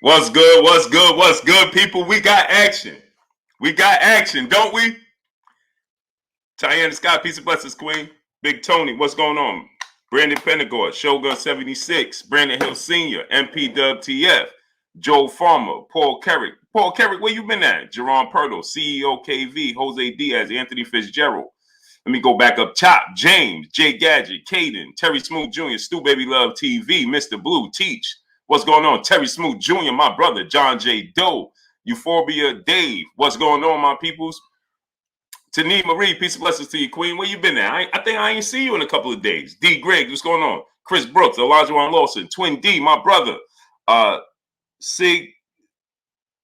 What's good? What's good? What's good, people? We got action. We got action, don't we? Tyanna Scott, Piece of Blessings Queen. Big Tony, what's going on? Brandon Pentegord, Shogun 76, Brandon Hill Sr., MP WTF, Joe Farmer, Paul Carrick. Paul Carrick, where you been at? Jerome Purtle, CEO KV, Jose Diaz, Anthony Fitzgerald. Let me go back up top. James, Jay Gadget, Caden, Terry Smooth Jr., Stu Baby Love TV, Mr. Blue, Teach. What's going on? Terry Smooth Jr., my brother, John J. Doe, Euphoria Dave. What's going on, my peoples? Tani Marie, peace of blessings to you, Queen. Where you been at? I think I ain't see you in a couple of days. D. Greg, what's going on? Chris Brooks, Elijah Juan Lawson, Twin D, my brother, Sigbin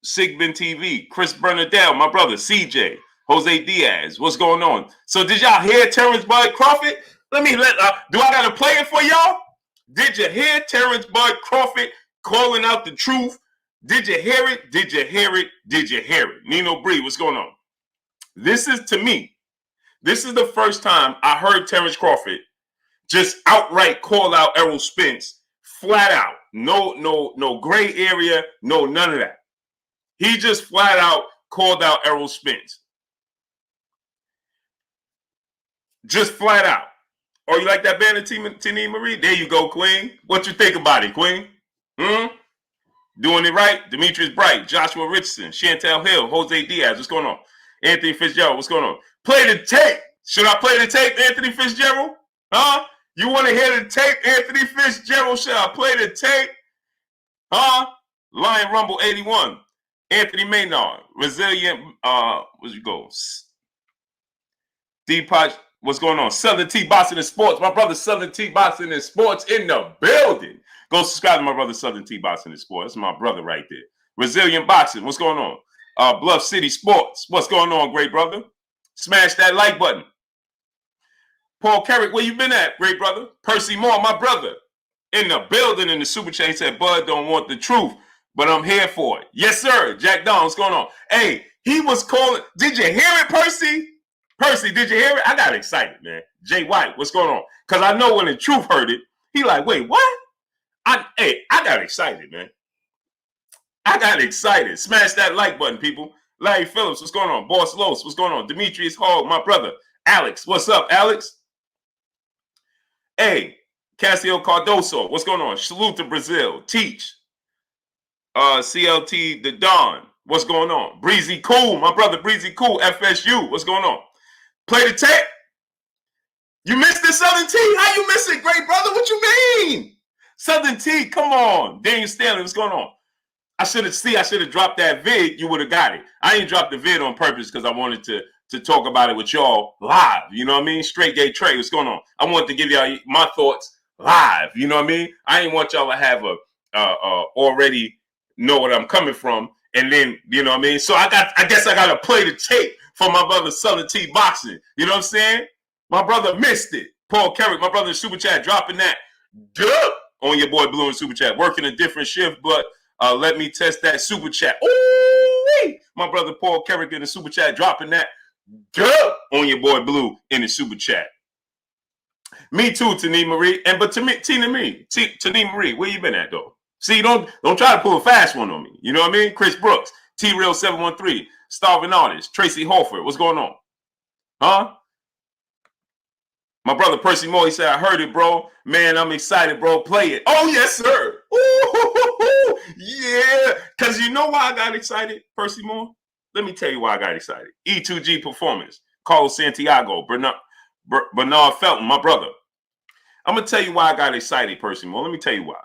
TV, Chris Bernadette, my brother, CJ, Jose Diaz. What's going on? So did y'all hear Terence Bud Crawford? Do I got to play it for y'all? Did you hear Terence Bud Crawford calling out the truth? Did you hear it? Did you hear it? Did you hear it? Nino Bree, what's going on? This is, to me, this is the first time I heard Terence Crawford just outright call out Errol Spence, flat out. No gray area, none of that. He just flat out called out Errol Spence. Just flat out. Oh, you like that band of Tini Marie? There you go, Queen. What you think about it, Queen? Doing it right? Demetrius Bright, Joshua Richardson, Chantel Hill, Jose Diaz. What's going on? Anthony Fitzgerald, what's going on? Play the tape. Should I play the tape, Anthony Fitzgerald? Huh? You want to hear the tape, Anthony Fitzgerald? Should I play the tape? Huh? Lion Rumble 81. Anthony Maynard. Resilient, where'd you go? Deepak, what's going on? Southern T Boxing and Sports. My brother Southern T Boxing and Sports in the building. Go subscribe to my brother Southern T Boxing and Sports. That's my brother right there. Resilient Boxing. What's going on? Bluff City Sports. What's going on, great brother? Smash that like button. Paul Carrick, where you been at, great brother? Percy Moore, my brother, in the building in the super chat. He said, Bud don't want the truth, but I'm here for it. Yes, sir. Jack Don, what's going on? Hey, he was calling. Did you hear it, Percy? Percy, did you hear it? I got excited, man. Jay White, what's going on? Because I know when the truth heard it, he like, wait, what? I got excited, man. I got excited. Smash that like button, people. Larry Phillips, what's going on? Boss Los, what's going on? Demetrius Hall, my brother. Alex, what's up, Alex? Hey, Cassio Cardoso, what's going on? Salute to Brazil. Teach. CLT the Don, what's going on? Breezy Cool, my brother Breezy Cool. FSU, what's going on? Play the tape. You missed the Southern T. How you miss it, great brother? What you mean? Southern T, come on. Daniel Stanley, what's going on? I should have dropped that vid. You would have got it. I ain't dropped the vid on purpose because I wanted to talk about it with y'all live. You know what I mean? Straight Gay Trey, what's going on? I wanted to give y'all my thoughts live. You know what I mean? I ain't want y'all to have already know what I'm coming from, and then you know what I mean. So I guess I got to play the tape for my brother Southern T Boxing. You know what I'm saying? My brother missed it. Paul Carrick, my brother in Super Chat, dropping that on your boy Blue in Super Chat. Working a different shift, but let me test that Super Chat. Ooh, my brother Paul Carrick in the Super Chat, dropping that on your boy Blue in the Super Chat. Me too, Tani Marie. Tani Marie, where you been at though? See, don't try to pull a fast one on me. You know what I mean? Chris Brooks, T-Real 713, Starving Artist, Tracy Holford, what's going on? Huh? My brother Percy Moore, he said, I heard it, bro. Man, I'm excited, bro. Play it. Oh, yes, sir. Ooh, yeah. Because you know why I got excited, Percy Moore? Let me tell you why I got excited. E2G Performance, Carlos Santiago, Bernard Felton, my brother. I'm going to tell you why I got excited, Percy Moore. Let me tell you why.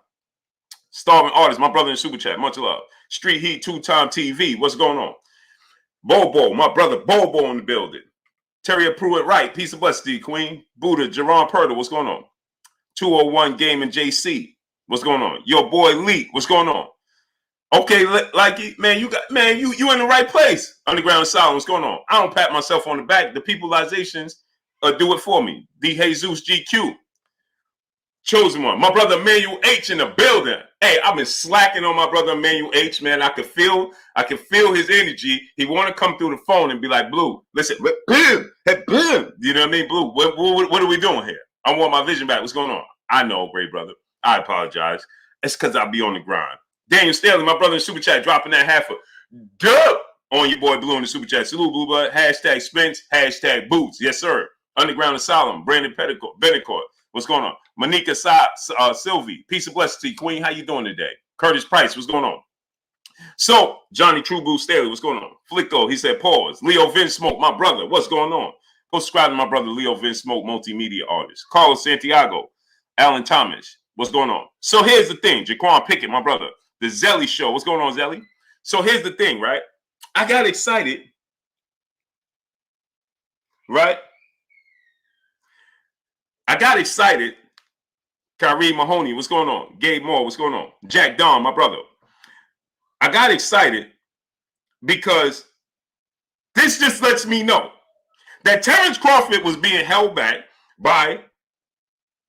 Starving Artist, my brother in Super Chat, much love. Street Heat, Two-Time TV, what's going on? Bobo, my brother Bobo in the building. Terry Pruitt Wright, peace of blessing, Queen. Buddha, Jerome Purtle, what's going on? 201 Gaming JC, what's going on? Your boy Lee, what's going on? Okay, like man, you in the right place. Underground Silent, what's going on? I don't pat myself on the back. The peopleizations do it for me. D Jesus GQ. Chosen one. My brother Emmanuel H in the building. Hey, I've been slacking on my brother Emmanuel H, man. I can feel his energy. He want to come through the phone and be like, Blue, listen, boom, boom. You know what I mean? Blue, what are we doing here? I want my vision back. What's going on? I know, great brother. I apologize. It's because I be on the grind. Daniel Staley, my brother in Super Chat, dropping that half a dub on your boy Blue in the Super Chat. Salute, Blue Blood. Hashtag Spence. Hashtag Boots. Yes, sir. Underground Asylum. Brandon Benecourt. What's going on? Monica Sylvie. Peace and blessings to you, Queen. How you doing today? Curtis Price. What's going on? So, Johnny True Blue Staley. What's going on? Flicko. He said, pause. Leo Vin Smoke. My brother. What's going on? Go subscribe to my brother Leo Vin Smoke, multimedia artist. Carlos Santiago. Alan Thomas. What's going on? So, here's the thing. Jaquan Pickett, my brother. The Zelly Show. What's going on, Zelly? So here's the thing, right? I got excited, right? I got excited. Kyrie Mahoney, what's going on? Gabe Moore, what's going on? Jack Don, my brother. I got excited because this just lets me know that Terence Crawford was being held back by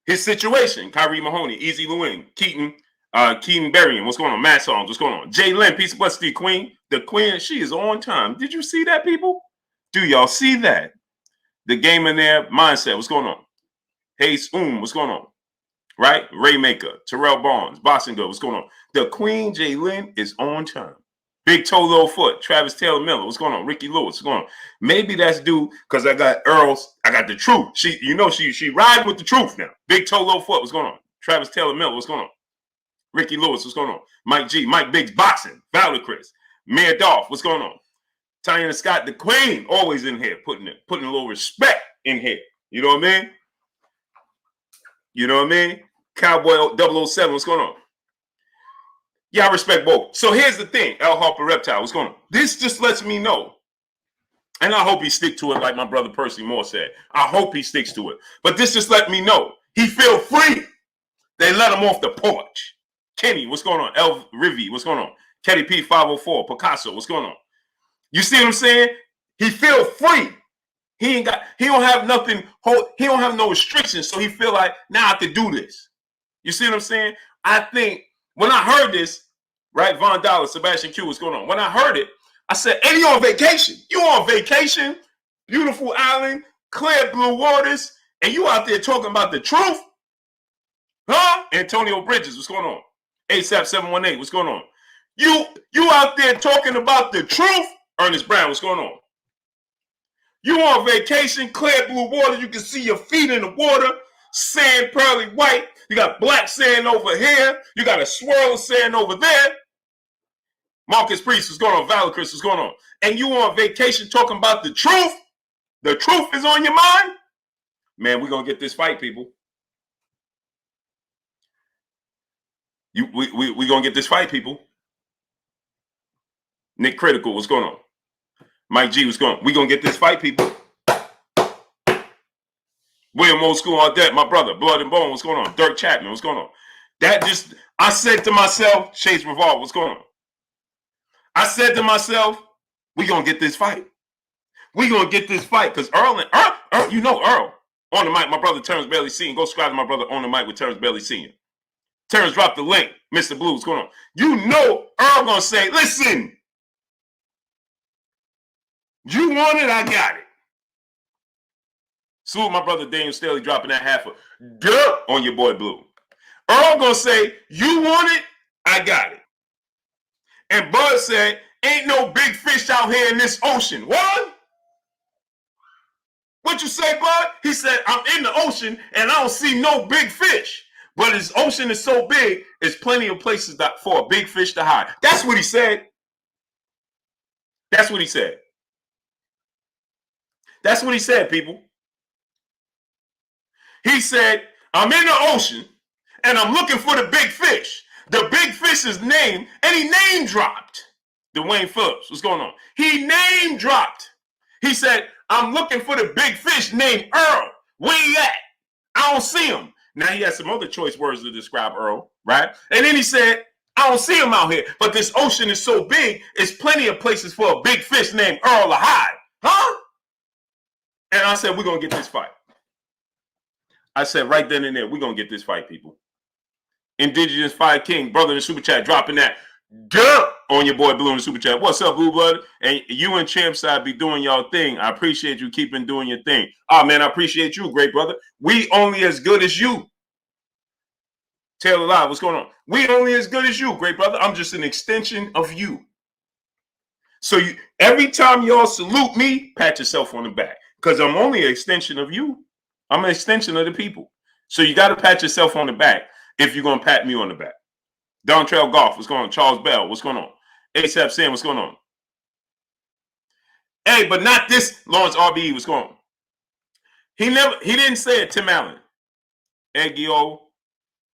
his situation. Kyrie Mahoney, Easy Lewin, Keaton Berrien, what's going on? Matt Songs, what's going on? Jay Lynn, peace of blessings to you, Queen. The Queen, she is on time. Did you see that, people? Do y'all see that? The game in there, mindset, what's going on? Hayes what's going on? Right? Raymaker, Terrell Barnes, Boxing Girl, what's going on? The Queen, Jay Lynn, is on time. Big Toe Little Foot, Travis Taylor Miller, what's going on? Ricky Lewis, what's going on? Maybe that's due because I got Errol's, I got the truth. She rides with the truth now. Big Toe Little Foot, what's going on? Travis Taylor Miller, what's going on? Ricky Lewis, what's going on? Mike G, Mike Biggs, Boxing, Valerie Chris, Mayor Dolph, what's going on? Tiana Scott, the Queen, always in here, putting a little respect in here. You know what I mean? You know what I mean? Cowboy 007, what's going on? Yeah, I respect both. So here's the thing, Al Harper Reptile, what's going on? This just lets me know, and I hope he stick to it like my brother Percy Moore said. I hope he sticks to it. But this just let me know he feel free. They let him off the porch. Kenny, what's going on? El Rivi, what's going on? Kenny P 504, Picasso, what's going on? You see what I'm saying? He feel free. He don't have nothing, he don't have no restrictions, so he feel like, now I can do this. You see what I'm saying? I think when I heard this, right, Von Dollar, Sebastian Q, what's going on? When I heard it, I said, hey, you on vacation? You on vacation? Beautiful island, clear blue waters, and you out there talking about the truth? Huh? Antonio Bridges, what's going on? ASAP 718, what's going on? You out there talking about the truth? Ernest Brown, what's going on? You on vacation, clear blue water, you can see your feet in the water, sand pearly white, you got black sand over here, you got a swirl of sand over there. Marcus Priest, what's going on? Valor Chris, what's going on? And you on vacation talking about the truth? The truth is on your mind? Man, we're going to get this fight, people. We going to get this fight, people. Nick Critical, what's going on? Mike G, what's going on? We going to get this fight, people. William Old School All That, my brother. Blood and Bone, what's going on? Dirk Chapman, what's going on? I said to myself, Chase Revolve, what's going on? I said to myself, we going to get this fight. We going to get this fight because Earl, you know Earl. On the mic, my brother Terence Bailey Sr. Go subscribe to my brother On the Mic with Terence Bailey Sr. Terence dropped the link. Mr. Blue, what's going on? You know Earl going to say, listen, you want it, I got it. Salute my brother Daniel Staley dropping that half a dirt on your boy Blue. Earl going to say, you want it, I got it. And Bud said, ain't no big fish out here in this ocean. What? What you say, Bud? He said, I'm in the ocean and I don't see no big fish. But his ocean is so big, there's plenty of places for a big fish to hide. That's what he said. That's what he said. That's what he said, people. He said, I'm in the ocean and I'm looking for the big fish. The big fish's name, and he name dropped Dwayne Phillips. What's going on? He name dropped. He said, I'm looking for the big fish named Earl. Where he at? I don't see him. Now he has some other choice words to describe Earl, right? And then he said, I don't see him out here, but this ocean is so big, there's plenty of places for a big fish named Earl to hide. Huh? And I said, we're going to get this fight. I said right then and there, we're going to get this fight, people. Indigenous Fire King, brother in the Super Chat, dropping that dirt on your boy Blue in the Super Chat. What's up, Blue Blood? And you and Champside be doing y'all thing. I appreciate you keeping doing your thing. Oh, man, I appreciate you, great brother. We only as good as you. Taylor Live, what's going on? We only as good as you, great brother. I'm just an extension of you. So every time y'all salute me, pat yourself on the back. Because I'm only an extension of you. I'm an extension of the people. So you got to pat yourself on the back if you're going to pat me on the back. Don Trail Golf, what's going on? Charles Bell, what's going on? ASAP Sam, what's going on? Hey, but not this Lawrence RBE, what's going on? He didn't say it, Tim Allen. Eggio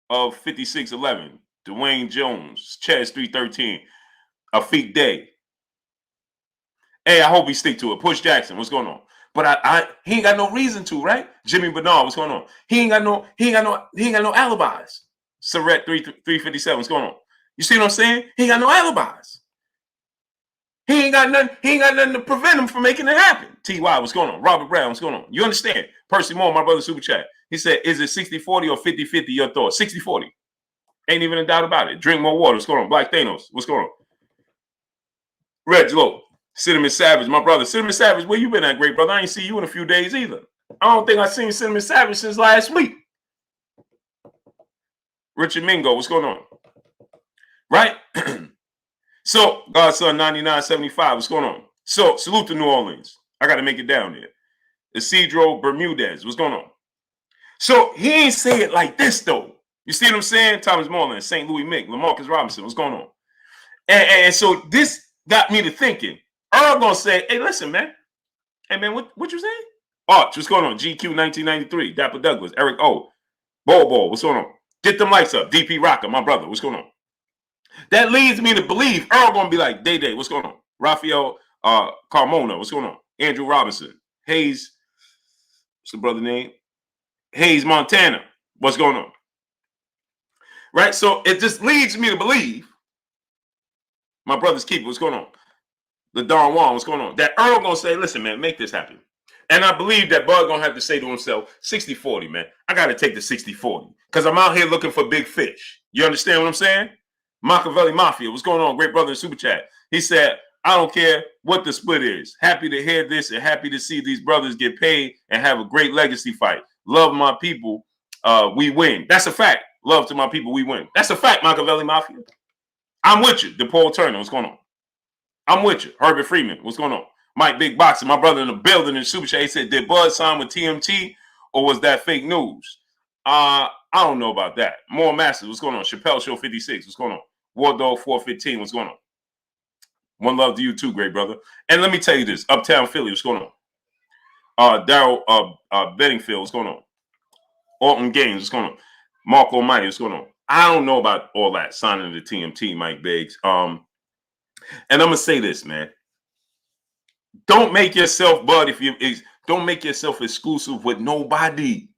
of 5611. Dwayne Jones, Chaz 313. Afiq Day. Hey, I hope he stick to it. Push Jackson, what's going on? But he ain't got no reason to, right? Jimmy Bernard, what's going on? He ain't got no alibis. Surrett 357, what's going on? You see what I'm saying? He ain't got no alibis. He ain't got nothing to prevent him from making it happen. TY, what's going on? Robert Brown, what's going on? You understand? Percy Moore, my brother, super chat. He said, is it 60-40 or 50-50? Your thoughts? 60-40. Ain't even a doubt about it. Drink more water. What's going on? Black Thanos, what's going on? Red Low, Cinnamon Savage, my brother. Cinnamon Savage, where you been at, great brother? I ain't see you in a few days either. I don't think I've seen Cinnamon Savage since last week. Richard Mingo, what's going on? Right? So, Godson 9975, what's going on? So, salute to New Orleans. I got to make it down there. Isidro Bermudez, what's going on? So, he ain't say it like this, though. You see what I'm saying? Thomas Moreland, St. Louis Mick, LaMarcus Robinson, what's going on? And so, this got me to thinking. Earl gonna say, hey, listen, man. Hey, man, what you saying? Arch, what's going on? GQ 1993, Dapper Douglas, Eric O. Ball, what's going on? Get them lights up. DP Rocker, my brother, what's going on? That leads me to believe Earl gonna be like, Day, what's going on? Raphael Carmona, what's going on? Andrew Robinson, Hayes, what's the brother name? Hayes Montana, what's going on? Right? So it just leads me to believe my brother's keeper, what's going on? The Don Juan, what's going on? That Earl gonna say, listen, man, make this happen. And I believe that Bud gonna have to say to himself, 60-40, man. I gotta take the 60-40. Because I'm out here looking for big fish. You understand what I'm saying? Machiavelli Mafia, what's going on? Great brother in Super Chat. He said, I don't care what the split is. Happy to hear this and happy to see these brothers get paid and have a great legacy fight. Love my people, we win. That's a fact. Love to my people, we win. That's a fact, Machiavelli Mafia. I'm with you. DePaul Turner, what's going on? I'm with you. Herbert Freeman, what's going on? Mike Big Boxer, my brother in the building in Super Chat. He said, did Bud sign with TMT or was that fake news? I don't know about that. More Masters, what's going on? Chappelle Show 56, what's going on? War Dog 415, what's going on? One love to you too, great brother. And let me tell you this, Uptown Philly, what's going on? Daryl Bettingfield, what's going on? Alton Gaines, what's going on? Mark Almighty, what's going on? I don't know about all that signing the TMT, Mike Biggs. And I'm gonna say this, man. Don't make yourself, Bud, don't make yourself exclusive with nobody.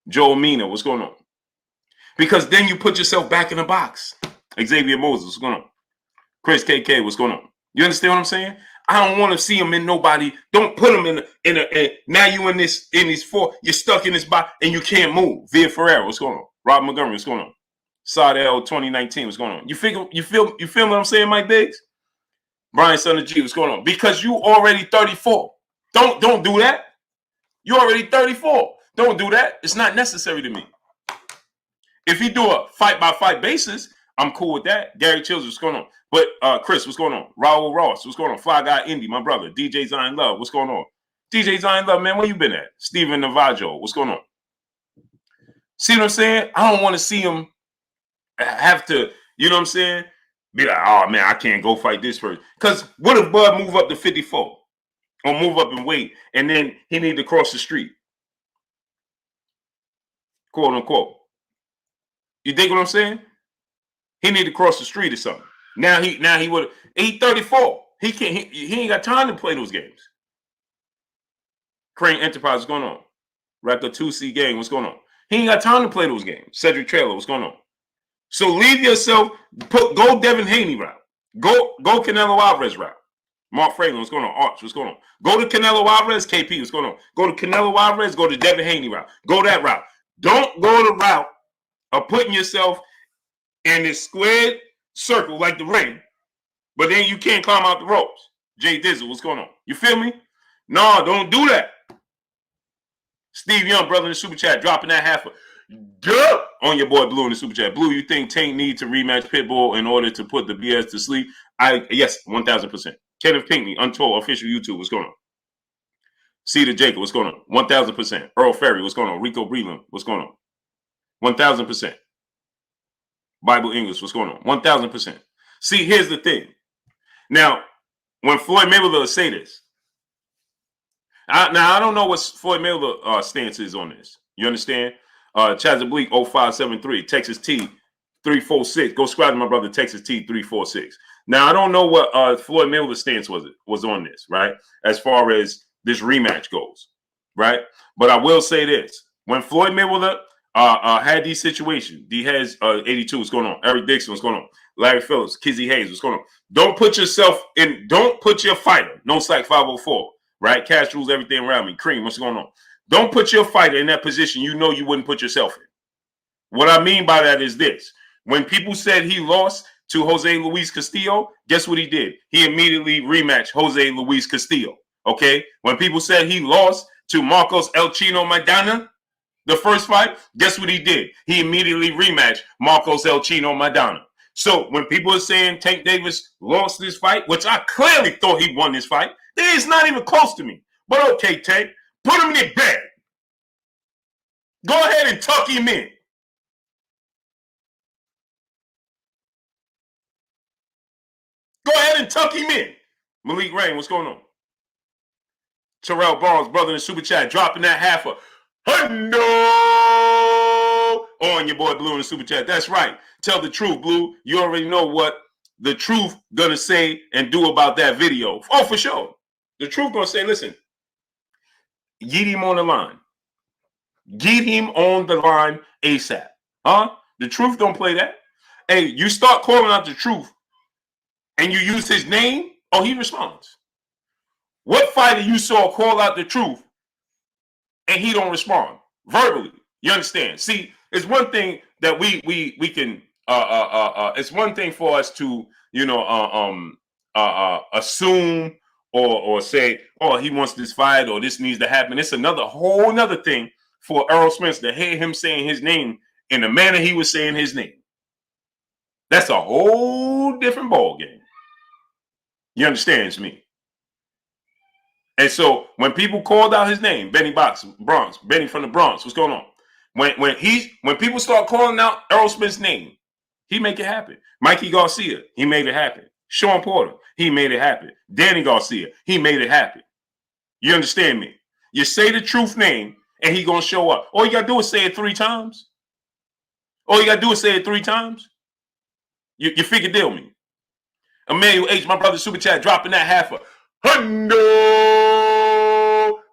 Joel Mina, what's going on? Because then you put yourself back in the box. Xavier Moses, what's going on? Chris KK, what's going on? You understand what I'm saying? I don't want to see him in nobody. Don't put him in now you in this four, you're stuck in this box and you can't move. Via Ferreira, what's going on? Rob Montgomery, what's going on? Sardell 2019, what's going on? You feel what I'm saying, Mike Biggs? Brian Son of G, what's going on? Because you already 34. Don't do that. You already 34. Don't do that. It's not necessary to me. If you do a fight-by-fight basis, I'm cool with that. Gary Chills, what's going on? But Chris, what's going on? Raul Ross, what's going on? Fly Guy Indy, my brother. DJ Zion Love, what's going on? DJ Zion Love, man, where you been at? Steven Navajo, what's going on? See what I'm saying? I don't want to see him have to, you know what I'm saying? Be like, oh, man, I can't go fight this person. Because what if Bud move up to 54? Or move up in weight, and then he need to cross the street? Quote, unquote. You dig what I'm saying? He need to cross the street or something. Now he would. He 34. He can't. He ain't got time to play those games. Crane Enterprise, what's going on? Raptor 2C Gang, what's going on? He ain't got time to play those games. Cedric Trailer, what's going on? So leave yourself. Go Devin Haney route. Go Canelo Alvarez route. Mark Franklin, what's going on? Arch, what's going on? Go to Canelo Alvarez. KP, what's going on? Go to Canelo Alvarez. Go to Devin Haney route. Go that route. Don't go the route of putting yourself in this squared circle like the ring, but then you can't climb out the ropes. Jay Dizzle, what's going on? You feel me? No, don't do that. Steve Young, brother in the super chat, dropping that half. Duh! On your boy Blue in the super chat. Blue, you think Tank need to rematch Pitbull in order to put the BS to sleep? Yes, 1,000%. Kenneth Pinkney, Untold, official YouTube. What's going on? Cedar Jacob, what's going on? 1,000%. Earl Ferry, what's going on? Rico Breland, what's going on? 1,000%. Bible English, what's going on? 1,000%. See, here's the thing. Now, when Floyd Mayweather say this, I don't know what Floyd Mayweather stance is on this. You understand? Chaz Oblique 0573, Texas T 346. Go subscribe to my brother Texas T 346. Now, I don't know what Floyd Mayweather's stance was on this, right? As far as this rematch goes, right? But I will say this. When Floyd Mayweather had these situations, D has 82, what's going on? Eric Dixon, what's going on? Larry Phillips, Kizzy Hayes, what's going on? Don't put your fighter, no slack 504, right? Cash rules everything around me. Cream, what's going on? Don't put your fighter in that position you know you wouldn't put yourself in. What I mean by that is this. When people said he lost to Jose Luis Castillo, guess what he did? He immediately rematched Jose Luis Castillo, okay? When people said he lost to Marcos El Chino Maidana, the first fight, guess what he did? He immediately rematched Marcos El Chino Maidana. So when people are saying Tank Davis lost this fight, which I clearly thought he won this fight, it's not even close to me. But okay, Tank, put him in the bed. Go ahead and tuck him in. Go ahead and tuck him in. Malik Rain, what's going on? Terrell Barnes, brother in the super chat, dropping that half a hundo on your boy Blue in the super chat. That's right. Tell the truth, Blue. You already know what the truth gonna say and do about that video. Oh, for sure. The truth gonna say, listen, get him on the line. Get him on the line ASAP. Huh? The truth don't play that. Hey, you start calling out the truth and you use his name, oh, he responds. What fighter you saw call out the truth and he don't respond verbally? You understand? See, it's one thing that we can it's one thing for us to assume or say, oh, he wants this fight or this needs to happen. It's whole another thing for Errol Spence to hear him saying his name in the manner he was saying his name. That's a whole different ball game. You understand me? And so when people called out his name, Benny Bronx, Benny from the Bronx, what's going on? When people start calling out Errol Smith's name, he make it happen. Mikey Garcia, he made it happen. Sean Porter, he made it happen. Danny Garcia, he made it happen. You understand me? You say the truth name, and he gonna show up. All you gotta do is say it 3 times. All you gotta do is say it 3 times. You figure deal me. Emmanuel H, my brother super chat, dropping that half a hundo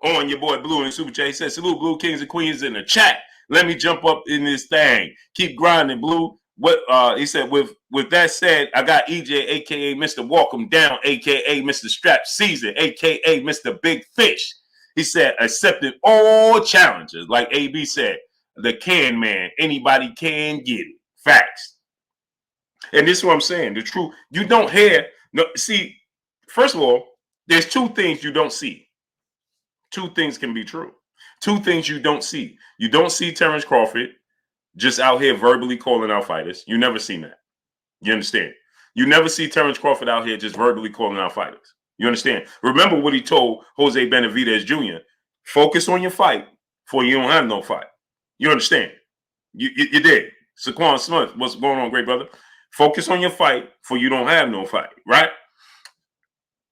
on your boy Blue in the super chat. He said, salute Blue Kings and Queens in the chat. Let me jump up in this thing. Keep grinding, Blue. What he said, with that said, I got EJ, aka Mr. Walk Down, aka Mr. Strap Season, aka Mr. Big Fish. He said, accepted all challenges. Like AB said, the can man, anybody can get it. Facts. And this is what I'm saying. The truth, you don't hear. No, see, first of all, there's 2 things you don't see. 2 things can be true. 2 things you don't see. You don't see Terence Crawford just out here verbally calling out fighters. You never seen that. You understand? You never see Terence Crawford out here just verbally calling out fighters. You understand? Remember what he told Jose Benavidez Jr. Focus on your fight for you don't have no fight. You understand? You did. Saquon Smith, what's going on, great brother? Focus on your fight for you don't have no fight, right?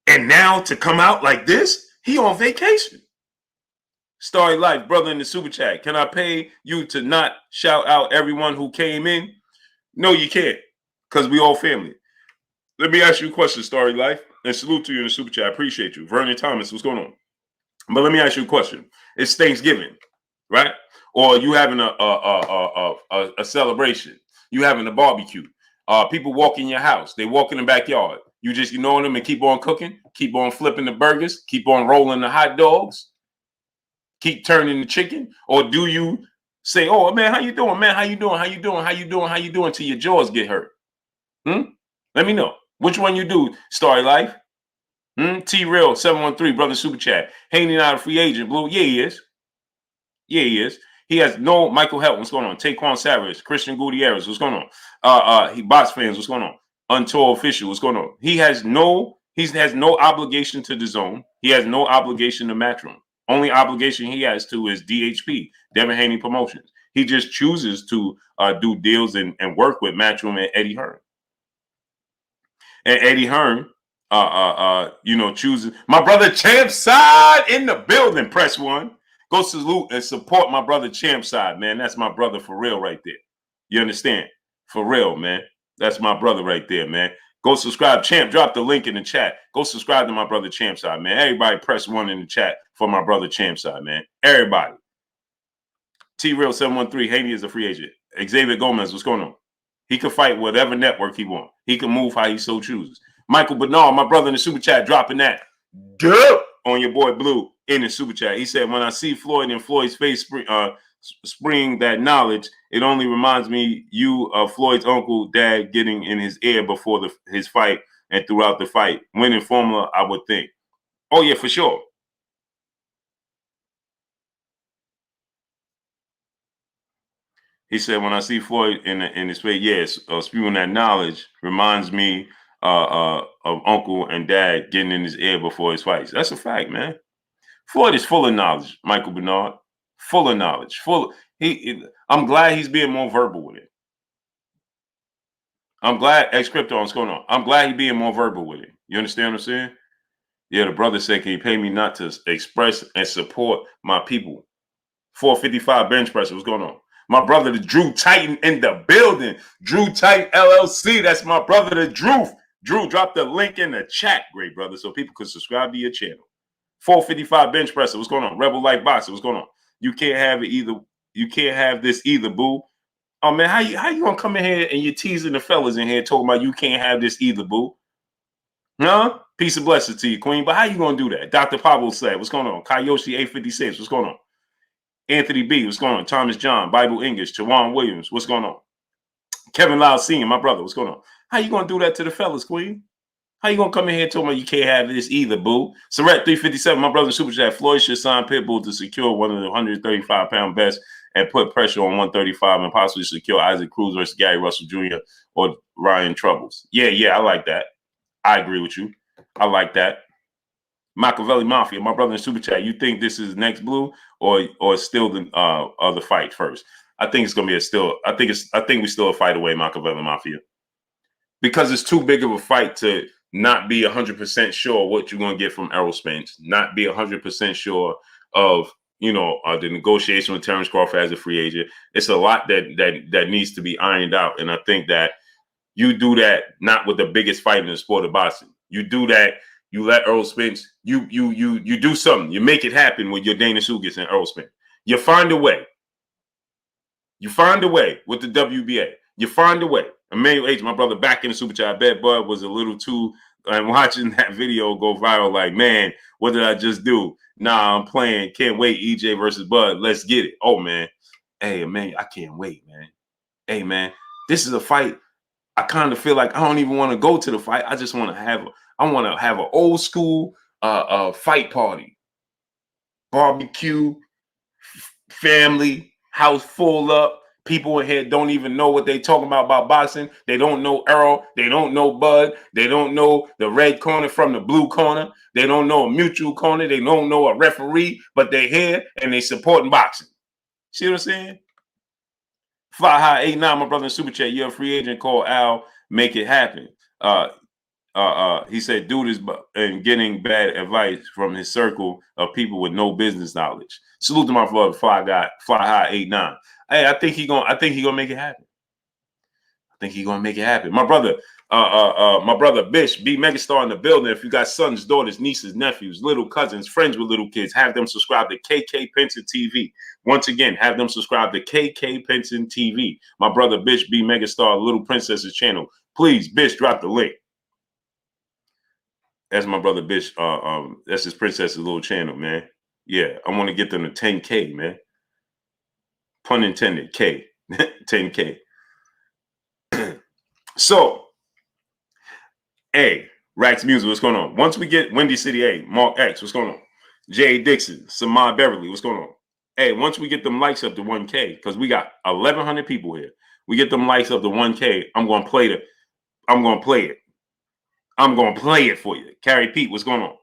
And now to come out like this, he on vacation. Starry Life, brother in the super chat. Can I pay you to not shout out everyone who came in? No, you can't, because we all family. Let me ask you a question, Starry Life, and salute to you in the super chat. I appreciate you. Vernon Thomas, what's going on? But let me ask you a question. It's Thanksgiving, right? Or you having a celebration. You having a barbecue. People walk in your house. They walk in the backyard. You just ignore them and keep on cooking. Keep on flipping the burgers. Keep on rolling the hot dogs. Keep turning the chicken. Or do you say, oh, man, how you doing? Man, how you doing? How you doing? How you doing? How you doing? Till your jaws get hurt. Let me know. Which one you do, Starry Life? T-Real 713, brother super chat. Haney not a free agent, Blue. Yeah, he is. Yeah, he is. He has no Michael Helton. What's going on? Taquan Savage, Christian Gutierrez. What's going on? He box fans. What's going on? Untold official. What's going on? He has no obligation to the zone. He has no obligation to Matchroom. Only obligation he has to is DHP, Devin Haney Promotions. He just chooses to do deals and work with Matchroom and Eddie Hearn. And Eddie Hearn, chooses my brother Champ Side in the building. Press one. Go salute and support my brother Champ Side, man. That's my brother for real right there. You understand? For real, man. That's my brother right there, man. Go subscribe. Champ, drop the link in the chat. Go subscribe to my brother Champ Side, man. Everybody press one in the chat for my brother Champ Side, man. Everybody. T-Real 713, Haney is a free agent. Xavier Gomez, what's going on? He can fight whatever network he wants. He can move how he so chooses. Michael Bernard, my brother in the super chat, dropping that on your boy Blue in the super chat. He said, when I see Floyd and Floyd's face spring that knowledge, it only reminds me you of Floyd's uncle, dad getting in his ear before his fight and throughout the fight. Winning formula, I would think. Oh, yeah, for sure. He said, when I see Floyd in his face, yes, spewing that knowledge reminds me of uncle and dad getting in his ear before his fights. That's a fact, man. Floyd is full of knowledge, Michael Bernard. Full of knowledge. I'm glad he's being more verbal with it. I'm glad Crypto, what's going on? I'm glad he's being more verbal with it. You understand what I'm saying? Yeah, the brother said, can you pay me not to express and support my people? 455 bench pressure. What's going on? My brother, the Drew Titan in the building. Drew Titan LLC. That's my brother, the Drew. Drew, drop the link in the chat, great brother, so people can subscribe to your channel. 455 bench presser. What's going on? Rebel Light Boxer. What's going on? You can't have it either. You can't have this either, boo. Oh man, how you gonna come in here and you're teasing the fellas in here talking about you can't have this either, boo? Huh? Peace and blessings to you, Queen. But how you gonna do that? Dr. Pablo said, what's going on? Kayoshi 856. What's going on? Anthony B. What's going on? Thomas John, Bible English, Jawan Williams. What's going on? Kevin Lau Senior, my brother. What's going on? How you gonna do that to the fellas, Queen? How you gonna come in here and tell me you can't have this either, boo? Surrett 357, my brother Super Chat. Floyd should sign Pitbull to secure one of the 135-pound best and put pressure on 135 and possibly secure Isaac Cruz versus Gary Russell Jr. or Ryan Troubles. Yeah, I like that. I agree with you. I like that. Machiavelli Mafia, my brother in Super Chat. You think this is next blue or still the other fight first? I think it's gonna be I think we still a fight away, Machiavelli Mafia, because it's too big of a fight to not be 100% sure what you're gonna get from Errol Spence, not be 100% sure of the negotiation with Terence Crawford as a free agent. It's a lot that needs to be ironed out, and I think that you do that not with the biggest fight in the sport of boxing. You do that. You let Errol Spence, you do something. You make it happen with your Dana Sugas and Errol Spence. You find a way. You find a way with the WBA. You find a way. Emmanuel H., my brother, back in the super chat. I bet Bud was a little too, and watching that video go viral, like, man, what did I just do? Nah, I'm playing. Can't wait. EJ versus Bud. Let's get it. Oh, man. Hey, man, I can't wait, man. Hey, man, this is a fight. I kind of feel like I don't even want to go to the fight. I just want to have an old school fight party, barbecue, family, house full up. People in here don't even know what they talking about boxing. They don't know Errol. They don't know Bud. They don't know the red corner from the blue corner. They don't know a mutual corner. They don't know a referee, but they're here and they supporting boxing. See what I'm saying? Fly High 89, my brother in Super Chat. You're a free agent. Call Al. Make it happen. He said, dude is getting bad advice from his circle of people with no business knowledge. Salute to my brother, Fly High 89. Hey, I think he gonna make it happen. My brother Bish, B Megastar in the building. If you got sons, daughters, nieces, nephews, little cousins, friends with little kids, have them subscribe to KK Penson TV. Once again, have them subscribe to KK Penson TV. My brother Bish, B Megastar, Little Princess's channel. Please, Bish, drop the link. That's my brother Bish. That's his princess's little channel, man. Yeah, I want to get them to 10K, man. Pun intended, K. 10K. So, hey, Rax Music, what's going on? Once we get Windy City A, Mark X, what's going on? Jay Dixon, Samad Beverly, what's going on? Hey, once we get them likes up to 1K, because we got 1,100 people here. We get them likes up to 1K. I'm gonna play it. I'm gonna play it for you. Carrie Pete, what's going on?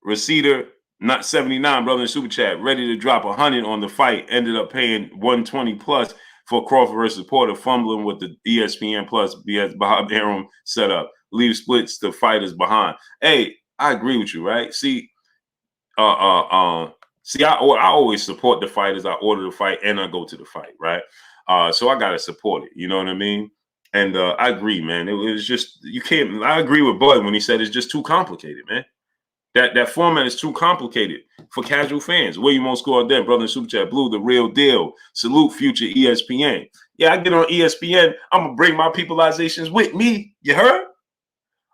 Receiver, not 79, brother in super chat, ready to drop 100 on the fight. Ended up paying 120 plus for Crawford versus Porter, fumbling with the ESPN Plus BS Bob Arum setup. Leave splits the fighters behind. Hey, I agree with you, right? See, I always support the fighters. I order the fight and I go to the fight, right? So I gotta support it. You know what I mean? And I agree, man. It was just you can't. I agree with Bud when he said it's just too complicated, man. That format is too complicated for casual fans. William on score then, brother in super chat, Blue, the real deal. Salute future ESPN. Yeah, I get on ESPN. I'm gonna bring my peopleizations with me. You heard?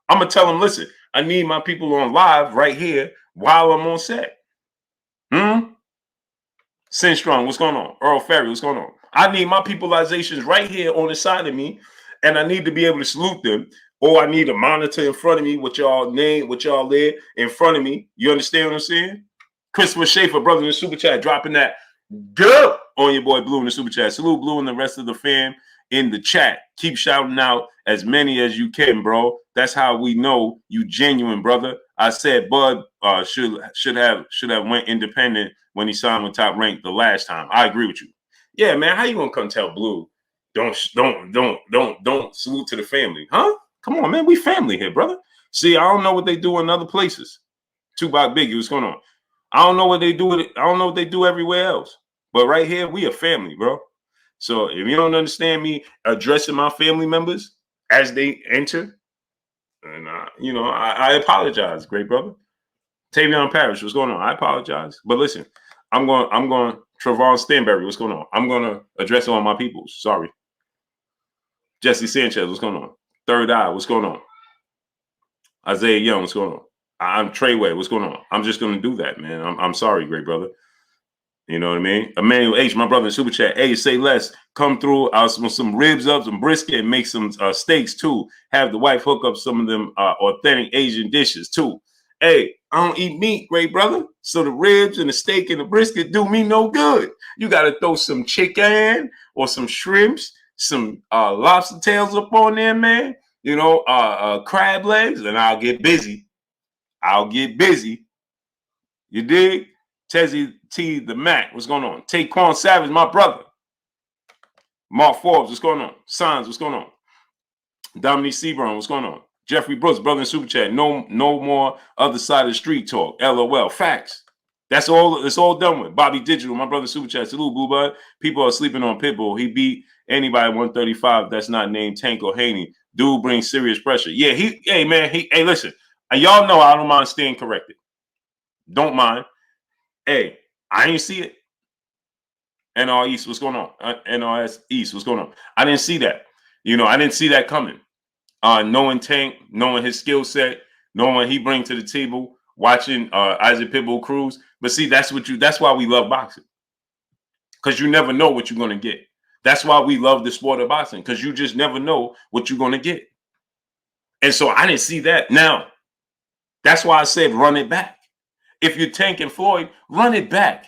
I'm gonna tell them, listen, I need my people on live right here while I'm on set. Sin Strong, what's going on? Earl Ferry, what's going on? I need my peopleizations right here on the side of me, and I need to be able to salute them. Or I need a monitor in front of me with y'all name, with y'all there in front of me. You understand what I'm saying? Christopher Schaefer, brother in the super chat, dropping that good on your boy Blue in the super chat. Salute Blue and the rest of the fam in the chat. Keep shouting out as many as you can, bro. That's how we know you genuine, brother. I said Bud should have went independent when he signed with Top Rank the last time. I agree with you. Yeah, man. How you gonna come tell Blue? Don't salute to the family, huh? Come on, man. We family here, brother. See, I don't know what they do in other places. Tupac Biggie, what's going on? I don't know what they do. I don't know what they do everywhere else. But right here, we a family, bro. So if you don't understand me addressing my family members as they enter, and I apologize, great brother. Tavion Parrish, what's going on? I apologize. But listen, I'm going Trevon Stanberry, what's going on? I'm gonna address all my people. Sorry. Jesse Sanchez, what's going on? Third Eye, what's going on? Isaiah Young, what's going on? I'm Treyway, what's going on? I'm just gonna do that, man. I'm sorry, great brother. You know what I mean? Emmanuel H, my brother in super chat. Hey, say less. Come through some ribs up, some brisket, and make some steaks too. Have the wife hook up some of them authentic Asian dishes too. Hey, I don't eat meat, great brother. So the ribs and the steak and the brisket do me no good. You got to throw some chicken or some shrimps, some lobster tails up on there, man. You know, crab legs, and I'll get busy. You dig? Tezzy T. the Mac, what's going on? Taquan Savage, my brother. Mark Forbes, what's going on? Signs, what's going on? Dominique Sebron, what's going on? Jeffrey Brooks, brother in super chat. No more other side of the street talk. LOL. Facts. That's all. It's all done with. Bobby Digital, my brother super chat. Salute, Blue Bud. People are sleeping on Pitbull. He beat anybody 135 that's not named Tank or Haney. Dude brings serious pressure. Yeah, hey, listen. And y'all know I don't mind staying corrected. Don't mind. Hey, I ain't see it. NR East, what's going on? NRS East, what's going on? I didn't see that. You know, I didn't see that coming. Knowing Tank, knowing his skill set, knowing what he brings to the table, watching Isaac Pitbull Cruz. But see, that's why we love boxing. Because you never know what you're going to get. That's why we love the sport of boxing, because you just never know what you're going to get. And so I didn't see that. Now, that's why I said run it back. If you're Tank and Floyd, run it back.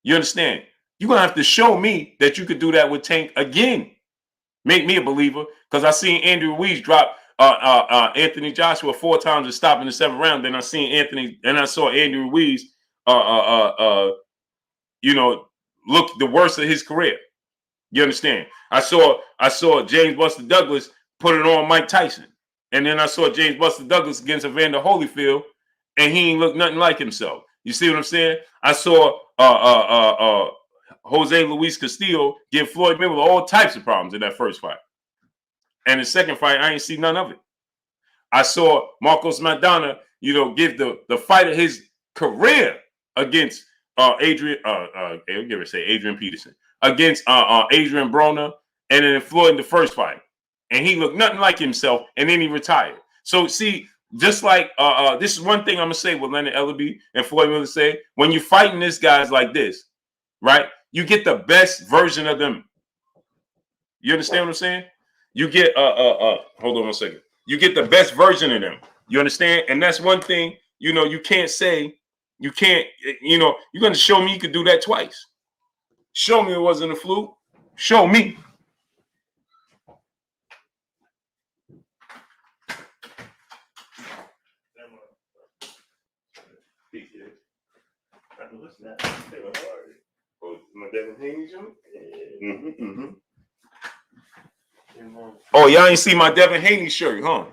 You understand? You're going to have to show me that you could do that with Tank again. Make me a believer, because I seen Andy Ruiz drop Anthony Joshua 4 times and stop in the 7th round. Then I saw Andy Ruiz, look the worst of his career. You understand? I saw James Buster Douglas put it on Mike Tyson. And then I saw James Buster Douglas against Evander Holyfield, and he ain't look nothing like himself. You see what I'm saying? I saw Jose Luis Castillo give Floyd Mayweather all types of problems in that first fight. And the second fight, I ain't see none of it. I saw Marcos Maidana, give the fight of his career against Adrian Peterson, against Adrian Broner, and then Floyd in the first fight. And he looked nothing like himself, and then he retired. So see, just like this is one thing I'm gonna say with Leonard Ellerbe and Floyd Mayweather say, when you're fighting these guys like this, right? You get the best version of them. You understand what I'm saying? You get hold on one second. You get the best version of them. You understand? And that's one thing, you can't say You can't, you're going to show me you could do that twice. Show me it wasn't a fluke. Show me. Oh, y'all ain't see my Devin Haney shirt, huh?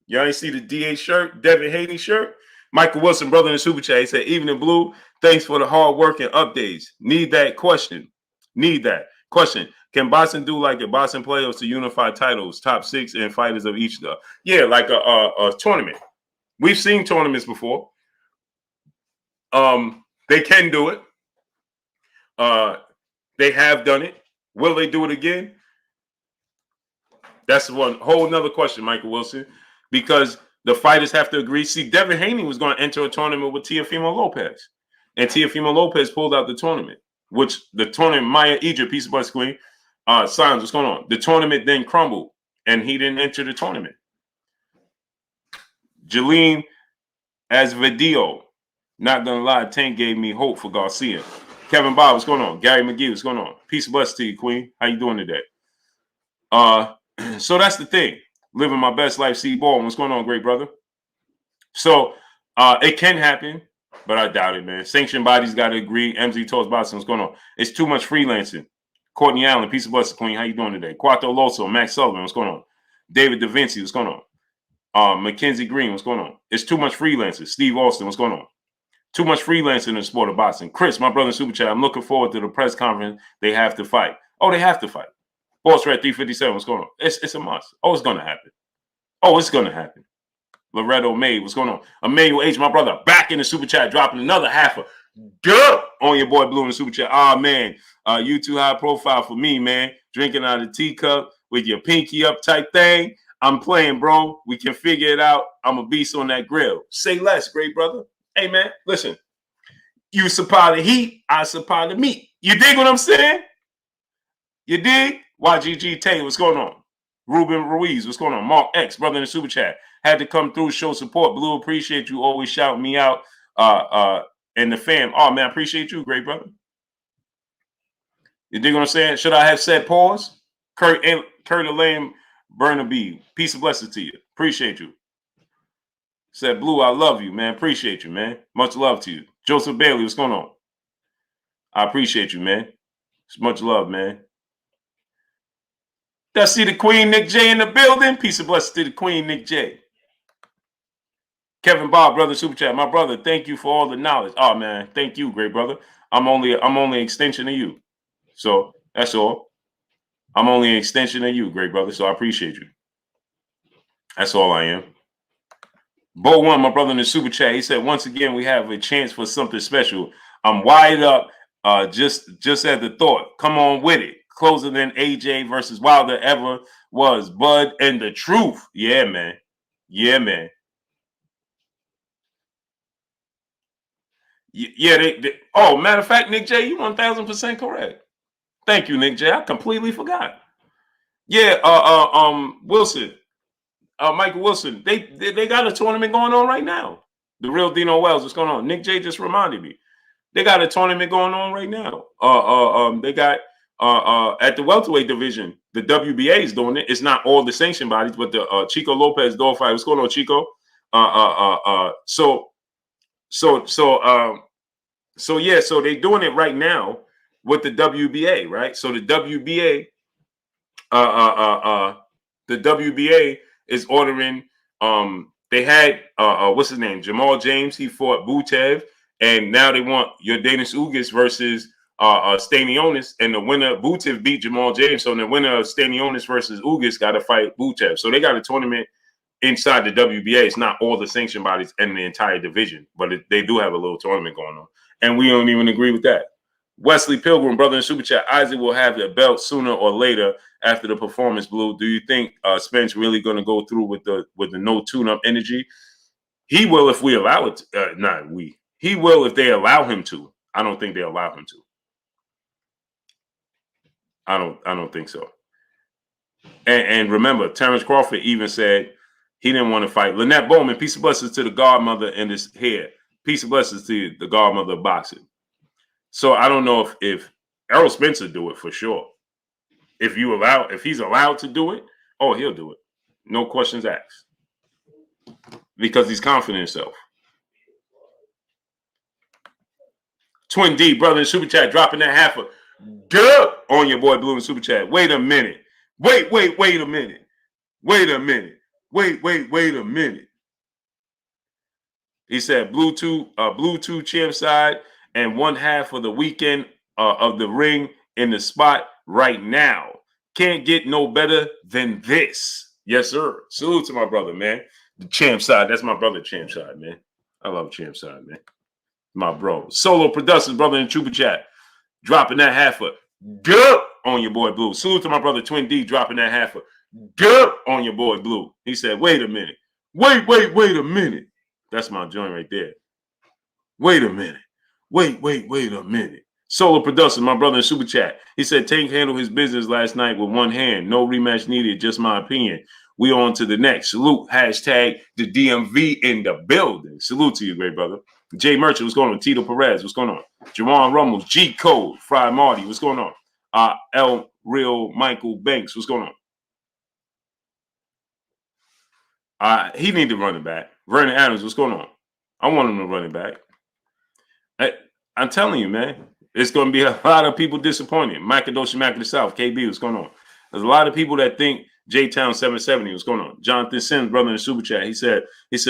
Y'all ain't see the DA shirt, Devin Haney shirt? Michael Wilson, brother in the super chat, he said, Evening Blue, thanks for the hard work and updates. Need that question. Can boxing do like the boxing playoffs to unify titles, top 6 and fighters of each? Yeah, like a tournament. We've seen tournaments before. They can do it. They have done it. Will they do it again? That's one whole nother question, Michael Wilson, because the fighters have to agree. See, Devin Haney was going to enter a tournament with Teofimo Lopez, and Teofimo Lopez pulled out the tournament, which the tournament, Maya Egypt, Peace of Bus Queen, signs, what's going on? The tournament then crumbled, and he didn't enter the tournament. Jalene Asvedio, not going to lie, Tank gave me hope for Garcia. Kevin Bob, what's going on? Gary McGee, what's going on? Peace of Bus to you, Queen. How you doing today? So that's the thing. Living my best life, C Ball. What's going on, great brother? So it can happen, but I doubt it, man. Sanctioned bodies got to agree. MZ Toast Boston, what's going on? It's too much freelancing. Courtney Allen, Peace of Blessing Queen. How you doing today? Quattro Loso, Max Sullivan, what's going on? David Da Vinci, what's going on? Mackenzie Green, what's going on? It's too much freelancing. Steve Austin, what's going on? Too much freelancing in the sport of boxing. Chris, my brother in Super Chat, I'm looking forward to the press conference. They have to fight. Oh, they have to fight. Boss Red 357, what's going on? It's a must. Oh, it's going to happen. Oh, it's going to happen. Loretto May, what's going on? Emmanuel H, my brother, back in the Super Chat, dropping another half of dirt on your boy Blue in the Super Chat. Oh, man, you too high profile for me, man. Drinking out of the teacup with your pinky up type thing. I'm playing, bro. We can figure it out. I'm a beast on that grill. Say less, great brother. Hey, man, listen. You supply the heat, I supply the meat. You dig what I'm saying? You dig? YGG Taylor, what's going on? Ruben Ruiz, what's going on? Mark X, brother in the Super Chat. Had to come through, show support. Blue, appreciate you always shouting me out. And the fam. Oh, man, I appreciate you, great brother. You dig what I'm saying? Should I have said pause? Kurt Elaine Burnaby, peace and blessings to you. Appreciate you. Said Blue, I love you, man. Appreciate you, man. Much love to you. Joseph Bailey, what's going on? I appreciate you, man. It's much love, man. Did I see the Queen Nick J in the building? Peace and blessings to the Queen Nick J. Kevin Bob, brother Super Chat, my brother. Thank you for all the knowledge. Oh man, thank you, great brother. I'm only an extension of you, so that's all. I'm only an extension of you, great brother. So I appreciate you. That's all I am. Bo One, my brother in the Super Chat, he said once again we have a chance for something special. I'm wired up. Just at the thought. Come on with it. Closer than AJ versus Wilder ever was. Bud and the truth. Yeah, man. Yeah, man. Yeah, oh, matter of fact, Nick J, you 1000% correct. Thank you, Nick J. I completely forgot. Yeah, Wilson, Michael Wilson, they got a tournament going on right now. The real Dino Wells, what's going on? Nick J just reminded me. They got a tournament going on right now. They got at the welterweight division, the WBA is doing it. It's not all the sanctioned bodies, but the Chico Lopez dog fight. What's going on, Chico? So they're doing it right now with the WBA, right? So the WBA is ordering. They had what's his name, Jamal James. He fought Butev, and now they want Yordanis Ugas versus Stanionis, and the winner Butev beat Jamal James. So the winner of Stanionis versus Ugas got to fight Butev. So they got a tournament inside the WBA. It's not all the sanctioned bodies in the entire division, but they do have a little tournament going on, and we don't even agree with that. Wesley Pilgrim, brother in Super Chat, Isaac will have the belt sooner or later after the performance, Blue. Do you think Spence really going to go through with the no tune-up energy? He will if we allow it. He will if they allow him to. I don't think they allow him to. I don't think so. And remember, Terence Crawford even said He didn't want to fight. Lynette Bowman, peace of blessings to the godmother in this hair. Peace of blessings to the godmother of boxing. So I don't know if Errol Spence will do it for sure. If he's allowed to do it, oh, he'll do it. No questions asked. Because he's confident in himself. Twin D, brother in Super Chat, dropping that half a dub on your boy Blue in Super Chat. Wait a minute. Wait a minute. Wait a minute. Wait a minute. He said Bluetooth champ side and one half of the weekend of the ring in the spot right now. Can't get no better than this. Yes, sir. Salute to my brother, man. The champ side. That's my brother, champ side, man. I love champ side, man. My bro. Solo Productions, brother in Super Chat. Dropping that half a dub on your boy Blue. Salute to my brother Twin D dropping that half a dub on your boy Blue. He said, wait a minute. Wait a minute. That's my joint right there. Wait a minute. Wait a minute. Solo Productions, my brother in Super Chat. He said Tank handled his business last night with one hand. No rematch needed, just my opinion. We on to the next. Salute, hashtag the DMV in the building. Salute to you, great brother. Jay Merchant, what's going on? Tito Perez, what's going on? Jawan Rummels, G Code, Fry Marty, what's going on? L Real Michael Banks, what's going on? He need to run it back. Vernon Adams, what's going on? I want him to run it back. I'm telling you, man, it's going to be a lot of people disappointed. Macadoshi Mac of the South, KB, what's going on? There's a lot of people that think J-Town 770, what's going on? Jonathan Sims, brother in the Super Chat, he said,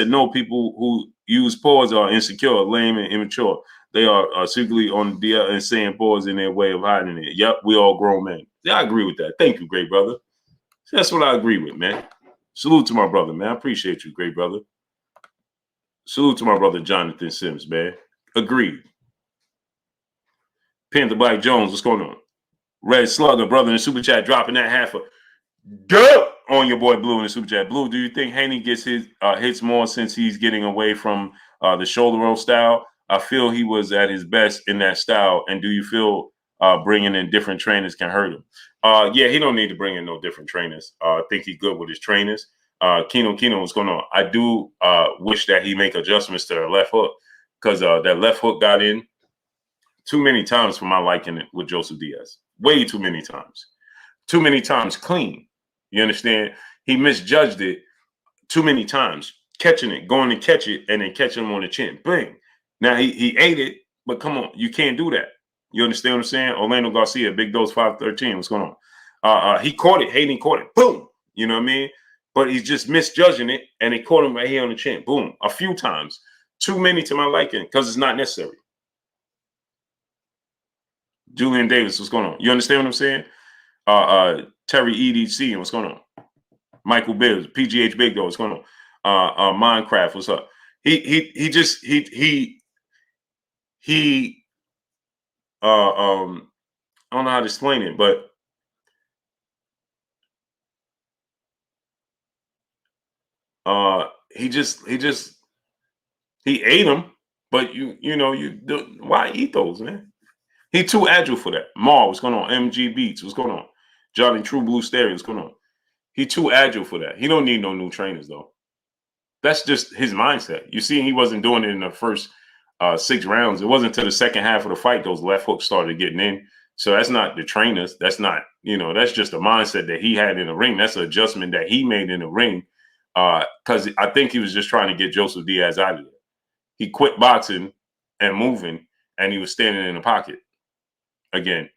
no, people who use pause are insecure, lame, and immature. They are secretly on the DL and saying pause in their way of hiding it. Yep, we all grown men. Yeah, I agree with that. Thank you, great brother. That's what I agree with, man. Salute to my brother, man. I appreciate you, great brother. Salute to my brother Jonathan Sims, man. Agreed. Panther Black Jones, what's going on? Red Slugger, brother in the Super Chat, dropping that half a dub on your boy Blue in the Super Chat. Blue, do you think Haney gets his hits more since he's getting away from the shoulder roll style? I feel he was at his best in that style. And do you feel bringing in different trainers can hurt him? Yeah, he don't need to bring in no different trainers. I think he's good with his trainers. Kino, what's going on? I do wish that he make adjustments to the left hook because that left hook got in too many times for my liking with Joseph Diaz. Way too many times. Too many times clean. You understand? He misjudged it too many times. Catching it, going to catch it, and then catching him on the chin. Bang. Now, he ate it, but come on. You can't do that. You understand what I'm saying? Orlando Garcia, Big Dose 513. What's going on? He caught it. Hayden caught it. Boom. You know what I mean? But he's just misjudging it, and he caught him right here on the chin. Boom. A few times. Too many to my liking because it's not necessary. Julian Davis, what's going on? You understand what I'm saying? Terry EDC, what's going on? Michael Bibbs, PGH Big Dog, what's going on? Minecraft, what's up? He I don't know how to explain it, but he ate them, but why eat those, man? He too agile for that. Mar, what's going on? MG Beats, what's going on? Johnny True Blue Stereo, what's going on? He too agile for that. He don't need no new trainers, though. That's just his mindset. You see, he wasn't doing it in the first 6 rounds. It wasn't until the second half of the fight those left hooks started getting in. So that's not the trainers. That's not, that's just a mindset that he had in the ring. That's an adjustment that he made in the ring because I think he was just trying to get Joseph Diaz out of there. He quit boxing and moving, and he was standing in the pocket again.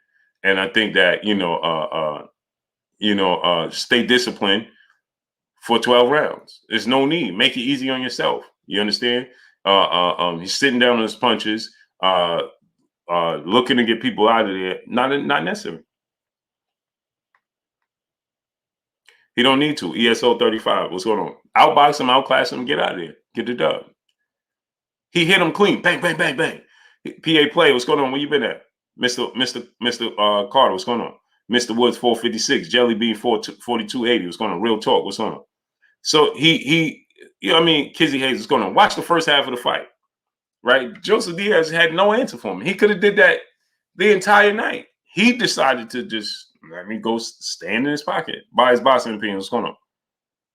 And I think that, stay disciplined for 12 rounds. There's no need. Make it easy on yourself. You understand? He's sitting down on his punches, looking to get people out of there. Not necessary. He don't need to. ESO 35. What's going on? Outbox him, outclass him, get out of there. Get the dub. He hit him clean. Bang, bang, bang, bang. PA play. What's going on? Where you been at? Mr. Carter, what's going on? Mr. Woods 456, Jelly Bean 4280. What's going on? Real talk. What's going on? So Kizzy Hayes, what's going on? Watch the first half of the fight, right? Joseph Diaz had no answer for him. He could have did that the entire night. He decided to just let me go stand in his pocket, buy his boxing opinion. What's going on?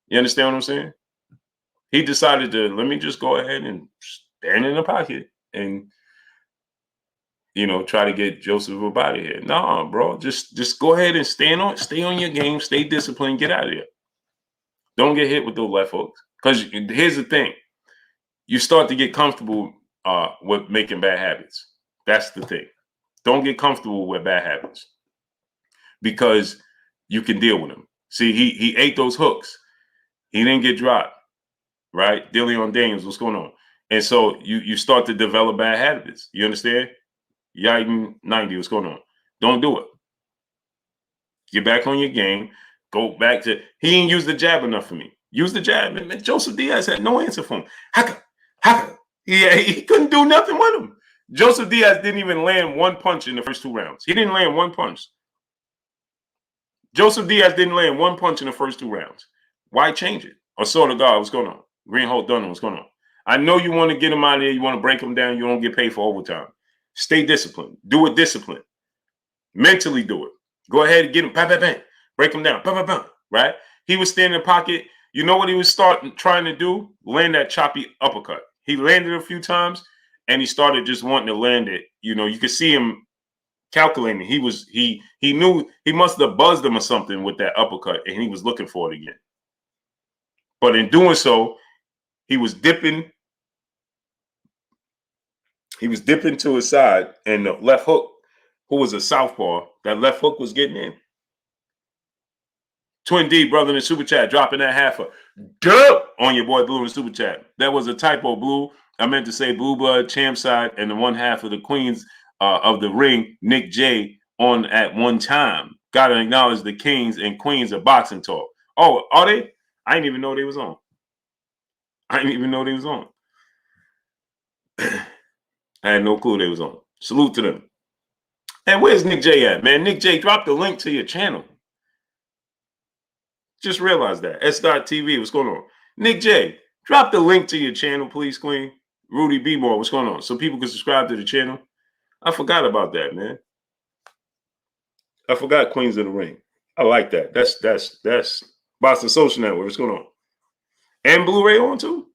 You understand what I'm saying? He decided to, let me just go ahead and stand in the pocket and, try to get Joseph up out of here. Nah, bro, just go ahead and stay on your game, stay disciplined, get out of here. Don't get hit with those left hooks. Because here's the thing. You start to get comfortable with making bad habits. That's the thing. Don't get comfortable with bad habits because you can deal with them. See, he ate those hooks. He didn't get dropped, right? Dillion Daniels, what's going on? And so you start to develop bad habits. You understand? Yaden 90, what's going on? Don't do it. Get back on your game. Go back to, he didn't use the jab enough for me. Use the jab. Man, Joseph Diaz had no answer for him. How he couldn't do nothing with him. Joseph Diaz didn't even land one punch in the first 2 rounds. He didn't land one punch. Joseph Diaz didn't land one punch in the first 2 rounds. Why change it? Or sort of God, what's going on? Greenhold Dunham, what's going on? I know you want to get him out of there. You want to break him down. You don't get paid for overtime. Stay disciplined. Do it disciplined. Mentally do it. Go ahead and get him. Bang, bang, bang. Break him down. Bang, bang, bang. Right? He was standing in the pocket. You know what he was trying to do? Land that choppy uppercut. He landed a few times, and he started just wanting to land it. You could see him calculating. He knew he must have buzzed him or something with that uppercut, and he was looking for it again. But in doing so, he was dipping. He was dipping to his side, and the left hook, who was a southpaw, that left hook was getting in. Twin D, brother, in the super chat, dropping that half a dub on your boy Blue in the super chat. That was a typo, Blue. I meant to say Blue Blood, Champ Side, and the one half of the Queens of the ring, Nick J, on at one time. Got to acknowledge the Kings and Queens of Boxing Talk. Oh, are they? I didn't even know they was on. I had no clue they was on. Salute to them. And where's Nick J at, man? Nick J, drop the link to your channel. Just realized that. S.TV, what's going on? Nick J, drop the link to your channel, please, Queen. Rudy B. Moore, what's going on? So people can subscribe to the channel. I forgot about that, man. I forgot Queens of the Ring. I like that. That's Boston Social Network. What's going on? And Blu-ray on too?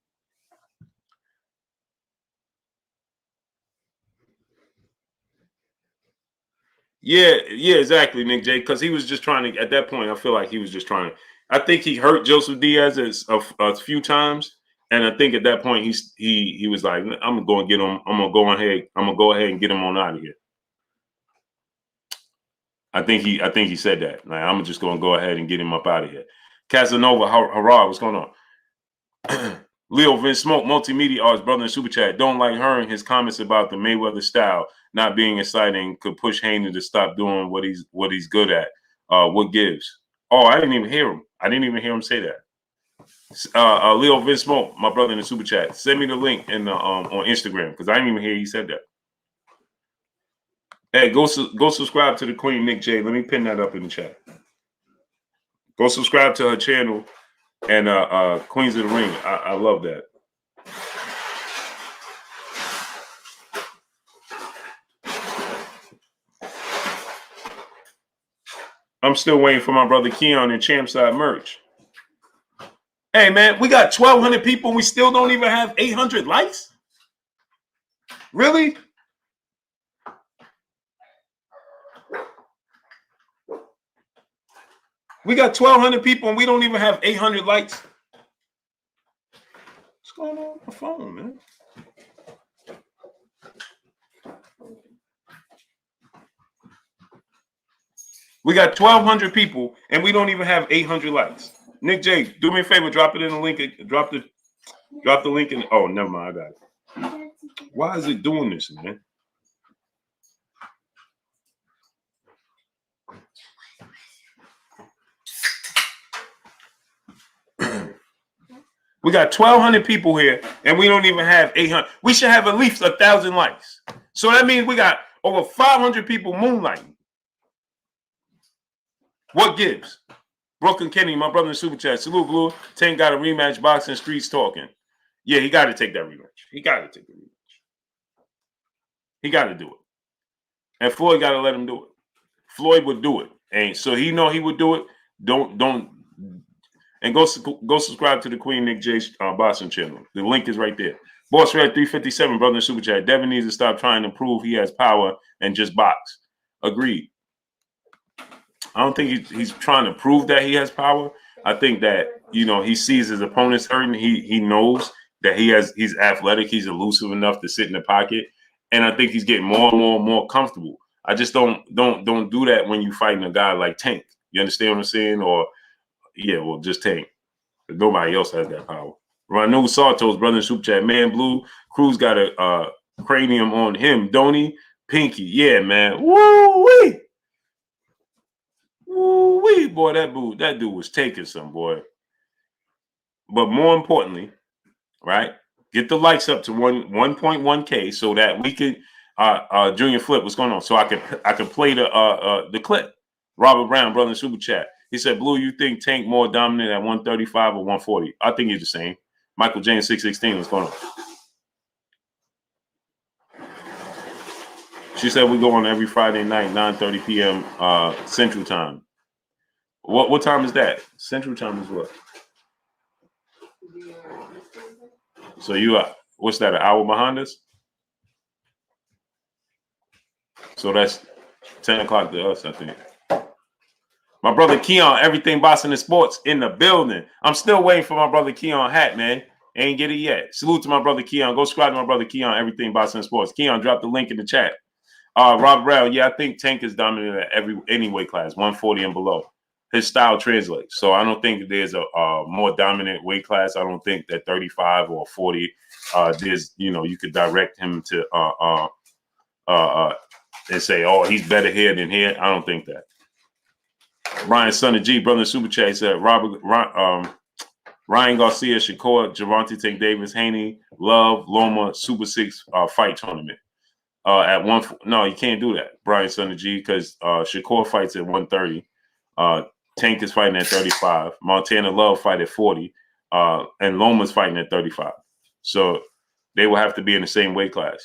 Yeah, exactly, Nick J. Because he was just trying to, at that point, I feel like he was just trying to, I think he hurt Joseph Diaz a few times. And I think at that point he was like, I'm gonna get him, I'm gonna go ahead and get him on out of here. I think he said that. Like, I'm just gonna go ahead and get him up out of here. Casanova, hurrah, what's going on? Leo Vince Smoke, Multimedia Arts, brother in Super Chat. Don't like hearing his comments about the Mayweather style not being exciting. Could push Haney to stop doing what he's good at. What gives? Oh, I didn't even hear him. I didn't even hear him say that. Leo Vince Smoke, my brother in the Super Chat. Send me the link in the on Instagram because I didn't even hear he said that. Hey, go subscribe to the Queen Nick J. Let me pin that up in the chat. Go subscribe to her channel and Queens of the Ring. I love that. I'm still waiting for my brother Keon and Champside merch. Hey, man, we got 1,200 people and we still don't even have 800 likes? Really? We got 1,200 people and we don't even have 800 likes? What's going on with my phone, man? We got 1,200 people and we don't even have 800 likes. Nick J, do me a favor, drop it in the link. Drop the link in. Oh, never mind, I got it. Why is it doing this, man? We got 1,200 people here, and we don't even have 800. We should have at least 1,000 likes. So that means we got over 500 people moonlighting. What gives? Brooklyn Kenny, my brother in Super Chat. Salute, Blue. Tank got a rematch, boxing, streets talking. Yeah, he got to take that rematch. He got to take the rematch. He got to do it. And Floyd got to let him do it. Floyd would do it. And so he know he would do it. Don't. And go subscribe to the Queen Nick J boxing channel. The link is right there. Boss Red 357, brother in Super Chat. Devin needs to stop trying to prove he has power and just box. Agreed. I don't think he's trying to prove that he has power. I think that, you know, he sees his opponents hurting. He knows that he's athletic. He's elusive enough to sit in the pocket. And I think he's getting more and more comfortable. I just don't do that when you fighting a guy like Tank. You understand what I'm saying? Or yeah, well, just Tank. Nobody else has that power. Ranu Sartos, brother in Super Chat. Man, Blue Cruz got a cranium on him, don't he? Pinky, yeah, man. Woo-wee. Woo-wee, boy, that dude was taking some, boy. But more importantly, right, get the likes up to 1.1K so that we could Junior Flip, what's going on? So I can play the clip. Robert Brown, brother in Super Chat. He said, Blue, you think Tank more dominant at 135 or 140? I think he's the same. Michael James 616, what's going on? She said we go on every Friday night, 9:30 p.m. Central Time. What time is that? Central Time is what? So you are, what's that, an hour behind us? So that's 10 o'clock to us, I think. My brother Keon, everything boxing and sports in the building. I'm still waiting for my brother Keon hat, man. Ain't get it yet. Salute to my brother Keon. Go subscribe to my brother Keon, everything boxing and sports. Keon, drop the link in the chat. Rob Brown, yeah, I think Tank is dominant at any weight class, 140 and below. His style translates. So I don't think there's a more dominant weight class. I don't think that 35 or 40, there's, you know, you could direct him to and say, oh, he's better here than here. I don't think that. Ryan Son of G, brother in Super Chat, said Ryan Garcia, Shakur, Gervonta, Tank Davis, Haney, Love, Loma, Super 6 fight tournament. At one, no, you can't do that, Brian Son of G, because Shakur fights at 130. Tank is fighting at 35. Montana Love fight at 40. And Loma's fighting at 35. So they will have to be in the same weight class.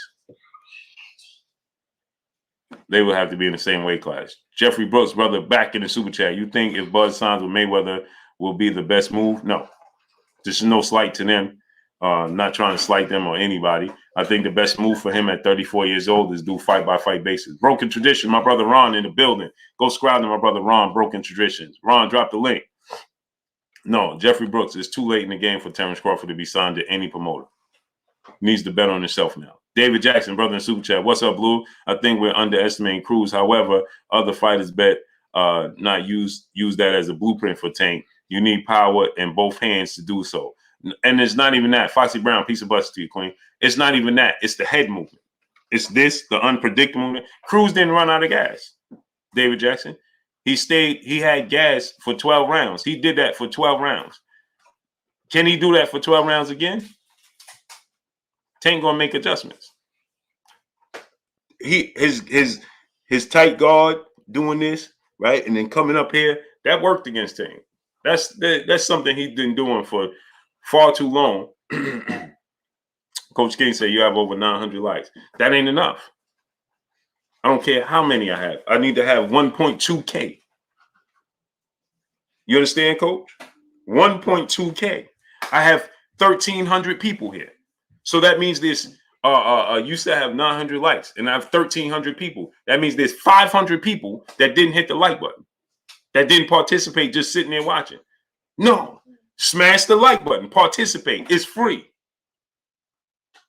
They will have to be in the same weight class. Jeffrey Brooks, brother, back in the Super Chat. You think if Bud signs with Mayweather will be the best move? No. There's no slight to them. Not trying to slight them or anybody. I think the best move for him at 34 years old is do fight-by-fight basis. Broken Tradition, my brother Ron in the building. Go subscribe to my brother Ron, Broken Traditions. Ron, drop the link. No, Jeffrey Brooks, it's too late in the game for Terence Crawford to be signed to any promoter. Needs to bet on himself now. David Jackson, brother in Super Chat. What's up, Blue? I think we're underestimating Cruz. However, other fighters bet not use that as a blueprint for Tank. You need power in both hands to do so. And it's not even that. Foxy Brown, piece of bust to you, Queen. It's not even that. It's the head movement. It's this, the unpredictable movement. Cruz didn't run out of gas. David Jackson. He had gas for 12 rounds. He did that for 12 rounds. Can he do that for 12 rounds again? Tank gonna make adjustments. His tight guard doing this, right? And then coming up here, that worked against Tank. That's something he's been doing for far too long. Coach King said you have over 900 likes. That ain't enough. I don't care how many I have. I need to have 1.2K. You understand, Coach? 1.2K. I have 1,300 people here. So that means this. Used to have 900 likes, and I have 1,300 people. That means there's 500 people that didn't hit the like button, that didn't participate, just sitting there watching. No, smash the like button, participate. It's free.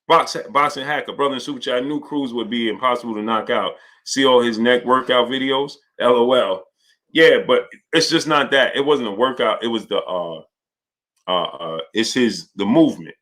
Boxing Hacker, brother in Super Chat. I knew Cruz would be impossible to knock out. See all his neck workout videos? LOL. Yeah, but it's just not that. It wasn't a workout. It was the the movement.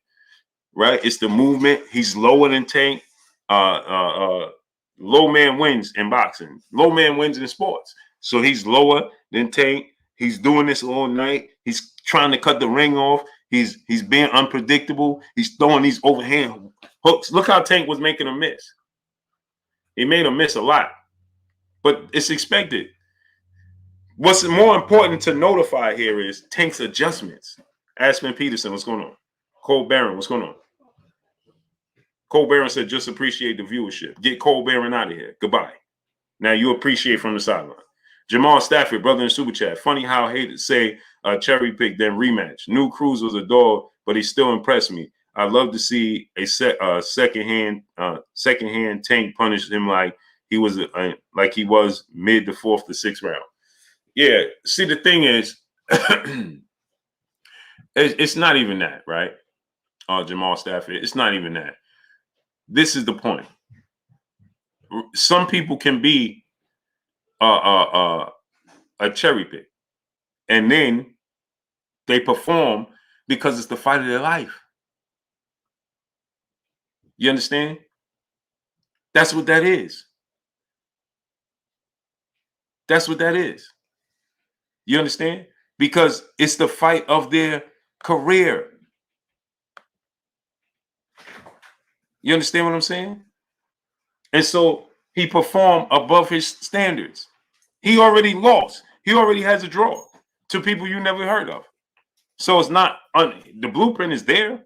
Right? It's the movement. He's lower than Tank. Low man wins in boxing. Low man wins in sports. So he's lower than Tank. He's doing this all night. He's trying to cut the ring off. He's being unpredictable. He's throwing these overhand hooks. Look how Tank was making a miss. He made him miss a lot. But it's expected. What's more important to notify here is Tank's adjustments. Aspen Peterson, what's going on? Cole Barron, what's going on? Cole Barron said, just appreciate the viewership. Get Cole Barron out of here. Goodbye. Now you appreciate from the sideline. Jamal Stafford, brother in Super Chat. Funny how haters say cherry pick, then rematch. Knew Cruz was a dog, but he still impressed me. I'd love to see a second hand Tank punish him like he was mid to fourth to sixth round. Yeah. See, the thing is, it's not even that, right? Jamal Stafford. It's not even that. This is the point. Some people can be a cherry pick, and then they perform because it's the fight of their life. You understand? That's what that is. That's what that is. You understand? Because it's the fight of their career. You understand what I'm saying? And so he performed above his standards. He already lost. He already has a draw to people you never heard of. So it's not the blueprint is there.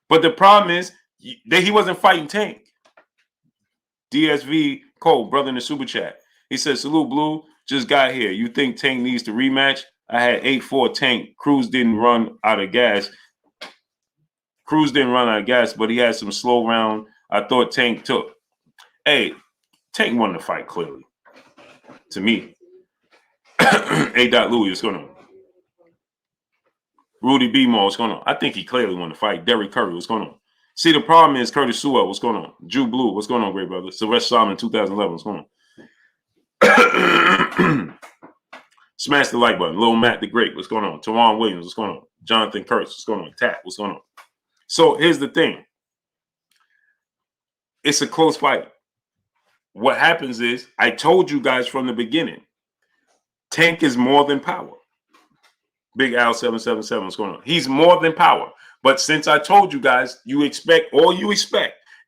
But the problem is that he wasn't fighting Tank. DSV Cole, brother in the super chat. He says, salute, Blue. Just got here. You think Tank needs to rematch? I had 8-4 Tank. Cruz didn't run out of gas. But he had some slow round. I thought Tank took. Hey, Tank won the fight clearly. To me. A. Louis, what's going on? Rudy B. Mo, what's going on? I think he clearly won the fight. Derek Curry, what's going on? See, the problem is Curtis Sewell, what's going on? Drew Blue, what's going on, great brother? Sylvester Solomon, 2011, what's going on? Smash the like button. Lil Matt the Great, what's going on? Teron Williams, what's going on? Jonathan Kurtz, what's going on? Tap, what's going on? So here's the thing. It's a close fight. What happens is, I told you guys from the beginning, Tank is more than power. Big Al 777, what's going on? He's more than power. But since I told you guys, you expect.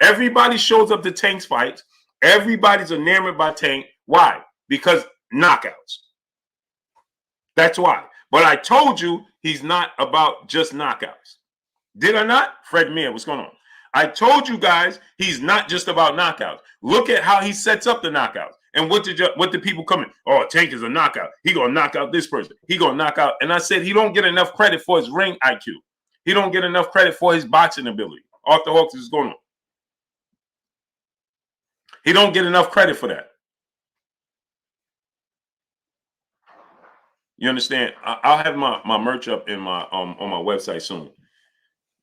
Everybody shows up to Tank's fights. Everybody's enamored by Tank. Why? Because knockouts. That's why. But I told you he's not about just knockouts. Did I not? Fred Meir, what's going on? I told you guys he's not just about knockouts. Look at how he sets up the knockouts. And what did people come in? Oh, Tank is a knockout. He gonna knock out this person. He gonna knock out. And I said he don't get enough credit for his ring IQ. He don't get enough credit for his boxing ability. Arthur Hawks is going on. He don't get enough credit for that. You understand? I'll have my merch up in my on my website soon.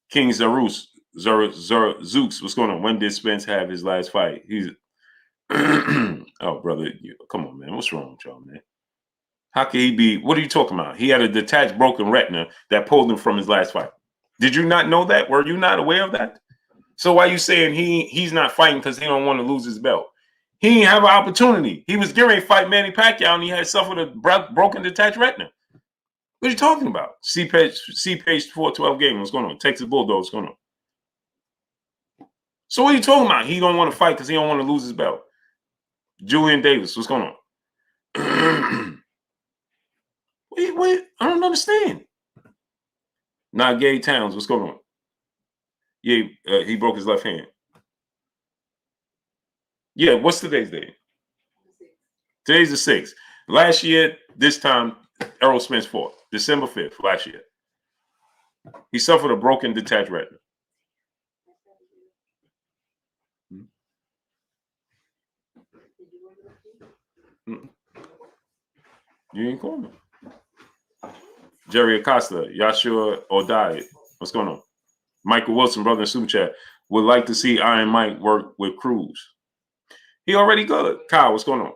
King Zeus, what's going on? When did Spence have his last fight? He's oh, brother, come on, man. What's wrong with y'all, man? How can he be? What are you talking about? He had a detached broken retina that pulled him from his last fight. Did you not know that? Were you not aware of that? So why are you saying he's not fighting because he don't want to lose his belt? He didn't have an opportunity. He was getting ready to fight Manny Pacquiao, and he had suffered a broken detached retina. What are you talking about? C page 412 game. What's going on? Texas Bulldog. What's going on? So what are you talking about? He don't want to fight because he don't want to lose his belt. Julian Davis. What's going on? Wait. I don't understand. Not Gay Towns. What's going on? Yeah, he broke his left hand. Yeah, what's today's date? Today's the 6th. Last year, this time, Errol Spence fought. December 5th, last year. He suffered a broken detached retina. You ain't calling me. Jerry Acosta, Yashua Odai. What's going on? Michael Wilson, brother in Super Chat, would like to see Iron Mike work with Cruz. He already good. Kyle, what's going on?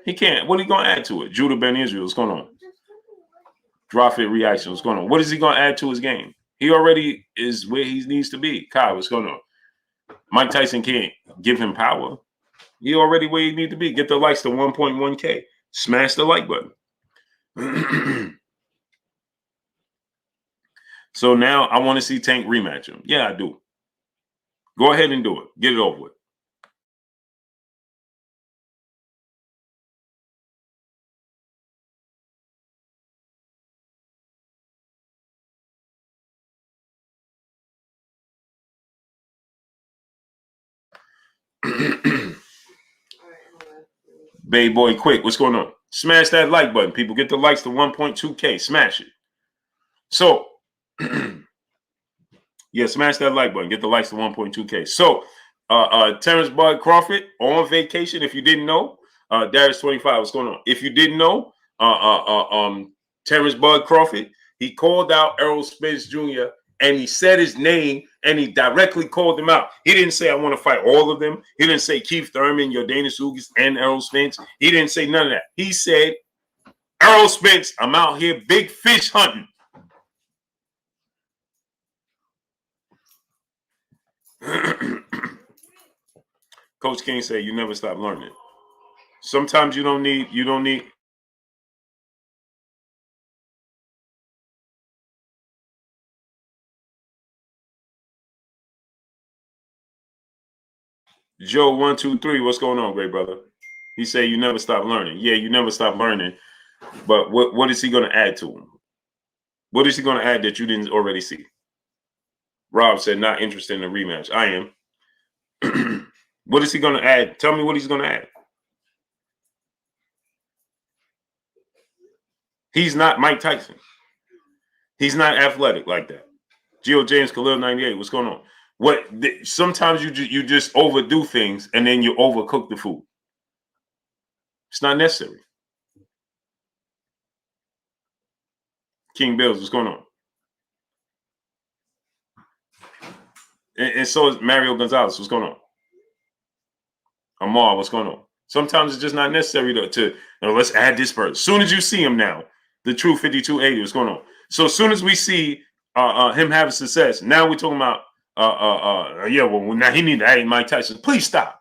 He can't. What are he going to add to it? Judah Ben Israel, what's going on? Drop it reaction, what's going on? What is he going to add to his game? He already is where he needs to be. Kyle, what's going on? Mike Tyson can't give him power. He already where he need to be. Get the likes to 1.1K. Smash the like button. So now I want to see Tank rematch him. Yeah, I do. Go ahead and do it. Get it over with. Bay Boy Quick, what's going on? Smash that like button, people. Get the likes to 1.2K. Smash it. So, yeah, smash that like button. Get the likes to 1.2K. So, Terence Bud Crawford on vacation. If you didn't know, Darius 25. What's going on? If you didn't know, Terence Bud Crawford, he called out Errol Spence Jr. and he said his name and he directly called them out. He didn't say I want to fight all of them. He didn't say Keith Thurman, Yordenis Ugas, and Errol Spence. He didn't say none of that. He said, Errol Spence, I'm out here big fish hunting. Coach King said, you never stop learning. Sometimes you don't need. Joe 123, what's going on, great brother? He said you never stop learning. Yeah, you never stop learning. But what is he going to add to him? What is he going to add that you didn't already see? Rob said not interested in a rematch. I am. What is he going to add? Tell me what he's going to add. He's not Mike Tyson. He's not athletic like that. Geo James Khalil 98, what's going on? Sometimes you just overdo things and then you overcook the food. It's not necessary. King Bills, what's going on? And so is Mario Gonzalez, what's going on? Amar, what's going on? Sometimes it's just not necessary to let's add this person. As soon as you see him now, the true 5280, what's going on? So as soon as we see him having success, now we're talking about now he need to add Mike Tyson. Please stop.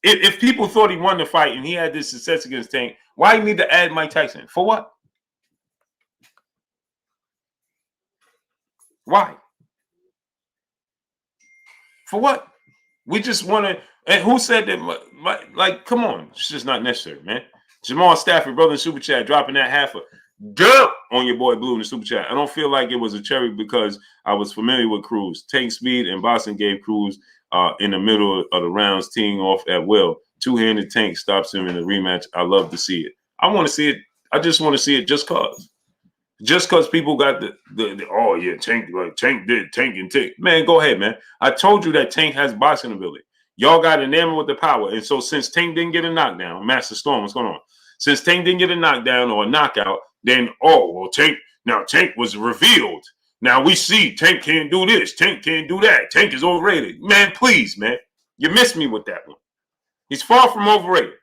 If people thought he won the fight and he had this success against Tank, why you need to add Mike Tyson? For what? Why? For what? We just want to. And who said that? Like, come on, it's just not necessary, man. Jamal Stafford, brother in super chat, dropping that half a dirt on your boy Blue in the super chat. I don't feel like it was a cherry because I was familiar with Cruz. Tank speed and Boston gave Cruz in the middle of the rounds, teeing off at will. Two-handed Tank stops him in the rematch. I love to see it. I want to see it. I just want to see it just cause. Just because people got the oh yeah, Tank did Tank and Tank. Man, go ahead, man. I told you that Tank has boxing ability. Y'all got enamored with the power. And so since Tank didn't get a knockdown, Master Storm, what's going on? Since Tank didn't get a knockdown or a knockout, then Tank was revealed. Now we see Tank can't do this, Tank can't do that. Tank is overrated. Man, please, man. You missed me with that one. He's far from overrated.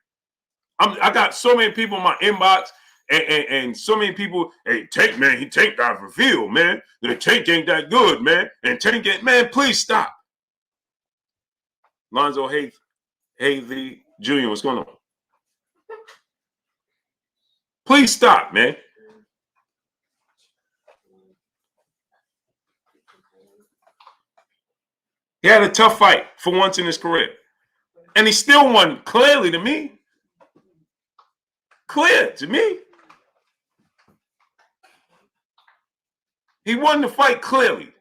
I got so many people in my inbox. And so many people, hey, Tank, man, Tank got revealed, man. The Tank ain't that good, man. And Tank ain't, man, please stop. Lonzo Haley Jr., what's going on? Please stop, man. He had a tough fight for once in his career. And he still won clearly to me. Clear to me. He won the fight clearly.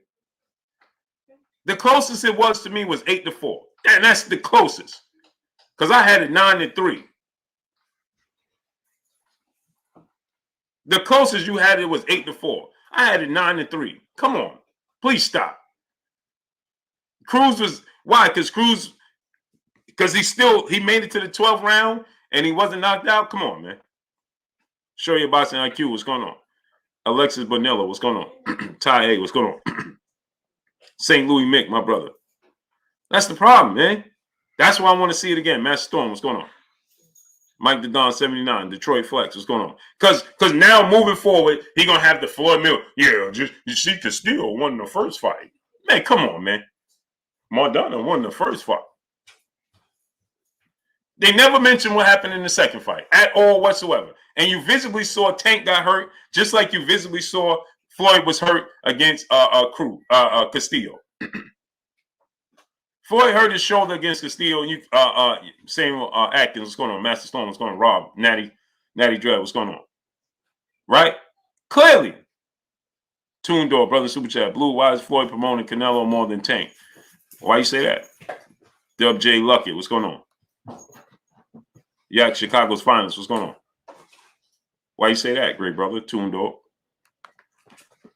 The closest it was to me was 8-4. And that's the closest. Because I had it 9-3. The closest you had it was 8-4. I had it 9-3. Come on. Please stop. Cruz was, why? Because he made it to the 12th round and he wasn't knocked out. Come on, man. Show your boxing IQ. What's going on? Alexis Bonello, what's going on? Ty A, what's going on? St. Louis Mick, my brother. That's the problem, man. That's why I want to see it again. Master Storm, what's going on? Mike the Don 79, Detroit Flex, what's going on? Because now moving forward, he gonna have the Floyd Mill. Yeah, just you see Castillo won the first fight. Man, come on, man. Maidana won the first fight. They never mentioned what happened in the second fight at all whatsoever. And you visibly saw Tank got hurt, just like you visibly saw Floyd was hurt against Castillo. Floyd hurt his shoulder against Castillo. And Samuel Atkins, what's going on? Master Storm, what's going on? Rob, Natty Dread, what's going on? Right? Clearly. Toon Door, brother Super Chat. Blue, why is Floyd promoting Canelo more than Tank? Why you say that? Dub J Lucky, what's going on? Yak Chicago's finest, what's going on? Why you say that, great brother? Toon Door.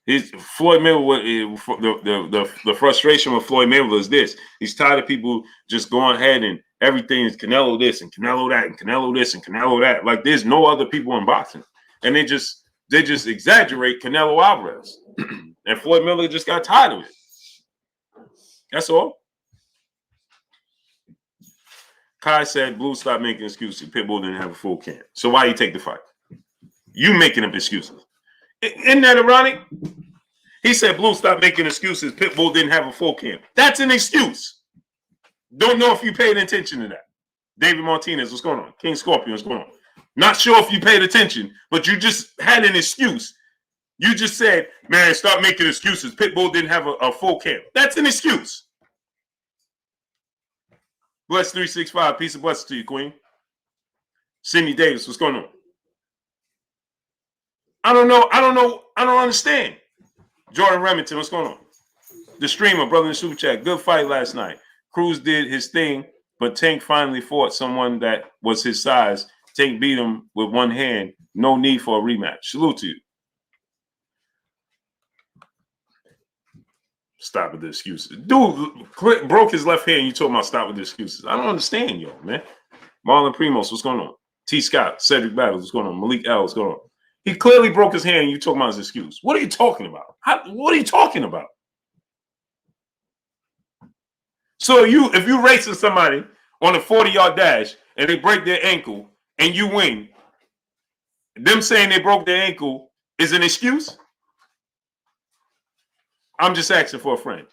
Floyd Mayweather, the frustration with Floyd Mayweather is this. He's tired of people just going ahead and everything is Canelo this and Canelo that and Canelo this and Canelo that. Like there's no other people in boxing. And they just exaggerate Canelo Alvarez. And Floyd Mayweather just got tired of it. That's all. Kai said Blue stopped making excuses. Pitbull didn't have a full camp. So why you take the fight? You making up excuses. Isn't that ironic? He said Blue stopped making excuses. Pitbull didn't have a full camp. That's an excuse. Don't know if you paid attention to that. David Martinez, what's going on? King Scorpion, what's going on? Not sure if you paid attention, but you just had an excuse. You just said, man, stop making excuses. Pitbull didn't have a full camp. That's an excuse. Bless 365. Peace and blessings to you, Queen. Cindy Davis, what's going on? I don't know. I don't understand. Jordan Remington, what's going on? The streamer, brother in the super chat. Good fight last night. Cruz did his thing, but Tank finally fought someone that was his size. Tank beat him with one hand. No need for a rematch. Salute to you. Stop with the excuses. Dude, broke his left hand. You talking about stop with the excuses. I don't understand, yo, man. Marlon Primos, what's going on? T. Scott, Cedric Battles, what's going on? Malik L, what's going on? He clearly broke his hand. You talking about his excuse. What are you talking about? What are you talking about? So if you racing somebody on a 40-yard dash and they break their ankle and you win, them saying they broke their ankle is an excuse? I'm just asking for a friend.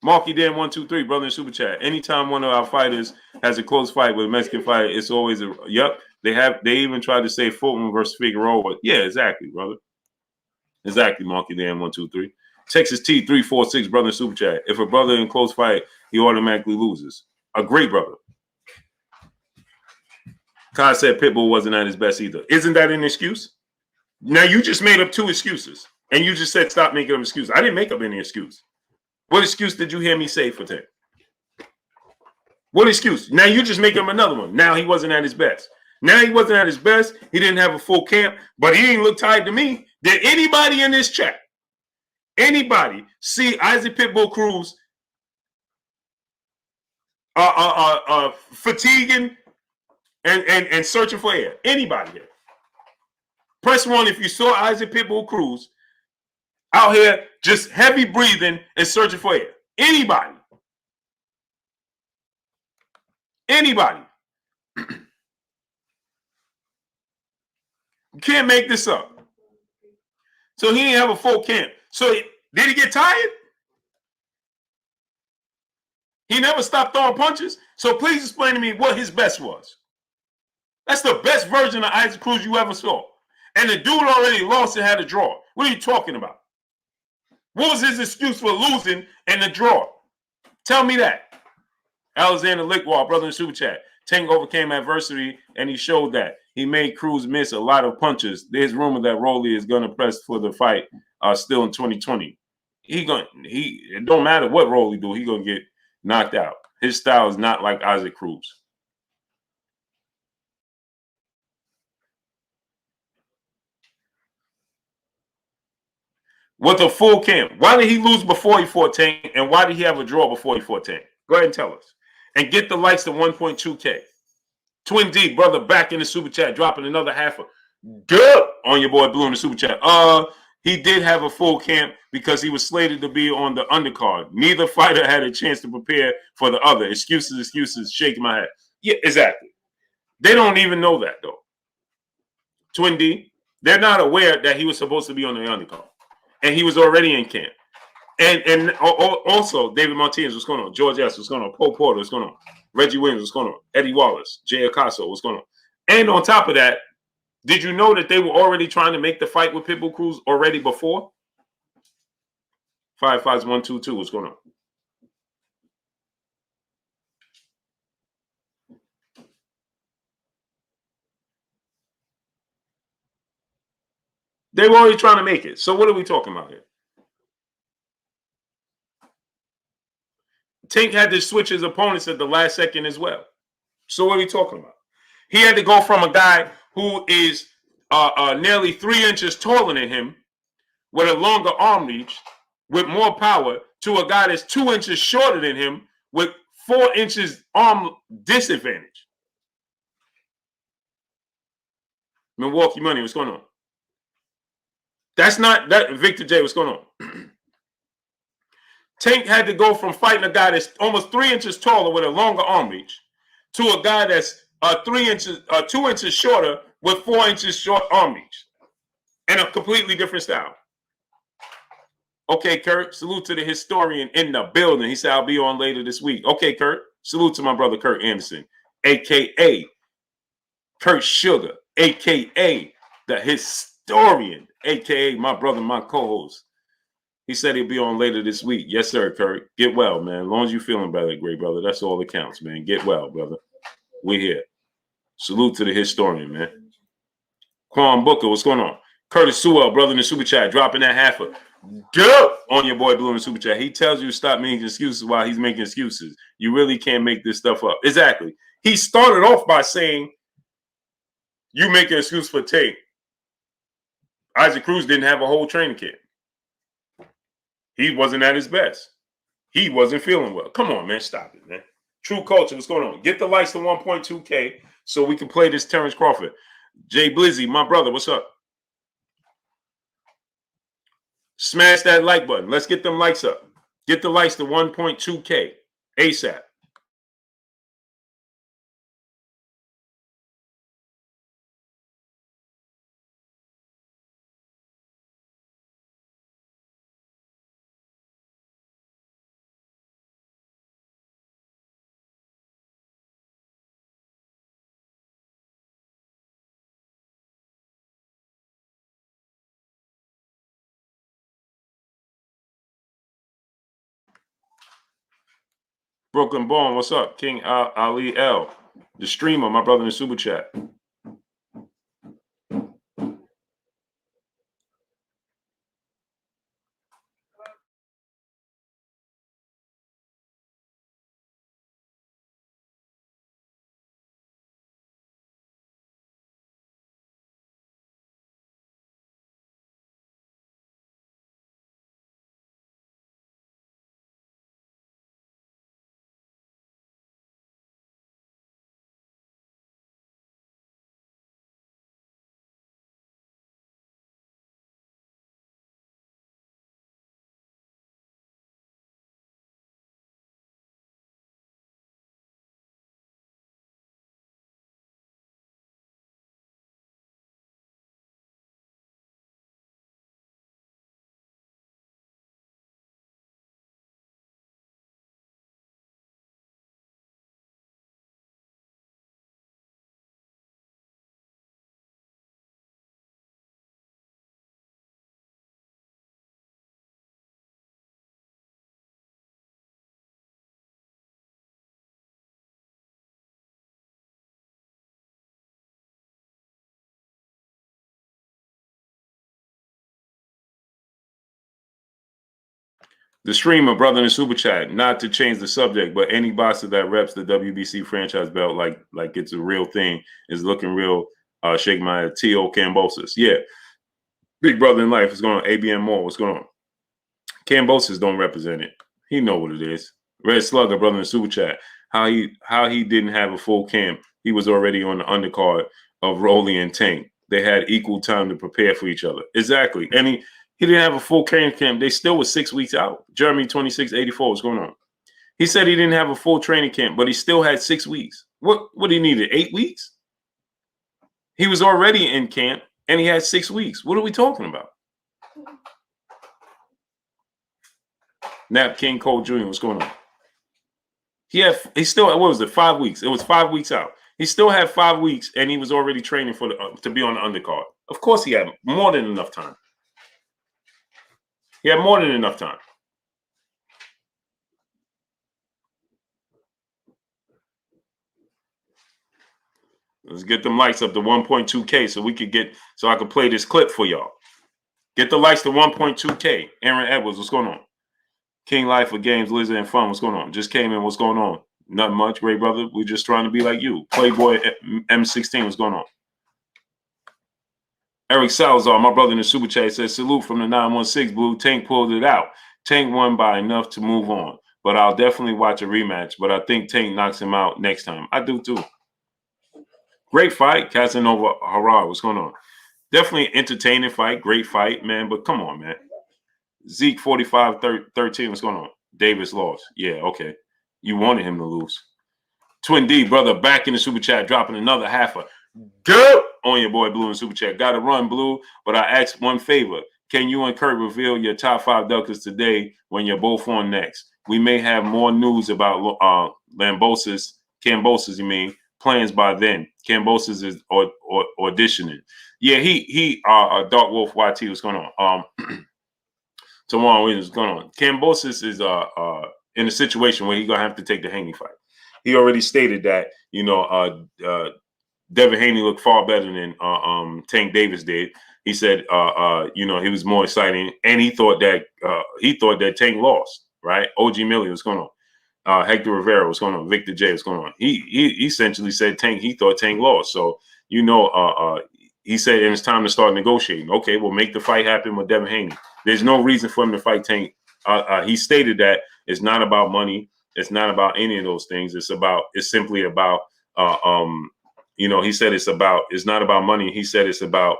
Marky Dan 123, brother in super chat. Anytime one of our fighters has a close fight with a Mexican fighter, it's always a yep. They even tried to say Fulton versus Figueroa. Yeah, exactly, brother. Exactly, Marky Dan 123. Texas T 346, brother in super chat. If a brother in close fight, he automatically loses. A great brother. Kai said Pitbull wasn't at his best either. Isn't that an excuse? Now you just made up two excuses. And you just said stop making up excuses. I didn't make up any excuse. What excuse did you hear me say for Tank? What excuse? Now you just make up another one. Now he wasn't at his best. Now he wasn't at his best. He didn't have a full camp, but he didn't look tired to me. Did anybody in this chat, anybody see Isaac Pitbull Cruz fatiguing and searching for air? Anybody here? Press 1 if you saw Isaac Pitbull Cruz out here just heavy breathing and searching for air. Anybody? Anybody? You can't make this up. So he didn't have a full camp. So did he get tired? He never stopped throwing punches. So please explain to me what his best was. That's the best version of Isaac Cruz you ever saw. And the dude already lost and had a draw. What are you talking about? What was his excuse for losing and the draw? Tell me that. Alexander Lickwall, brother in super chat. Tank overcame adversity, and he showed that. He made Cruz miss a lot of punches. There's rumor that Rolly is going to press for the fight still in 2020. It don't matter what Rolly do, he going to get knocked out. His style is not like Isaac Cruz. With a full camp. Why did he lose before he fought Tank? And why did he have a draw before he fought Tank? Go ahead and tell us. And get the likes to 1.2K. Twin D, brother, back in the super chat, dropping another half of good on your boy Blue in the super chat. He did have a full camp because he was slated to be on the undercard. Neither fighter had a chance to prepare for the other. Excuses, shaking my head. Yeah, exactly. They don't even know that, though. Twin D, they're not aware that he was supposed to be on the undercard. And he was already in camp. And also, David Martinez, what's going on? George S., what's going on? Paul Porter, what's going on? Reggie Williams, what's going on? Eddie Wallace, Jay Acaso, what's going on? And on top of that, did you know that they were already trying to make the fight with Pitbull Cruz already before? 55122, what's going on? They were already trying to make it. So what are we talking about here? Tank had to switch his opponents at the last second as well. So what are we talking about? He had to go from a guy who is nearly 3 inches taller than him with a longer arm reach, with more power, to a guy that's 2 inches shorter than him with 4 inches arm disadvantage. Milwaukee Money, what's going on? That's not that. Victor J, what's going on? Tank had to go from fighting a guy that's almost 3 inches taller with a longer arm reach to a guy that's 2 inches shorter with 4 inches short arm reach, and a completely different style. Okay, Kurt, salute to the historian in the building. He said, I'll be on later this week. Okay, Kurt, salute to my brother Kurt Anderson, a.k.a. Kurt Sugar, a.k.a. the historian, a.k.a. my brother, my co-host. He said he'll be on later this week. Yes, sir, Kurt. Get well, man. As long as you're feeling better, great brother. That's all that counts, man. Get well, brother. We're here. Salute to the historian, man. Quan Booker, what's going on? Curtis Sewell, brother in the super chat, dropping that half a get up on your boy Blue in the super chat. He tells you to stop making excuses while he's making excuses. You really can't make this stuff up. Exactly. He started off by saying, you make an excuse for Tate. Isaac Cruz didn't have a whole training camp. He wasn't at his best. He wasn't feeling well. Come on, man. Stop it, man. True Culture, what's going on? Get the likes to 1.2K so we can play this Terence Crawford. Jay Blizzy, my brother, what's up? Smash that like button. Let's get them likes up. Get the likes to 1.2K ASAP. Brooklyn Bone, what's up? King Ali L, the streamer, my brother in the super chat. The streamer, brother in the super chat, not to change the subject, but any boxer that reps the WBC franchise belt like it's a real thing is looking real. Shake my head. T.O. Cambosis. Yeah. Big brother in life. What's going on? ABM Moore. What's going on? Cambosis don't represent it. He know what it is. Red Slugger, brother in the super chat. How he didn't have a full camp. He was already on the undercard of Rolly and Tank. They had equal time to prepare for each other. Exactly. And he didn't have a full training camp. They still were 6 weeks out. Jeremy 2684, what's going on? He said he didn't have a full training camp, but he still had 6 weeks. What he needed? 8 weeks? He was already in camp and he had 6 weeks. What are we talking about? Nap King Cole Jr., what's going on? He still, what was it, 5 weeks? It was 5 weeks out. He still had 5 weeks and he was already training for to be on the undercard. Of course he had more than enough time. He had more than enough time. Let's get them likes up to 1.2K so I could play this clip for y'all. Get the likes to 1.2K. Aaron Edwards, what's going on? King Life for Games, Lizard and Fun, what's going on? Just came in, what's going on? Nothing much, great brother. We're just trying to be like you. Playboy M16, what's going on? Eric Salazar, my brother in the super chat, says, salute from the 916 Blue. Tank pulled it out. Tank won by enough to move on. But I'll definitely watch a rematch. But I think Tank knocks him out next time. I do too. Great fight. Casanova Harar. What's going on? Definitely entertaining fight. Great fight, man. But come on, man. Zeke 45-13. What's going on? Davis lost. Yeah, okay. You wanted him to lose. Twin D, brother, back in the super chat, dropping another half a go on your boy Blue in the super chat. Got to run, Blue, but I ask one favor. Can you and Kurt reveal your top 5 duckers today when you're both on next? We may have more news about Cambosis, plans by then. Cambosis is auditioning. Yeah, he Dark Wolf YT, what's going on? Tomorrow, what's going on? Cambosis is in a situation where he's gonna have to take the Haney fight. He already stated that, Devin Haney looked far better than Tank Davis did. He said, he was more exciting, and he thought that Tank lost, right? OG Millie, what's going on? Hector Rivera, what's going on? Victor J, what's going on? He essentially said he thought Tank lost. So, he said, and it's time to start negotiating. Okay, we'll make the fight happen with Devin Haney. There's no reason for him to fight Tank. He stated that it's not about money. It's not about any of those things. It's simply about, he said it's not about money. He said it's about,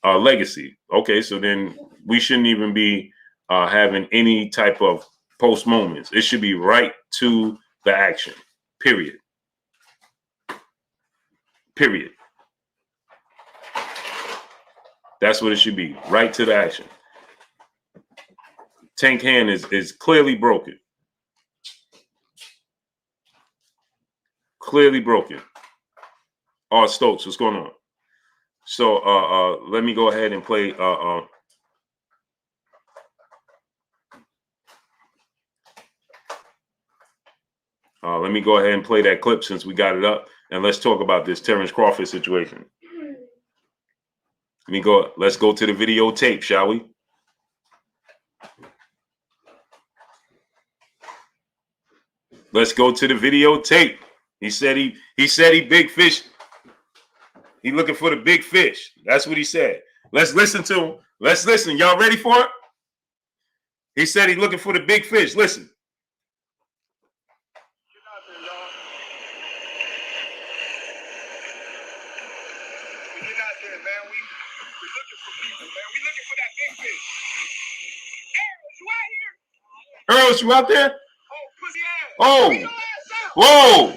legacy. Okay, so then we shouldn't even be having any type of post moments. It should be right to the action, period. That's what it should be, right to the action. Tank hand is clearly broken. Clearly broken. Stokes, what's going on? So let me go ahead and play let me go ahead and play that clip since we got it up, and let's talk about this Terence Crawford situation. Let's go to the videotape, shall we? Let's go to the videotape. He said he big fish. He looking for the big fish. That's what he said. Let's listen to him. Let's listen. Y'all ready for it? He said he looking for the big fish. Listen. Errol, you out there? Oh, whoa,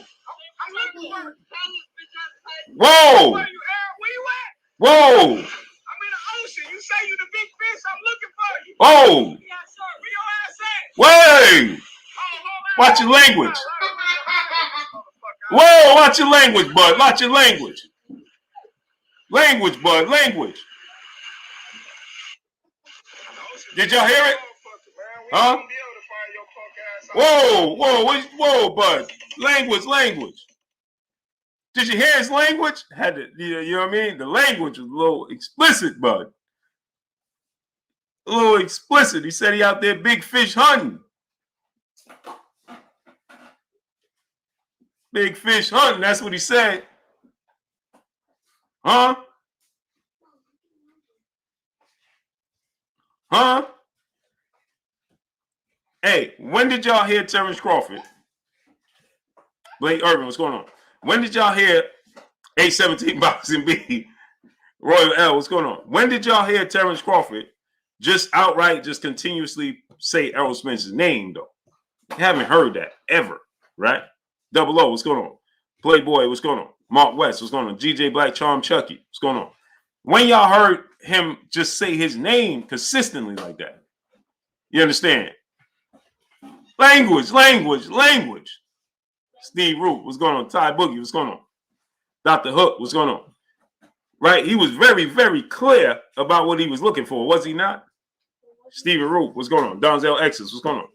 whoa, where you at? Whoa. I'm in the ocean. You say you the big fish. I'm looking for you. Oh. Where your ass at? Wait. Watch your language. Whoa, watch your language, bud. Watch your language. Language, bud. Language. Did y'all hear it? Huh? Whoa, bud. Language. Did you hear his language? Had to, you know what I mean? The language was a little explicit, bud. A little explicit. He said he out there big fish hunting. Big fish hunting. That's what he said. Huh? Hey, when did y'all hear Terence Crawford? Blake Irvin, what's going on? When did y'all hear 817 Boxing B? Royal L, what's going on? When did y'all hear Terence Crawford just outright, just continuously say Errol Spence's name, though? You haven't heard that ever, right? Double O, what's going on? Playboy, what's going on? Mark West, what's going on? GJ Black, Charm Chucky, what's going on? When y'all heard him just say his name consistently like that? You understand? Language. Steve Root, what's going on? Ty Boogie, what's going on? Dr. Hook, what's going on? Right? He was very, very clear about what he was looking for, was he not? Steven Root, what's going on? Donzel X's, what's going on?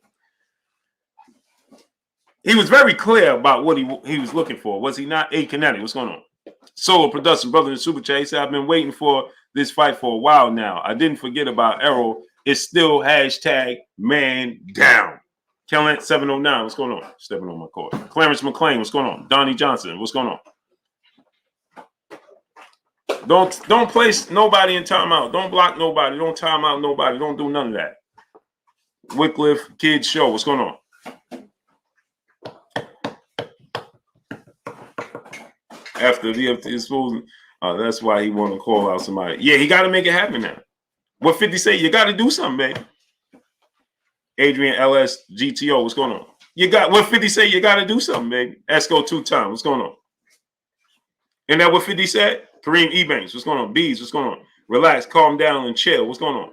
He was very clear about what he was looking for, was he not? A Kinetic, what's going on? Solo Production, brother in the Super Chat, he said, I've been waiting for this fight for a while now. I didn't forget about Errol. It's still hashtag man down. Kellen 709, what's going on? Stepping on my court. Clarence McLean, what's going on? Donnie Johnson, what's going on? Don't place nobody in timeout. Don't block nobody. Don't time out nobody. Don't do none of that. Wycliffe Kids Show. What's going on? After the exposing, that's why he want to call out somebody. Yeah, he got to make it happen now. What 50 say? You got to do something, baby. Adrian LS GTO. What's going on? You got what 50 say? You got to do something, baby. Esco 2 times. What's going on? Isn't that what 50 said? Kareem Ebanks. What's going on? Bees. What's going on? Relax, calm down, and chill. What's going on?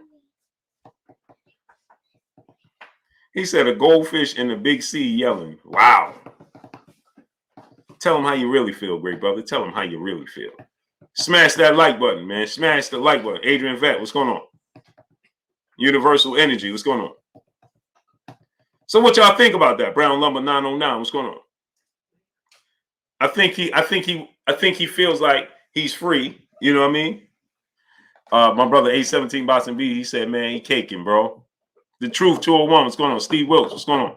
He said a goldfish in the big sea yelling. Wow. Tell him how you really feel, great brother. Tell him how you really feel. Smash that like button, man. Smash the like button. Adrian Vet, what's going on? Universal Energy, what's going on? So what y'all think about that? Brown Lumber 909, what's going on? I think he feels like he's free. You know what I mean? My brother 817 Boston B, he said, man, he caking, bro. The Truth 201, what's going on? Steve Wilkes, what's going on?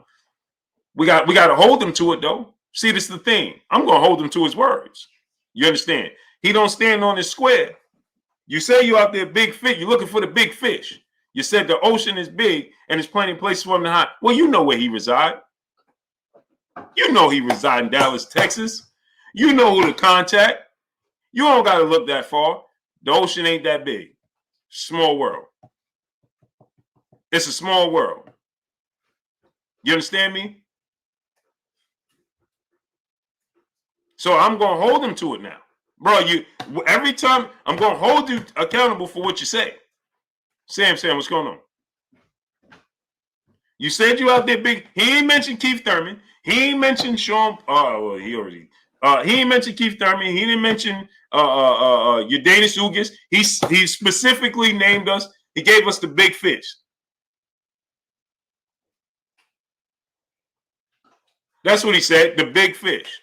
We got to hold him to it, though. See, this is the thing. I'm going to hold him to his words. You understand? He don't stand on his square. You say you out there big fish. You're looking for the big fish. You said the ocean is big and there's plenty of places for him to hide. Well, you know where he reside. You know he reside in Dallas, Texas. You know who to contact. You don't got to look that far. The ocean ain't that big. Small world. It's a small world. You understand me? So I'm going to hold him to it now. Bro, every time I'm going to hold you accountable for what you say. Sam, what's going on? You said you out there big. He ain't mentioned Keith Thurman. He ain't mentioned Sean. Well, he already. He ain't mentioned Keith Thurman. He didn't mention Udanis Ugis. He specifically named us. He gave us the big fish. That's what he said, the big fish.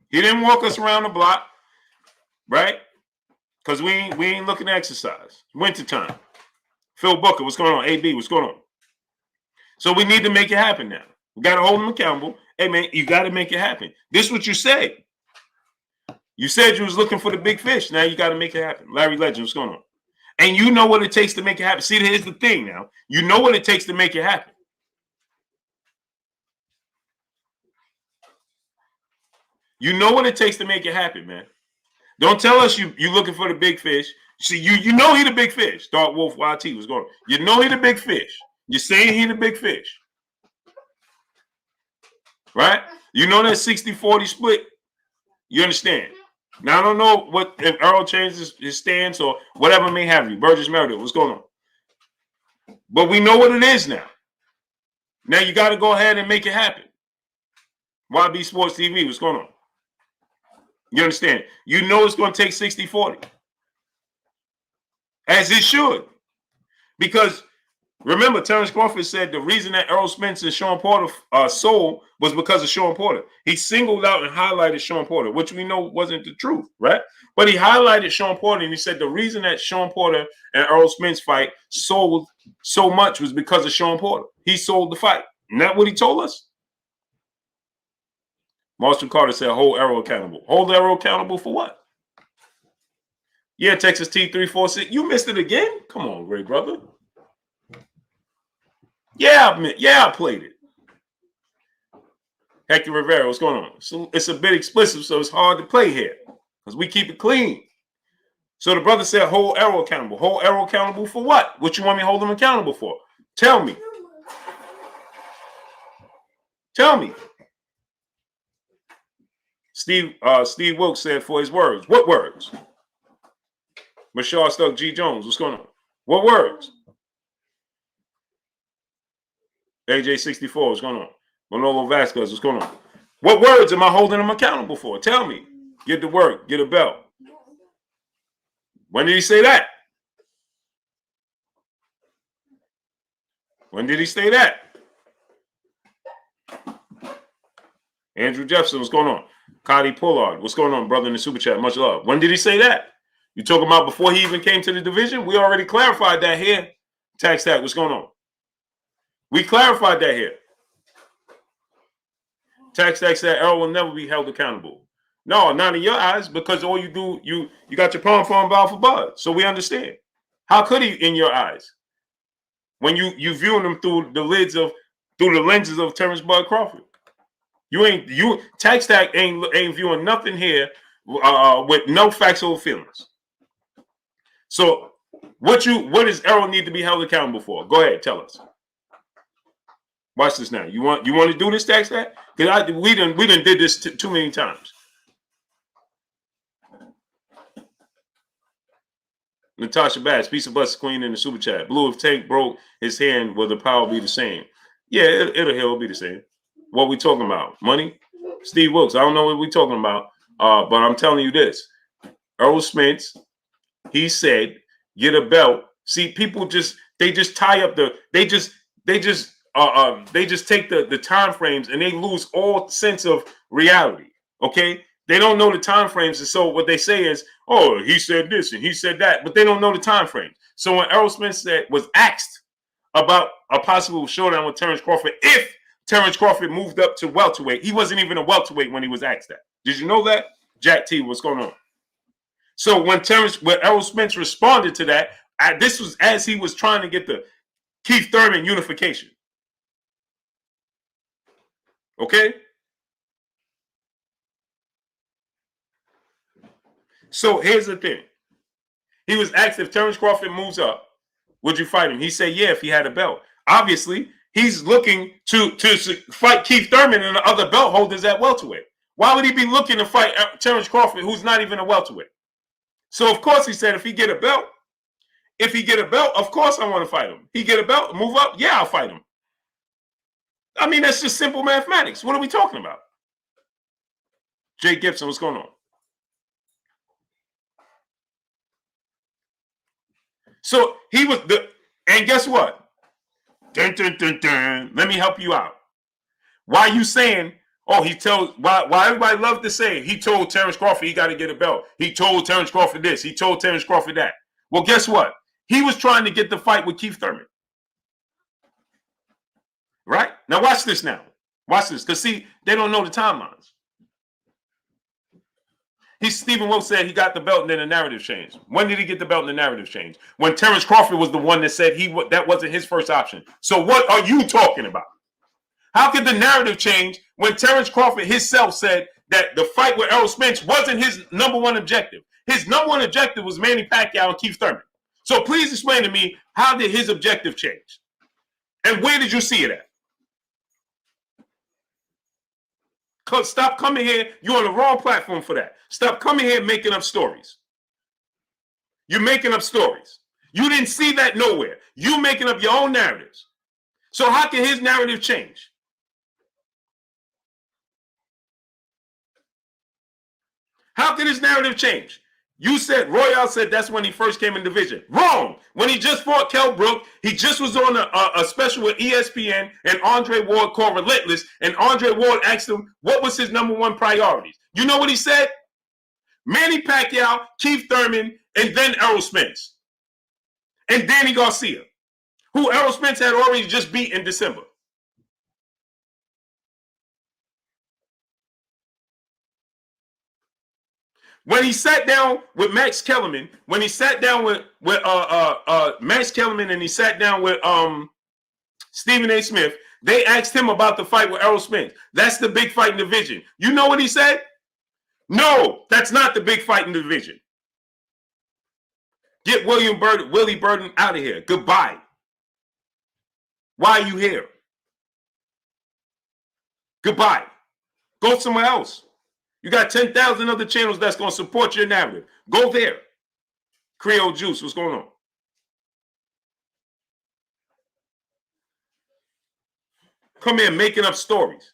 He didn't walk us around the block, right? Because we ain't looking to exercise. Wintertime. Phil Booker, what's going on? AB, what's going on? So we need to make it happen now. We got to hold him accountable. Hey, man, you got to make it happen. This is what you said. You said you was looking for the big fish. Now you got to make it happen. Larry Legend, what's going on? And you know what it takes to make it happen. See, here's the thing now. You know what it takes to make it happen. You know what it takes to make it happen, man. Don't tell us you looking for the big fish. See, you know he the big fish. Dark Wolf YT was going. You know he the big fish. You're saying he the big fish. Right? You know that 60-40 split. You understand? Now I don't know what if Errol changes his stance or whatever may have you. Burgess Meredith, what's going on? But we know what it is now. Now you got to go ahead and make it happen. YB Sports TV, what's going on? You understand? You know it's going to take 60-40. As it should. Because remember, Terence Crawford said the reason that Errol Spence and Sean Porter sold was because of Sean Porter. He singled out and highlighted Sean Porter, which we know wasn't the truth, right? But he highlighted Sean Porter and he said the reason that Sean Porter and Errol Spence fight sold so much was because of Sean Porter. He sold the fight. Isn't that what he told us? Marshall Carter said, hold Errol accountable. Hold Errol accountable for what? Yeah, Texas T346. You missed it again? Come on, great brother. Yeah, I played it. Hector Rivera, what's going on? So it's a bit explicit, so it's hard to play here because we keep it clean. So the brother said, hold Errol accountable. Hold Errol accountable for what? What you want me to hold him accountable for? Tell me. Tell me. Steve Wilkes said for his words. What words? Mashar Stuck G. Jones, what's going on? What words? AJ64, what's going on? Manolo Vasquez, what's going on? What words am I holding him accountable for? Tell me. Get to work. Get a belt. When did he say that? When did he say that? Andrew Jefferson, what's going on? Cody Pullard, what's going on, brother in the super chat? Much love. When did he say that? You talking about before he even came to the division? We already clarified that here. Tax that, what's going on? We clarified that here. Tax said Errol will never be held accountable. No, not in your eyes, because all you do, you got your palm bow for Bud. So we understand. How could he in your eyes? When you viewing him through the lenses of Terence Bud Crawford. Tax Stack ain't viewing nothing here with no factual feelings. So what does Errol need to be held accountable for? Go ahead, tell us. Watch this now. You want to do this, Tax Stack? Because we done did this too many times. Natasha Bass, Piece of Bus Queen in the super chat. Blue, if Tank broke his hand, will the power be the same? Yeah, it'll be the same. What we talking about? Money? Steve Wilkes, I don't know what we talking about, but I'm telling you this. Errol Spence, he said, get a belt. See, people just tie up they just take the time frames and they lose all sense of reality. Okay? They don't know the time frames, and so what they say is, oh, he said this and he said that, but they don't know the time frames. So when Errol Spence was asked about a possible showdown with Terence Crawford, if Terence Crawford moved up to welterweight, he wasn't even a welterweight when he was asked that. Did you know that? Jack T, what's going on? So when Errol Spence responded to that, this was as he was trying to get the Keith Thurman unification. Okay? So here's the thing. He was asked if Terence Crawford moves up, would you fight him? He said, yeah, if he had a belt. Obviously, he's looking to fight Keith Thurman and the other belt holders at welterweight. Why would he be looking to fight Terence Crawford, who's not even a welterweight? So, of course, he said, if he get a belt, of course I want to fight him. He get a belt, move up, yeah, I'll fight him. I mean, that's just simple mathematics. What are we talking about? Jay Gibson, what's going on? So he was and guess what? Dun, dun, dun, dun. Let me help you out. Why are you saying, oh, why everybody love to say he told Terence Crawford he got to get a belt. He told Terence Crawford this. He told Terence Crawford that. Well, guess what? He was trying to get the fight with Keith Thurman. Right? Now watch this now. Watch this. Because see, they don't know the timelines. Stephen Wilkes said he got the belt and then the narrative changed. When did he get the belt and the narrative changed? When Terence Crawford was the one that said that wasn't his first option. So what are you talking about? How could the narrative change when Terence Crawford himself said that the fight with Errol Spence wasn't his number one objective? His number one objective was Manny Pacquiao and Keith Thurman. So please explain to me, how did his objective change? And where did you see it at? Stop coming here. You're on the wrong platform for that. Stop coming here making up stories. You're making up stories. You didn't see that nowhere. You making up your own narratives. So how can his narrative change? How can his narrative change? You said, Royale said that's when he first came in division. Wrong. When he just fought Kell Brook, he just was on a special with ESPN and Andre Ward called Relentless, and Andre Ward asked him what was his number one priorities. You know what he said? Manny Pacquiao, Keith Thurman, and then Errol Spence. And Danny Garcia, who Errol Spence had already just beat in December. When he sat down with Max Kellerman, when he sat down with Max Kellerman and he sat down with Stephen A. Smith, they asked him about the fight with Errol Spence. That's the big fight in the division. You know what he said? No, that's not the big fight in the division. Get Willie Burton out of here. Goodbye. Why are you here? Goodbye. Go somewhere else. You got 10,000 other channels that's going to support your narrative. Go there. Creole Juice, what's going on? Come here making up stories.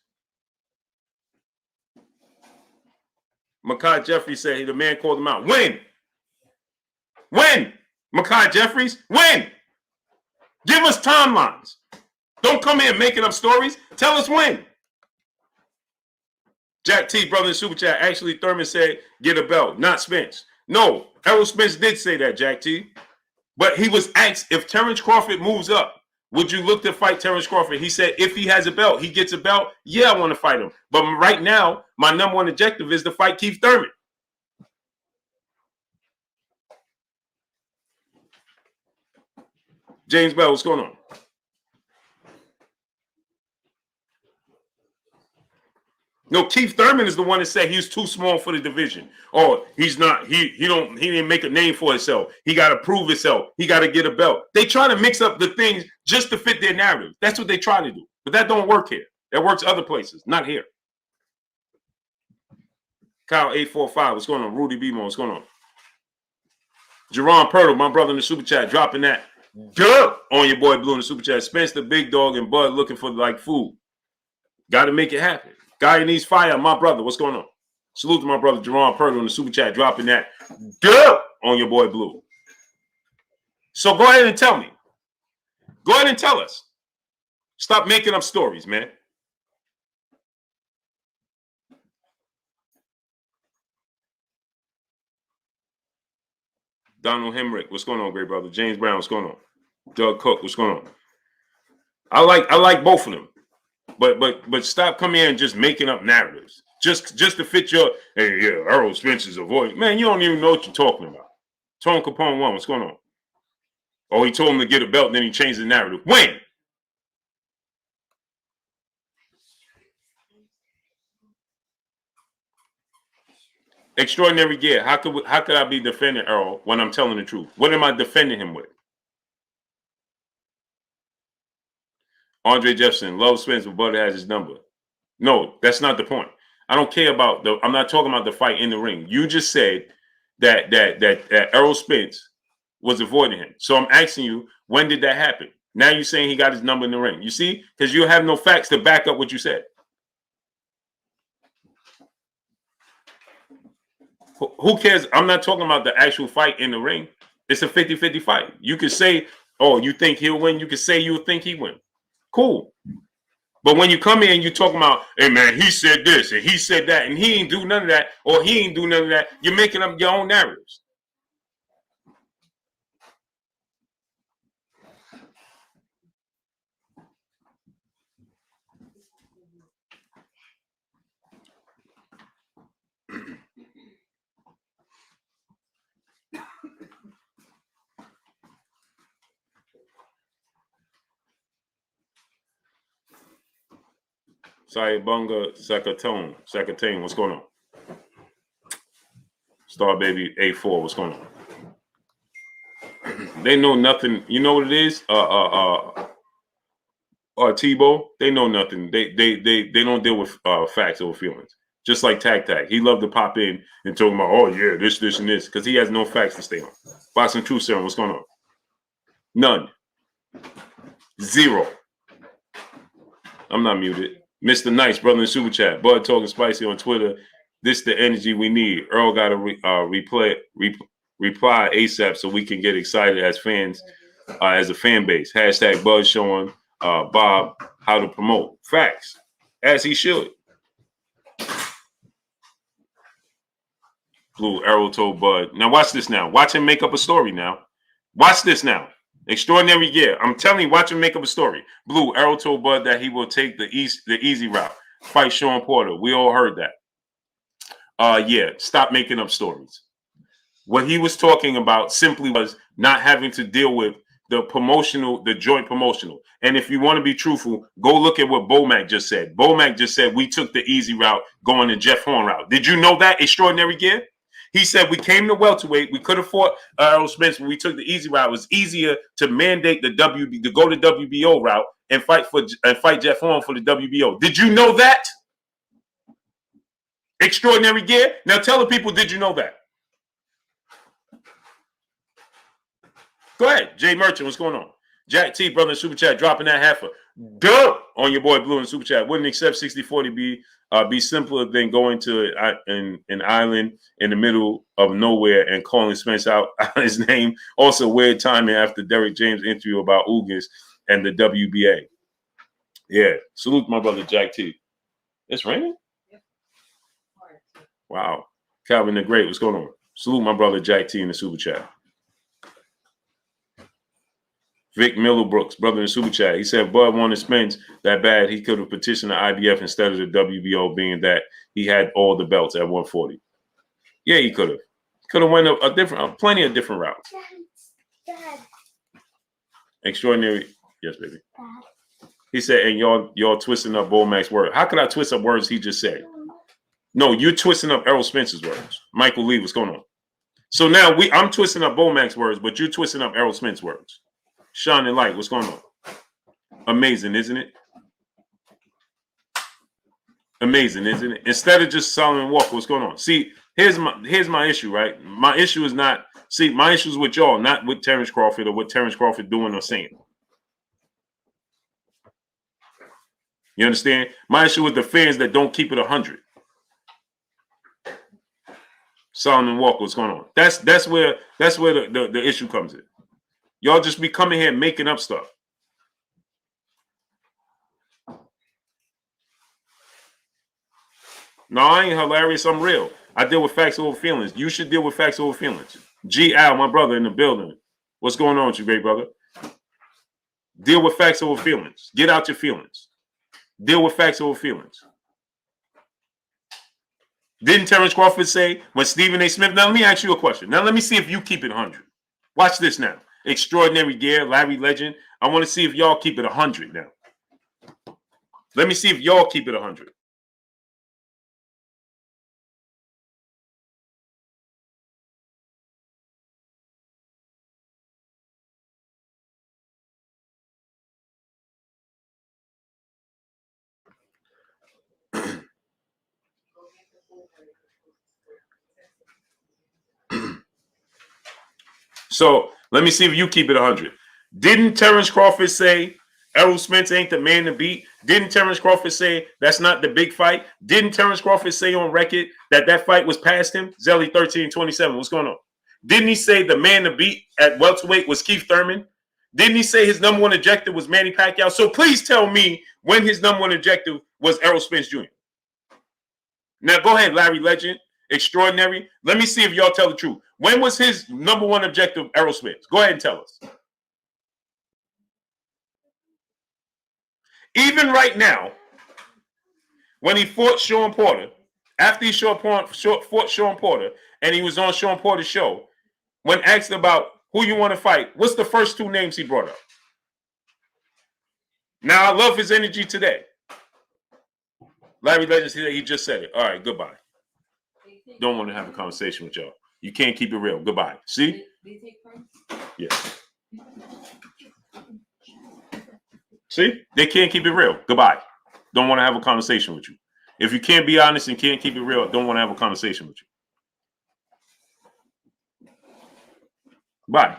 Makai Jeffries said the man called him out. When? When? Makai Jeffries? When? Give us timelines. Don't come here making up stories. Tell us when. Jack T, brother in Super Chat, actually Thurman said, get a belt, not Spence. No, Errol Spence did say that, Jack T. But he was asked if Terence Crawford moves up, Would you look to fight Terence Crawford? He said if he has a belt, he gets a belt, yeah, I want to fight him. But right now, my number one objective is to fight Keith Thurman. James Bell, what's going on? No, Keith Thurman is the one that said he's too small for the division. Oh, he's not. He didn't make a name for himself. He got to prove himself. He got to get a belt. They try to mix up the things just to fit their narrative. That's what they try to do. But that don't work here. That works other places, not here. Kyle 845, what's going on? Rudy Bemo, what's going on? Jerron Purtle, my brother in the super chat, dropping that dirt on your boy Blue in the super chat. Spence the big dog and Bud looking for like food. Got to make it happen. Guy needs fire, my brother. What's going on? Salute to my brother Jerron Purtle in the super chat, dropping that dirt on your boy Blue. So go ahead and tell me. Go ahead and tell us. Stop making up stories, man. Donald Hemrick, what's going on, great brother? James Brown, what's going on? Doug Cook, what's going on? I like both of them. But stop coming here and just making up narratives. Just to fit your, hey, yeah, Errol Spence is avoiding. Man, you don't even know what you're talking about. Tone Capone 1, what's going on? Oh, he told him to get a belt, and then he changed the narrative. When? Extraordinary gear. How could I be defending Errol when I'm telling the truth? What am I defending him with? Andre Jefferson, love Spence, but Bud has his number. No, that's not the point. I don't care about I'm not talking about the fight in the ring. You just said that Errol Spence was avoiding him. So I'm asking you, when did that happen? Now you're saying he got his number in the ring. You see? Because you have no facts to back up what you said. Who cares? I'm not talking about the actual fight in the ring. It's a 50-50 fight. You could say, oh, you think he'll win? You could say you think he win. Cool. But when you come in and you talking about, hey, man, he said this and he said that and he ain't do none of that or he ain't do none of that, you're making up your own narratives. Sayabunga Sakatane, what's going on? Star Baby A4, what's going on? They know nothing. You know what it is? Tebow, they know nothing. They don't deal with facts or feelings. Just like Tac. He loved to pop in and talk about, oh yeah, this, and this, because he has no facts to stay on. Boxing Truth Serum, what's going on? None. Zero. I'm not muted. Mr. Nice, brother in Super Chat. Bud talking spicy on Twitter. This the energy we need. Earl got to reply ASAP so we can get excited as fans, as a fan base. Hashtag Bud showing Bob how to promote. Facts. As he should. Blue, Errol told Bud. Now watch this now. Watch him make up a story now. Watch this now. Extraordinary gear. I'm telling you, watch him make up a story. Blue, Errol told Bud that he will take the easy route. Fight Sean Porter. We all heard that. Yeah, stop making up stories. What he was talking about simply was not having to deal with the joint promotional. And if you want to be truthful, go look at what Bomac just said. Bomac just said we took the easy route going the Jeff Horn route. Did you know that, Extraordinary gear? He said we came to welterweight. We could have fought Errol Spence, but we took the easy route. It was easier to mandate to go the WBO route and fight Jeff Horn for the WBO. Did you know that? Extraordinary gear. Now tell the people, did you know that? Go ahead, Jay Merchant. What's going on? Jack T, brother in Super Chat, dropping that half a duh on your boy Blue in Super Chat. Wouldn't accept 60-40 be simpler than going to an island in the middle of nowhere and calling Spence out his name. Also, weird timing after Derek James' interview about Ugas and the WBA. Yeah, salute my brother Jack T. It's raining? Wow. Calvin the Great, what's going on? Salute my brother Jack T in the Super Chat. Vic Middlebrooks, brother in Super Chat. He said Bud wanted Spence that bad he could have petitioned the IBF instead of the WBO, being that he had all the belts at 140. Yeah, he could have. Could have went a different, plenty of different routes. Dad. Extraordinary. Yes, baby. Dad. He said, and y'all twisting up Bo-Mac's word. How could I twist up words he just said? No, you're twisting up Errol Spence's words. Michael Lee, what's going on? So now I'm twisting up Bo-Mac's words, but you're twisting up Errol Spence's words. Shine and light, what's going on? Amazing, isn't it? Amazing, isn't it? Instead of just Solomon Walker, what's going on? See, here's my issue, right? My issue is not, my issue is with y'all, not with Terence Crawford or what Terence Crawford doing or saying. You understand? My issue with the fans that don't keep it 100. Solomon Walker, what's going on? That's where the issue comes in. Y'all just be coming here making up stuff. No, I ain't hilarious. I'm real. I deal with facts over feelings. You should deal with facts over feelings. G. Al, my brother in the building. What's going on with you, great brother? Deal with facts over feelings. Get out your feelings. Deal with facts over feelings. Didn't Terence Crawford say when Stephen A. Smith? Now, let me ask you a question. Now, let me see if you keep it 100. Watch this now. Extraordinary Gear, Larry Legend. I want to see if y'all keep it 100 now. Let me see if y'all keep it 100. So let me see if you keep it 100. Didn't Terence Crawford say Errol Spence ain't the man to beat? Didn't Terence Crawford say that's not the big fight? Didn't Terence Crawford say on record that fight was past him? Zelly 13-27. What's going on? Didn't he say the man to beat at welterweight was Keith Thurman? Didn't he say his number one objective was Manny Pacquiao? So please tell me when his number one objective was Errol Spence Jr. Now go ahead, Larry Legend. Extraordinary. Let me see if y'all tell the truth. When was his number one objective, Errol Spence? Go ahead and tell us. Even right now, when he fought Sean Porter, after he fought Sean Porter, and he was on Sean Porter's show, when asked about who you want to fight, what's the first two names he brought up? Now, I love his energy today. Larry Legend said he just said it. All right, goodbye. Don't want to have a conversation with y'all. You can't keep it real. Goodbye. See? Yeah. See? They can't keep it real. Goodbye. Don't want to have a conversation with you. If you can't be honest and can't keep it real, don't want to have a conversation with you. Bye.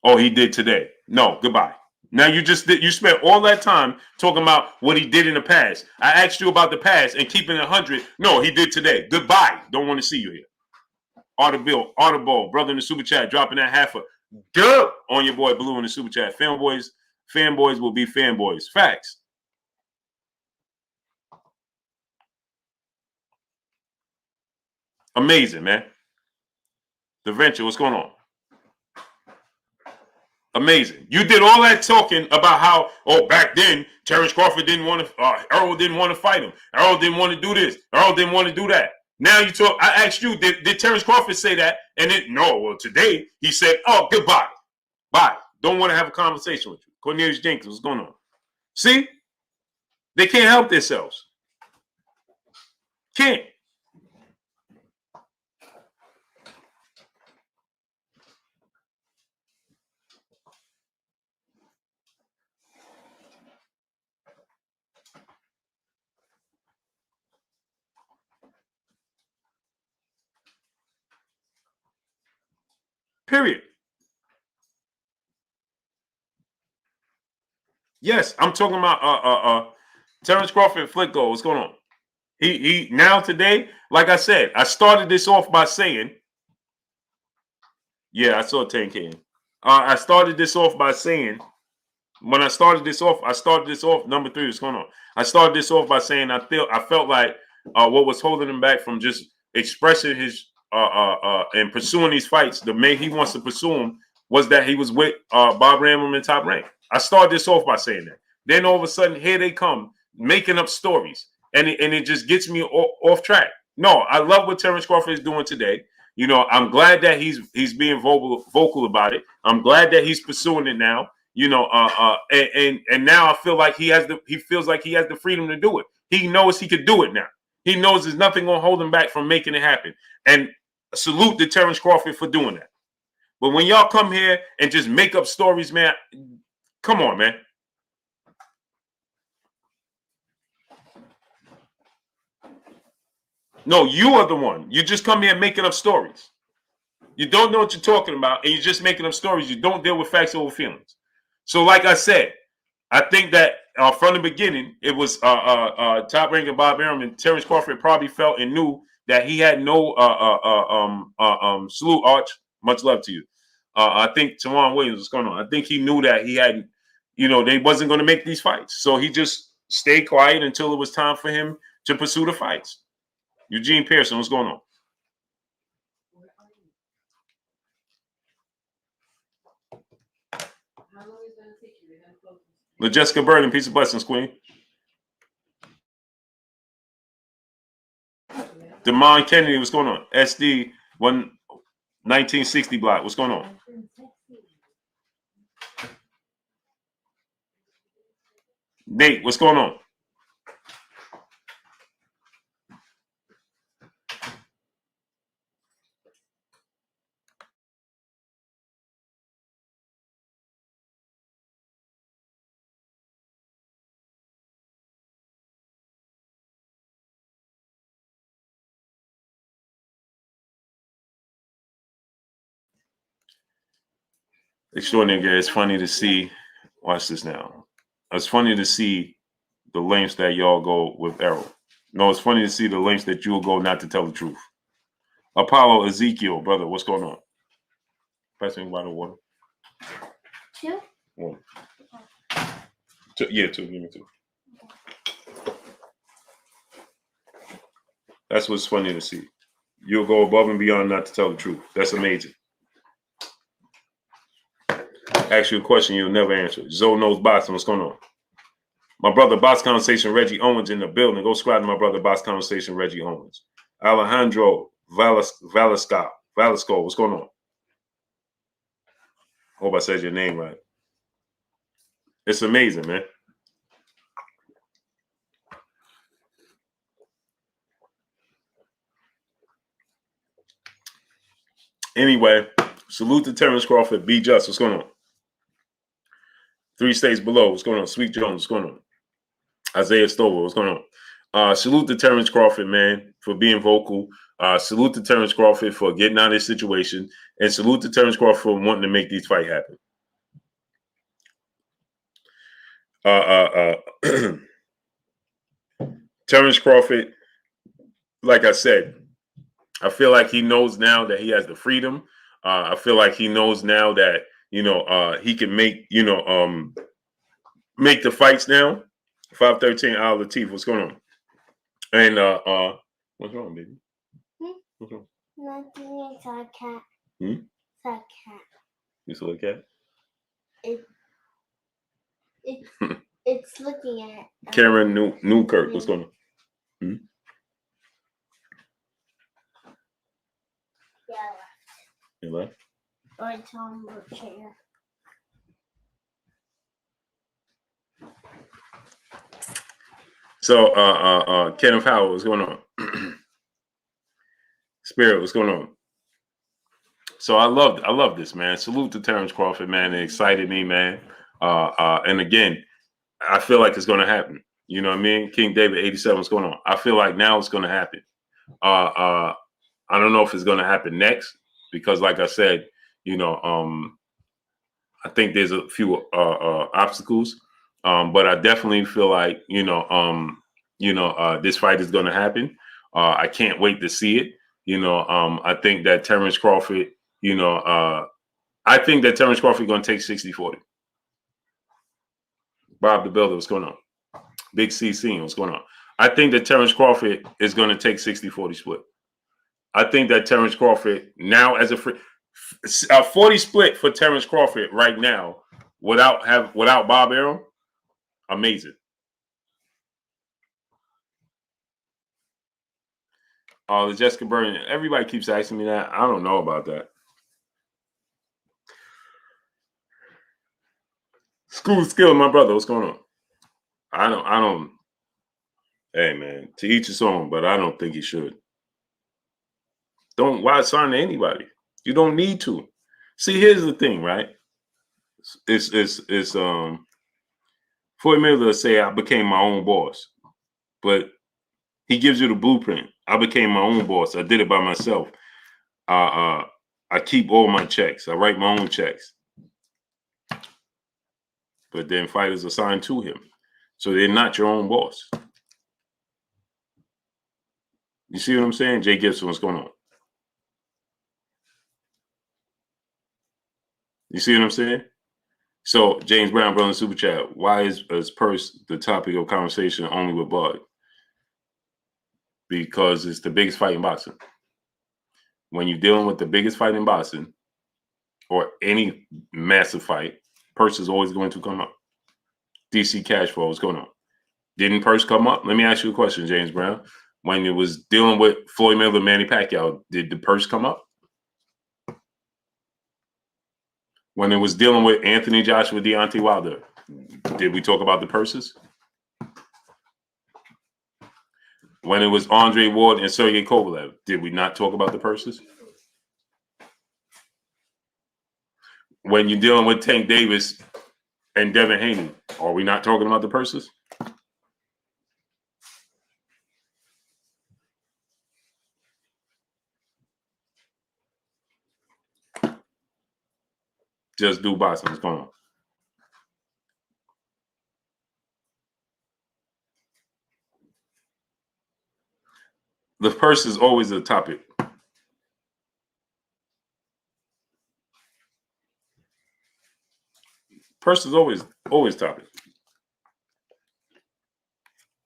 Oh, he did today. No, goodbye. Now you spent all that time talking about what he did in the past. I asked you about the past and keeping it 100. No, he did today. Goodbye. Don't want to see you here. Audible, brother in the super chat, dropping that half a dub on your boy Blue in the super chat. Fanboys will be fanboys. Facts. Amazing, man. The Venture, what's going on? Amazing. You did all that talking about how, back then, Terence Crawford didn't want to, Errol didn't want to fight him. Errol didn't want to do this. Errol didn't want to do that. Now you talk, I asked you, did Terence Crawford say that? And today he said, goodbye. Bye. Don't want to have a conversation with you. Cornelius Jenkins, what's going on? See? They can't help themselves. Can't. Period. Yes, I'm talking about Terence Crawford flick goal. What's going on? He now today, like I said, I started this off by saying, yeah, I saw 10K. I started this off by saying, when I started this off, number 3, what's going on? I started this off by saying I felt like what was holding him back from just expressing his and pursuing these fights, the way he wants to pursue them, was that he was with Bob Ramlin and Top Rank. I started this off by saying that. Then all of a sudden, here they come making up stories, and it just gets me off track. No, I love what Terence Crawford is doing today. You know, I'm glad that he's being vocal about it. I'm glad that he's pursuing it now. You know, and now I feel like he feels like he has the freedom to do it. He knows he could do it now. He knows there's nothing gonna hold him back from making it happen. And salute to Terence Crawford for doing that. But when y'all come here and just make up stories, man, come on, man. No, you are the one. You just come here making up stories. You don't know what you're talking about, and you're just making up stories. You don't deal with facts over feelings. So, like I said, I think that from the beginning, it was Top Rank and Bob Arum, and Terence Crawford probably felt and knew that he had no salute, Arch. Much love to you. I think Teron Williams, what's going on? I think he knew that he had, you know, they wasn't going to make these fights. So he just stayed quiet until it was time for him to pursue the fights. Eugene Pearson, what's going on? Jessica Burden, peace of blessings, Queen. Demond Kennedy, what's going on? SD 1960 block, what's going on? Nate, what's going on? Extraordinary. It's funny to see. Watch this now. It's funny to see the lengths that y'all go with Errol. No, it's funny to see the lengths that you'll go not to tell the truth. Apollo Ezekiel, brother, what's going on? Passing by the water. Two? One. Two. Yeah, two. Give me two. That's what's funny to see. You'll go above and beyond not to tell the truth. That's amazing. Ask you a question you'll never answer. Zoe knows boxing. What's going on? My brother, Box Conversation, Reggie Owens in the building. Go subscribe to my brother, Box Conversation, Reggie Owens. Alejandro Velasco. What's going on? Hope I said your name right. It's amazing, man. Anyway, salute to Terence Crawford. Be just. What's going on? 3 states below. What's going on? Sweet Jones. What's going on? Isaiah Stover. What's going on? Salute to Terence Crawford, man, for being vocal. Salute to Terence Crawford for getting out of this situation. And salute to Terence Crawford for wanting to make these fights happen. Terence Crawford, like I said, I feel like he knows now that he has the freedom. I feel like he knows now that, you know, he can make, you know, make the fights now. 513 Al Latif, what's going on? And what's wrong, baby? What's wrong? Nothing. It's a cat. Hmm? It's a cat. You saw a cat? It's looking at Karen Newkirk, what's going on? Hmm? Yeah. You left? Or it's on the chair. So Kenneth Howell, what's going on? Spirit, what's going on? So I love this, man. Salute to Terence Crawford, man. It excited me, man. And again, I feel like it's gonna happen. You know what I mean? King David 87, what's going on? I feel like now it's gonna happen. I don't know if it's gonna happen next, because like I said, you know, I think there's a few obstacles. But I definitely feel like, this fight is gonna happen. I can't wait to see it. You know, I think that Terence Crawford, I think that Terence Crawford is going to take 60-40. Bob the Builder, what's going on? Big CC, what's going on? I think that Terence Crawford is going to take 60-40 split. I think that Terence Crawford now as a free, A 40 split for Terence Crawford right now without Bob Errol. Amazing. Oh, the Jessica Burton. Everybody keeps asking me that. I don't know about that. School skill, my brother. What's going on? I don't. Hey, man, to each his own, but I don't think he should. Why sign to anybody? You don't need to. See, here's the thing, right? It's Floyd Mayweather say I became my own boss, but he gives you the blueprint. I became my own boss. I did it by myself. I keep all my checks. I write my own checks. But then fighters are signed to him. So they're not your own boss. You see what I'm saying? Jay Gibson, what's going on? You see what I'm saying? So James Brown, brother, super chat. Why is purse the topic of conversation only with Bud? Because it's the biggest fight in boxing. When you're dealing with the biggest fight in boxing or any massive fight, purse is always going to come up. DC cash flow, what's going on? Didn't purse come up? Let me ask you a question, James Brown. When it was dealing with Floyd Mayweather, Manny Pacquiao, did the purse come up? When it was dealing with Anthony Joshua, Deontay Wilder, did we talk about the purses? When it was Andre Ward and Sergey Kovalev, did we not talk about the purses? When you're dealing with Tank Davis and Devin Haney, are we not talking about the purses? Just do boxing. What's going on? The purse is always a topic. Purse is always topic.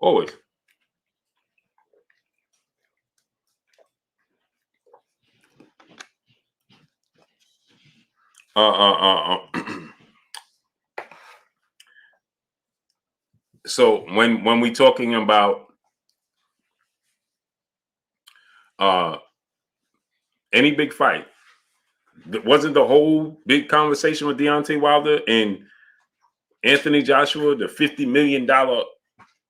Always. So when we talking about any big fight, wasn't the whole big conversation with Deontay Wilder and Anthony Joshua, the $50 million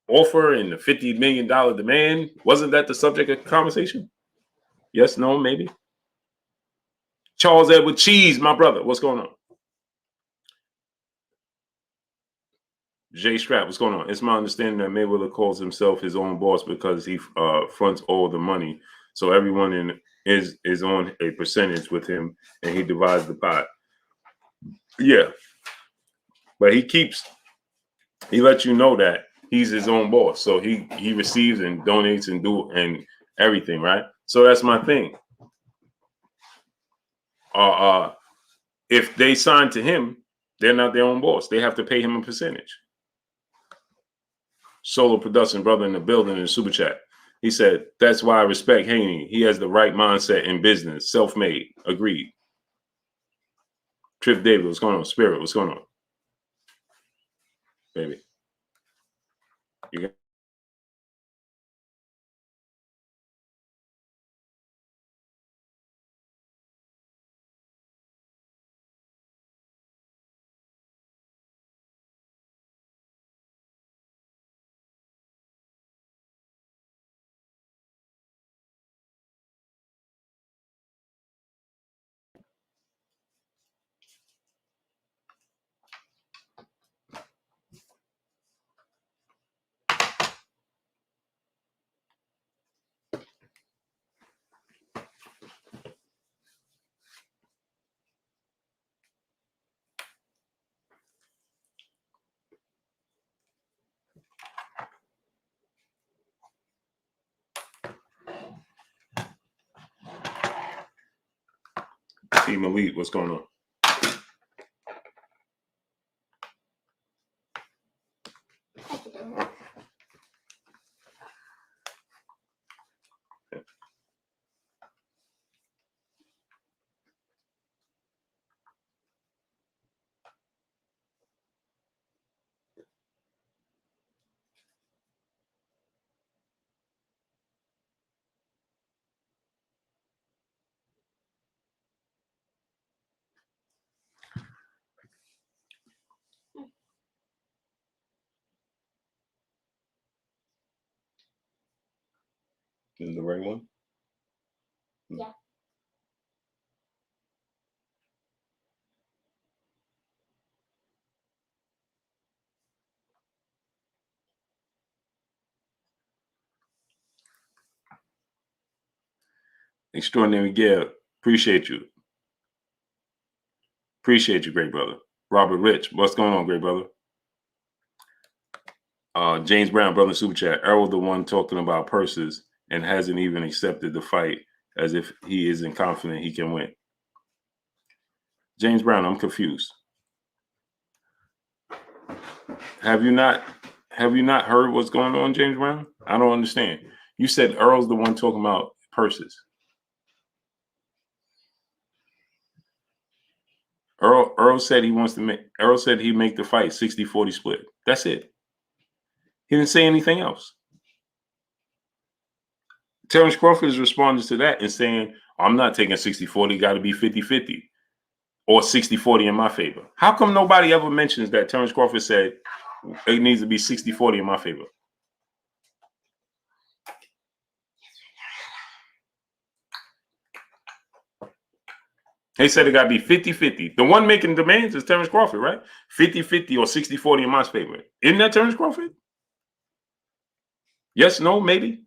offer and the $50 million demand? Wasn't that the subject of conversation? Yes, no, maybe. Charles Edward Cheese, my brother. What's going on? Jay Strap, what's going on? It's my understanding that Mayweather calls himself his own boss because he fronts all the money. So everyone is on a percentage with him and he divides the pot. Yeah. But he lets you know that he's his own boss. So he receives and donates and everything, right? So that's my thing. If they sign to him, they're not their own boss. They have to pay him a percentage. Solo production brother in the building in the super chat. He said, that's why I respect Haney. He has the right mindset in business. Self-made. Agreed. Triff David, what's going on? Spirit, what's going on? Baby. You got Team Elite, what's going on? Is the right one? Yeah. Extraordinary Gale. Appreciate you. Appreciate you, great brother. Robert Rich. What's going on, great brother? James Brown, brother super chat. Errol, the one talking about purses and hasn't even accepted the fight as if he isn't confident he can win. James Brown, I'm confused. Have you not heard what's going on, James Brown? I don't understand. You said Errol's the one talking about purses. Errol said he wants to make. Errol said he'd make the fight 60-40 split. That's it. He didn't say anything else. Terence Crawford is responding to that and saying, I'm not taking 60-40, got to be 50-50 or 60-40 in my favor. How come nobody ever mentions that Terence Crawford said it needs to be 60-40 in my favor? They said it got to be 50-50. The one making demands is Terence Crawford, right? 50-50 or 60-40 in my favor. Isn't that Terence Crawford? Yes, no, maybe?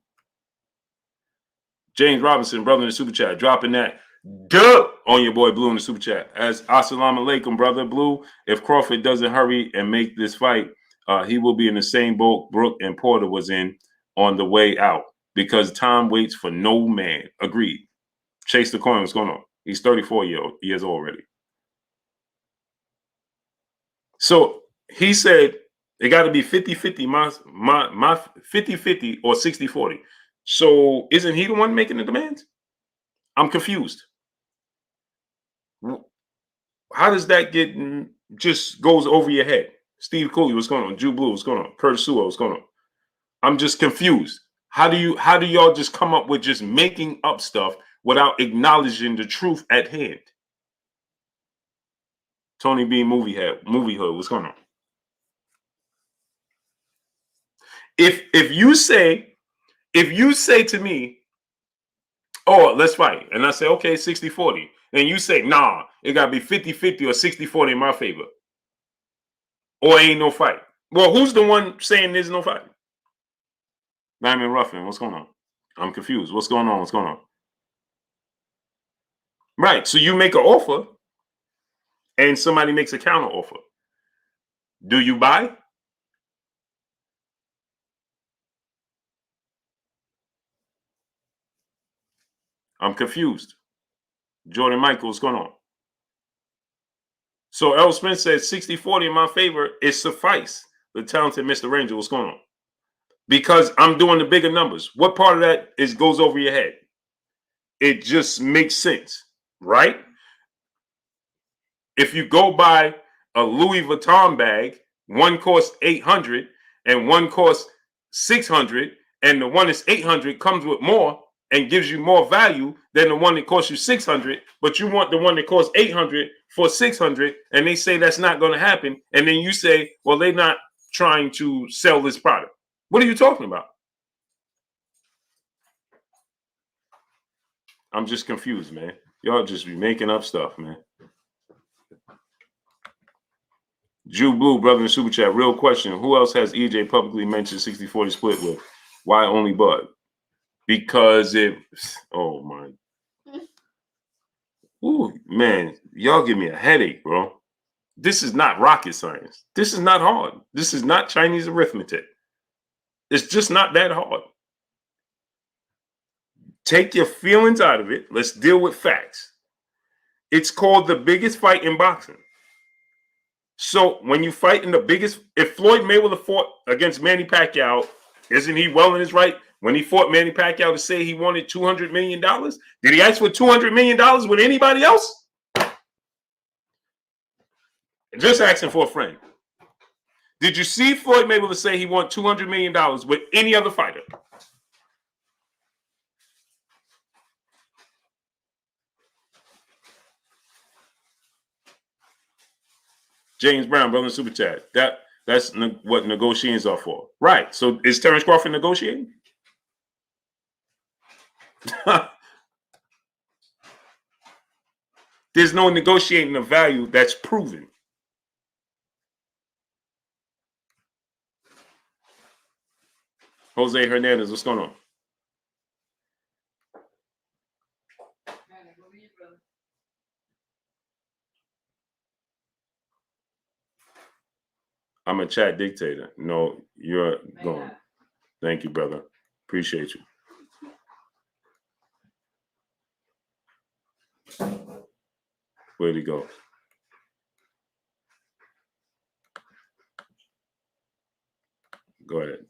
James Robinson, brother in the super chat, dropping that duh on your boy Blue in the super chat. As assalamu alaikum, brother Blue. If Crawford doesn't hurry and make this fight, he will be in the same boat Brooke and Porter was in on the way out because time waits for no man. Agreed. Chase the coin. What's going on? He's 34 years old already. So he said it got to be 50-50, my 50-50 or 60-40. So isn't he the one making the demands? I'm confused. How does that get just goes over your head? Steve Cooley, what's going on? Jew Blue, what's going on? Curtis Sewell, what's going on? I'm just confused. How do y'all just come up with just making up stuff without acknowledging the truth at hand? Tony B, movie hood, what's going on? If you say to me, oh, let's fight, and I say, okay, 60-40, and you say, nah, it got to be 50-50 or 60-40 in my favor, or ain't no fight. Well, who's the one saying there's no fight? Diamond Ruffin, what's going on? I'm confused. What's going on? What's going on? Right. So you make an offer and somebody makes a counter offer. Do you buy? I'm confused. Jordan Michael, what's going on? So Errol Spence says 60-40 in my favor is suffice. The talented Mr. Ranger, what's going on? Because I'm doing the bigger numbers. What part of that goes over your head? It just makes sense, right? If you go buy a Louis Vuitton bag, one costs $800 and one costs $600, and the one that's $800 comes with more and gives you more value than the one that costs you $600, but you want the one that costs $800 for $600, and they say that's not going to happen, and then you say, well, they're not trying to sell this product. What are you talking about? I'm just confused, man. Y'all just be making up stuff, man. Jew Blue, brother in the super chat. Real question. Who else has EJ publicly mentioned 60-40 split with? Why only Bud? Because oh my. Ooh, man, y'all give me a headache, bro. This is not rocket science. This is not hard. This is not Chinese arithmetic. It's just not that hard. Take your feelings out of it. Let's deal with facts. It's called the biggest fight in boxing. So when you fight in the biggest, if Floyd Mayweather fought against Manny Pacquiao, isn't he well in his right? When he fought Manny Pacquiao to say he wanted $200 million, did he ask for $200 million with anybody else? Just asking for a friend. Did you see Floyd Mayweather say he wanted $200 million with any other fighter? James Brown, brother in super chat. That's what negotiations are for. Right. So is Terence Crawford negotiating? There's no negotiating a value that's proven. Jose Hernandez, what's going on? I'm a chat dictator. No, you're going. Thank you, brother. Appreciate you. Where'd he go? Go ahead.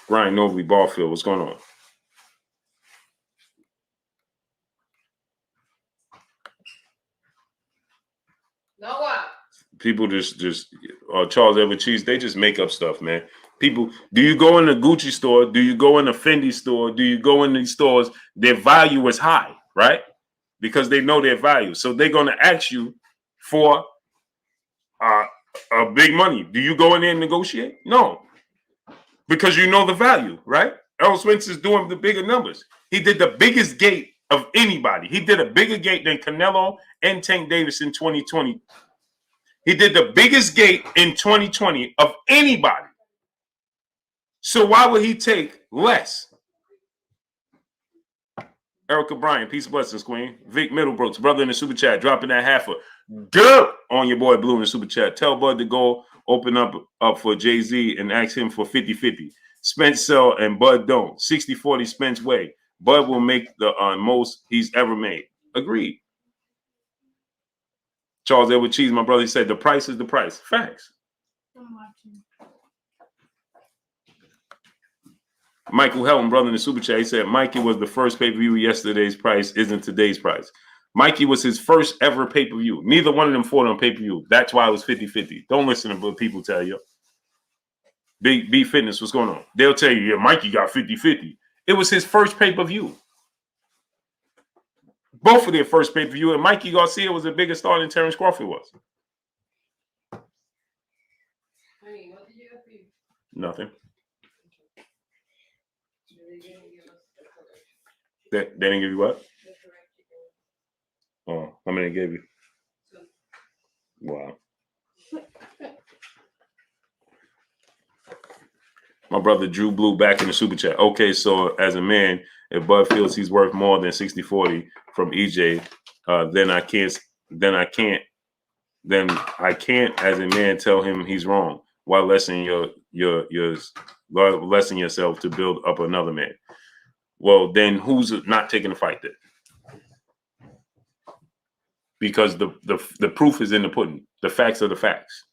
Brian Nobley Barfield, what's going on? Noah. People just Charles Edward Cheese, they just make up stuff, man. People, do you go in a Gucci store? Do you go in a Fendi store? Do you go in these stores? Their value is high, right? Because they know their value. So they're going to ask you for a big money. Do you go in there and negotiate? No. Because you know the value, right? Errol Spence is doing the bigger numbers. He did the biggest gate of anybody. He did a bigger gate than Canelo and Tank Davis in 2020. He did the biggest gate in 2020 of anybody. So why would he take less? Erica Bryan, peace and blessings, Queen. Vic Middlebrooks, brother in the super chat, dropping that half a good on your boy Blue in the super chat. Tell Bud to go open up for Jay-Z and ask him for 50-50. Spence sell and Bud don't. 60-40 Spence way. Bud will make the most he's ever made. Agreed. Charles Edward Cheese, my brother, he said the price is the price. Facts. I'm watching. Michael Helton, brother in the super chat, he said Mikey was the first pay-per-view. Yesterday's price isn't today's price. Mikey was his first ever pay-per-view. Neither one of them fought on pay-per-view. That's why it was 50-50. Don't listen to what people tell you. B Fitness, what's going on? They'll tell you, yeah, Mikey got 50-50. It was his first pay-per-view. Both of their first pay-per-view, and Mikey Garcia was a bigger star than Terence Crawford was. Honey, what did you get for you? Nothing. They didn't give you what? Oh, how many they gave you? Wow. My brother Drew Blue back in the super chat. Okay, so as a man, if Bud feels he's worth more than 60-40 from EJ, then I can't as a man tell him he's wrong while lessening lessening yourself to build up another man. Well, then who's not taking the fight then? Because the proof is in the pudding. The facts are the facts.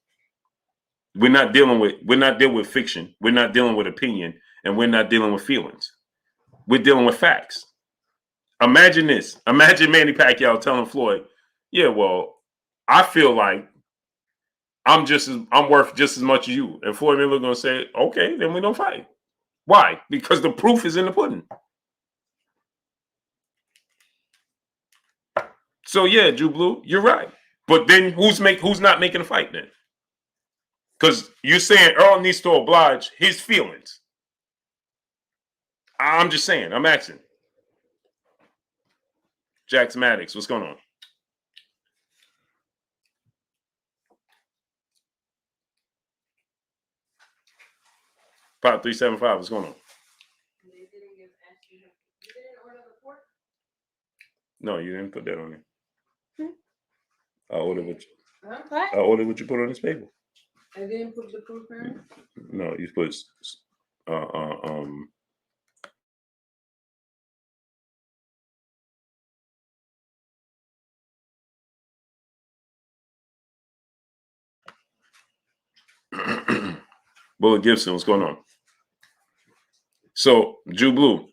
We're not dealing with fiction. We're not dealing with opinion, and we're not dealing with feelings. We're dealing with facts. Imagine this. Imagine Manny Pacquiao telling Floyd, "Yeah, well, I feel like I'm worth just as much as you." And Floyd Mayweather gonna say, "Okay, then we don't fight." Why? Because the proof is in the pudding. So yeah, Drew Blue, you're right. But then who's not making a fight then? Because you're saying Errol needs to oblige his feelings. I'm just saying. I'm asking. Jax Maddox, what's going on? Pop 375, what's going on? You didn't order the pork? No, you didn't put that on there. I ordered what you put on this paper. I didn't put the proof in? No, you put Bullet Gibson, what's going on? So, Drew Blue,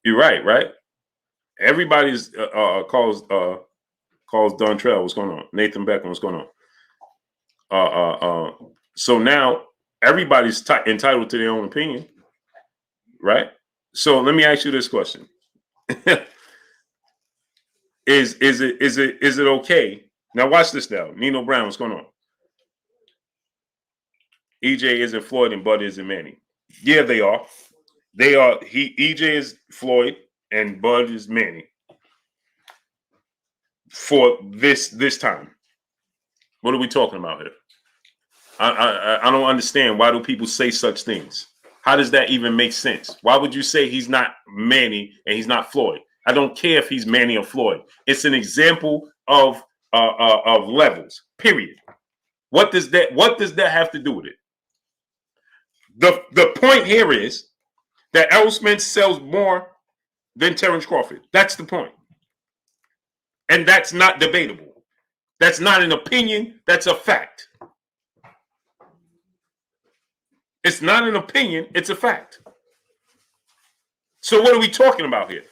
you're right? Everybody's calls Dontrell, what's going on? Nathan Beckham, what's going on? So now everybody's entitled to their own opinion, right? So let me ask you this question. Is it okay? Now watch this now. Nino Brown, what's going on? EJ isn't Floyd and Bud isn't Manny. Yeah, they are. They are. EJ is Floyd and Bud is Manny for this time. What are we talking about here? I don't understand. Why do people say such things? How does that even make sense? Why would you say he's not Manny and he's not Floyd? I don't care if he's Manny or Floyd. It's an example of levels. Period. What does that have to do with it? The point here is that Errol Spence sells more than Terence Crawford. That's the point. And that's not debatable. That's not an opinion. That's a fact. It's not an opinion. It's a fact. So what are we talking about here?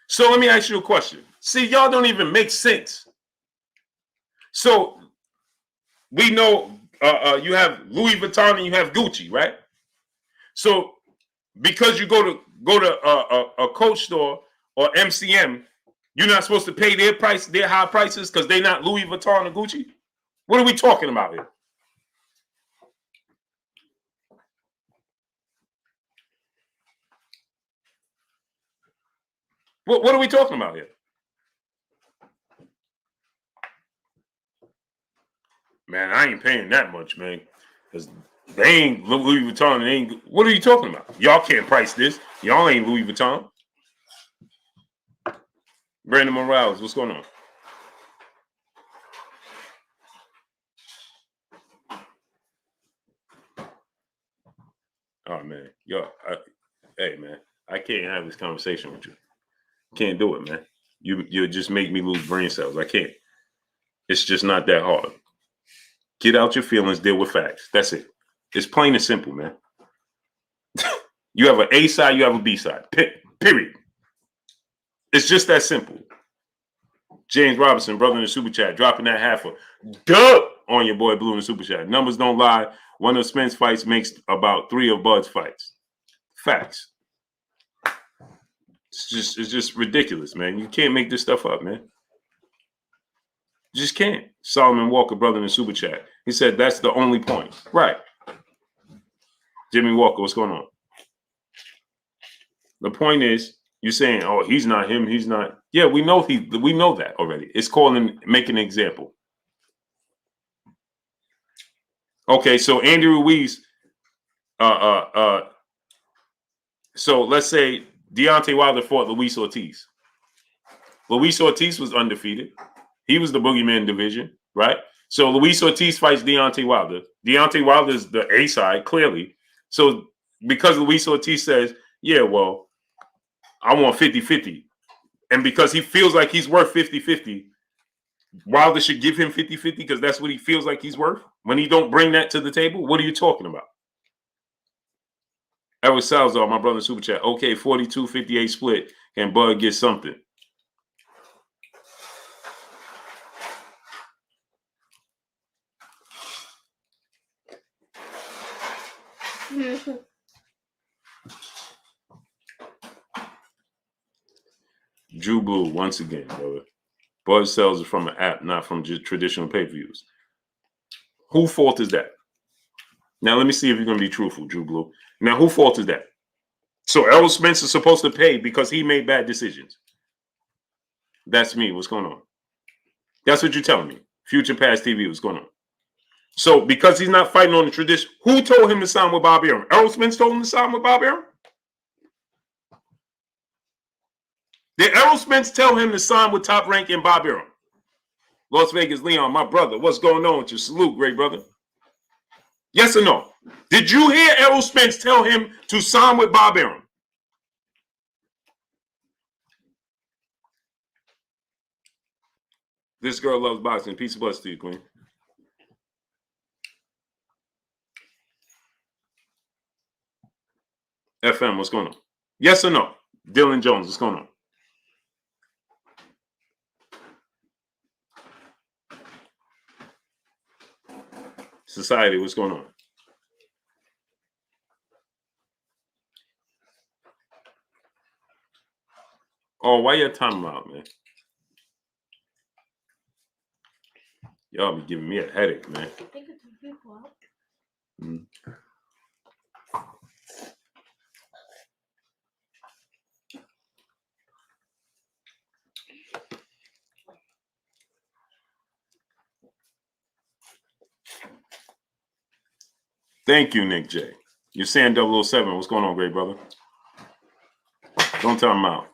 So let me ask you a question. See, y'all don't even make sense. So we know you have Louis Vuitton and you have Gucci, right? So because you go to a Coach store or MCM, you're not supposed to pay their high prices because they're not Louis Vuitton or Gucci? What are we talking about here? What are we talking about here? Man, I ain't paying that much, man. Because they ain't Louis Vuitton. They ain't. What are you talking about? Y'all can't price this. Y'all ain't Louis Vuitton. Brandon Morales, what's going on? Oh, man. Hey, man. I can't have this conversation with you. Can't do it, man. You just make me lose brain cells. I can't. It's just not that hard. Get out your feelings, deal with facts. That's it. It's plain and simple, man. You have an A side, you have a B side. Period. It's just that simple. James Robinson, brother in the super chat, dropping that half a dub on your boy Blue in the super chat. Numbers don't lie. One of Spence fights makes about 3 of Bud's fights. Facts. It's just ridiculous, man. You can't make this stuff up, man. You just can't. Solomon Walker, brother in the super chat. He said that's the only point. Right. Jimmy Walker, what's going on? The point is, you're saying, oh, he's not him, he's not. Yeah, we know that already. It's calling make an example. Okay, so Andy Ruiz, so let's say Deontay Wilder fought Luis Ortiz. Luis Ortiz was undefeated. He was the boogeyman division, right? So Luis Ortiz fights Deontay Wilder. Deontay Wilder is the A side, clearly. So because Luis Ortiz says, yeah, well, I want 50-50. And because he feels like he's worth 50-50, Wilder should give him 50-50 because that's what he feels like he's worth. When he don't bring that to the table, what are you talking about? Errol Salazar, my brother, super chat. Okay, 42-58 split. Can Bud get something? Drew Blue, once again, brother. Bud sells it from an app, not from just traditional pay-per-views. Whose fault is that? Now, let me see if you're going to be truthful, Drew Blue. Now, whose fault is that? So, Errol Spence is supposed to pay because he made bad decisions. That's me. What's going on? That's what you're telling me. Future Past TV, what's going on? So, because he's not fighting on the tradition, who told him to sign with Bob Arum? Errol Spence told him to sign with Bob Arum? Did Errol Spence tell him to sign with Top Rank and Bob Arum? Las Vegas Leon, my brother, what's going on with you? Salute, great brother. Yes or no? Did you hear Errol Spence tell him to sign with Bob Arum? This girl loves boxing. Peace of bless to you, Queen. FM, what's going on? Yes or no? Dylan Jones, what's going on? Society, what's going on? Oh, why your time out, man? Y'all be giving me a headache, man. I think it's people out. Mm. Thank you, Nick J. You're saying 007. What's going on, great brother? Don't tell him out.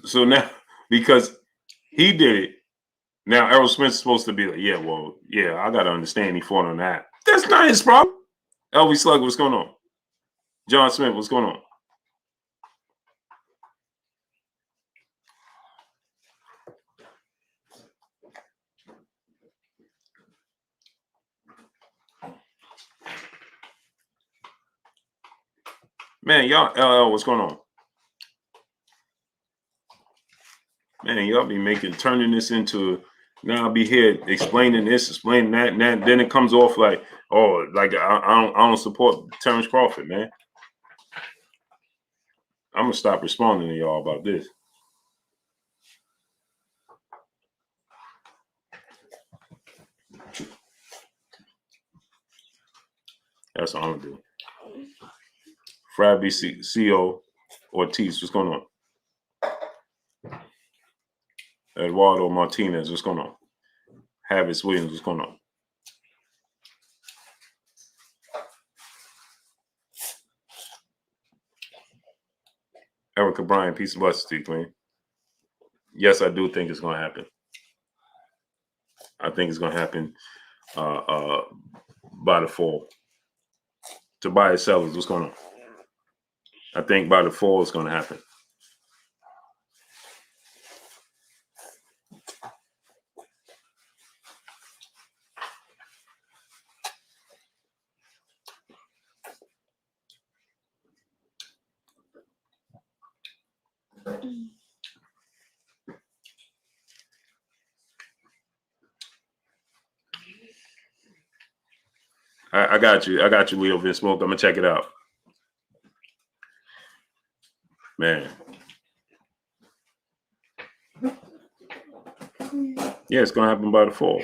So now, because he did it, now Errol Spence is supposed to be like, yeah, well, yeah, I got to understand he fought on that. That's not his problem. LV Slug, what's going on? John Smith, what's going on? Man, y'all, LL, what's going on? Man, y'all be turning this into, now I'll be here explaining this, explaining that, and that. Then it comes off like, oh, like I don't support Terence Crawford, man. I'm gonna stop responding to y'all about this. That's what I'm gonna do. Frabby CO Ortiz, what's going on? Eduardo Martinez, what's going on? Havis Williams, what's going on? Erica Bryan, peace and blessings to you, Queen. Yes, I do think it's going to happen. I think it's going to happen by the fall. Tobias Sellers, what's going on? I think by the fall it's going to happen. I got you. I got you, Leo Vince Smoke. I'm going to check it out. Man. Yeah, it's going to happen by the fall.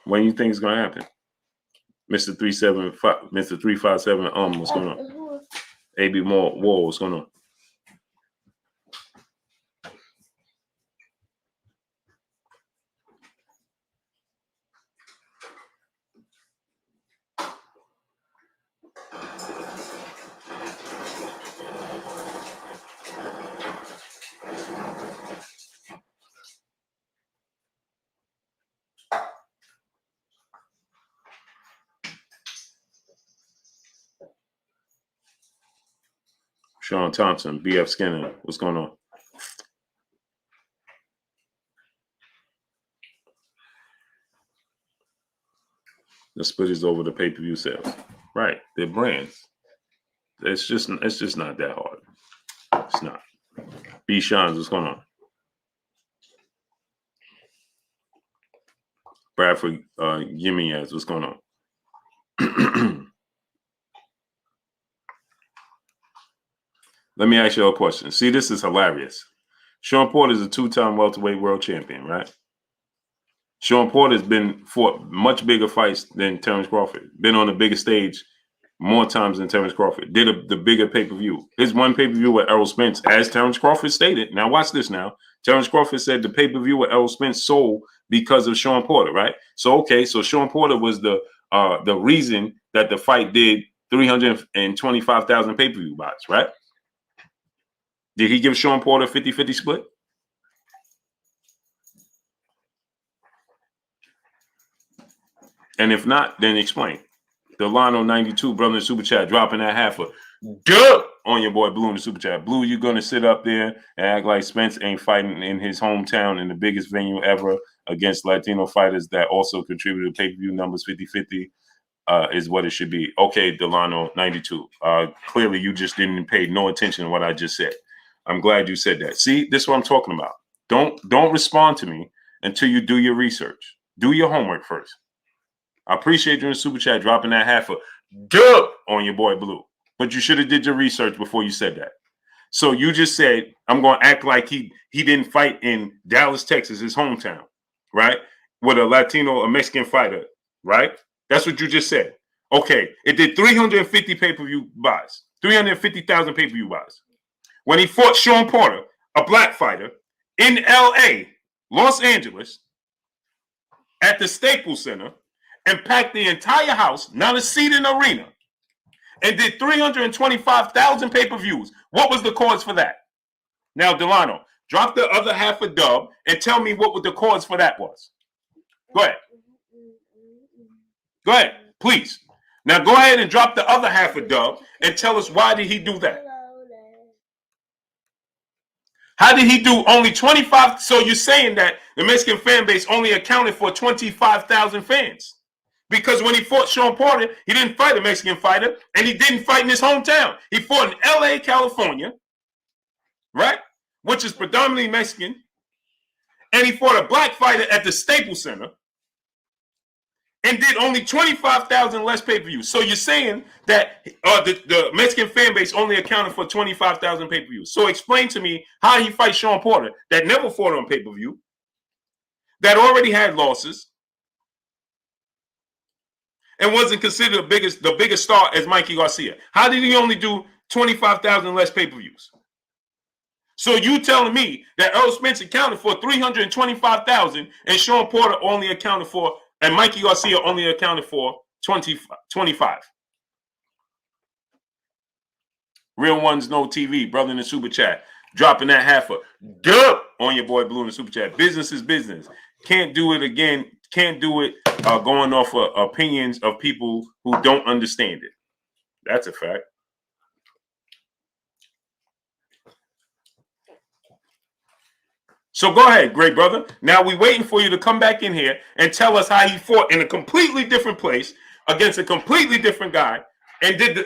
When you think it's going to happen? Mr. 375, Mr. 357, what's going on? AB Moore, whoa, what's going on? Sean Thompson, BF Skinner, what's going on? The split is over the pay-per-view sales. Right. They're brands. It's just not that hard. It's not. B. Shines, what's going on? Bradford Yimiaz, what's going on? Let me ask you a question. See, this is hilarious. Sean Porter is a two-time welterweight world champion, right? Sean Porter has fought much bigger fights than Terence Crawford. Been on the bigger stage more times than Terence Crawford. Did the bigger pay-per-view. His one pay-per-view with Errol Spence, as Terence Crawford stated. Now watch this now. Terence Crawford said the pay-per-view with Errol Spence sold because of Sean Porter, right? So, okay, so Sean Porter was the reason that the fight did 325,000 pay-per-view buys, right? Did he give Sean Porter a 50-50 split? And if not, then explain. Delano 92, brother in the super chat, dropping that half a dub on your boy Blue in the super chat. Blue, you're going to sit up there and act like Spence ain't fighting in his hometown in the biggest venue ever against Latino fighters that also contributed to pay-per-view numbers 50-50 is what it should be. Okay, Delano 92. Clearly, you just didn't pay no attention to what I just said. I'm glad you said that. See, this is what I'm talking about. Don't respond to me until you do your research. Do your homework first. I appreciate you in the super chat dropping that half a dub on your boy Blue. but you should have did your research before you said that. So you just said, I'm going to act like he didn't fight in Dallas, Texas, his hometown, right? With a Latino, a Mexican fighter, right? That's what you just said. Okay, it did 350 pay-per-view buys, 350,000 pay-per-view buys. When he fought Sean Porter, a black fighter, in L.A., Los Angeles, at the Staples Center, and packed the entire house, not a seat in the arena, and did 325,000 pay-per-views. What was the cause for that? Now, Delano, drop the other half a dub and tell me what the cause for that was. Go ahead. Go ahead, please. Now, go ahead and drop the other half a dub and tell us why did he do that? How did he do only 25? So you're saying that the Mexican fan base only accounted for 25,000 fans? Because when he fought Sean Porter, he didn't fight a Mexican fighter, and he didn't fight in his hometown. He fought in L.A., California, right, which is predominantly Mexican, and he fought a black fighter at the Staples Center and did only 25,000 less pay-per-views. So you're saying that the Mexican fan base only accounted for 25,000 pay-per-views. So explain to me how he fights Sean Porter that never fought on pay-per-view, that already had losses, and wasn't considered the biggest star as Mikey Garcia. How did he only do 25,000 less pay-per-views? So you telling me that Errol Spence accounted for 325,000 and Sean Porter only accounted for, and Mikey Garcia only accounted for 25. Real Ones No TV, brother in the super chat, dropping that half a dub on your boy Blue in the super chat. Business is business. Can't do it again. Can't do it going off of opinions of people who don't understand it. That's a fact. So go ahead, great brother. Now we're waiting for you to come back in here and tell us how he fought in a completely different place against a completely different guy and did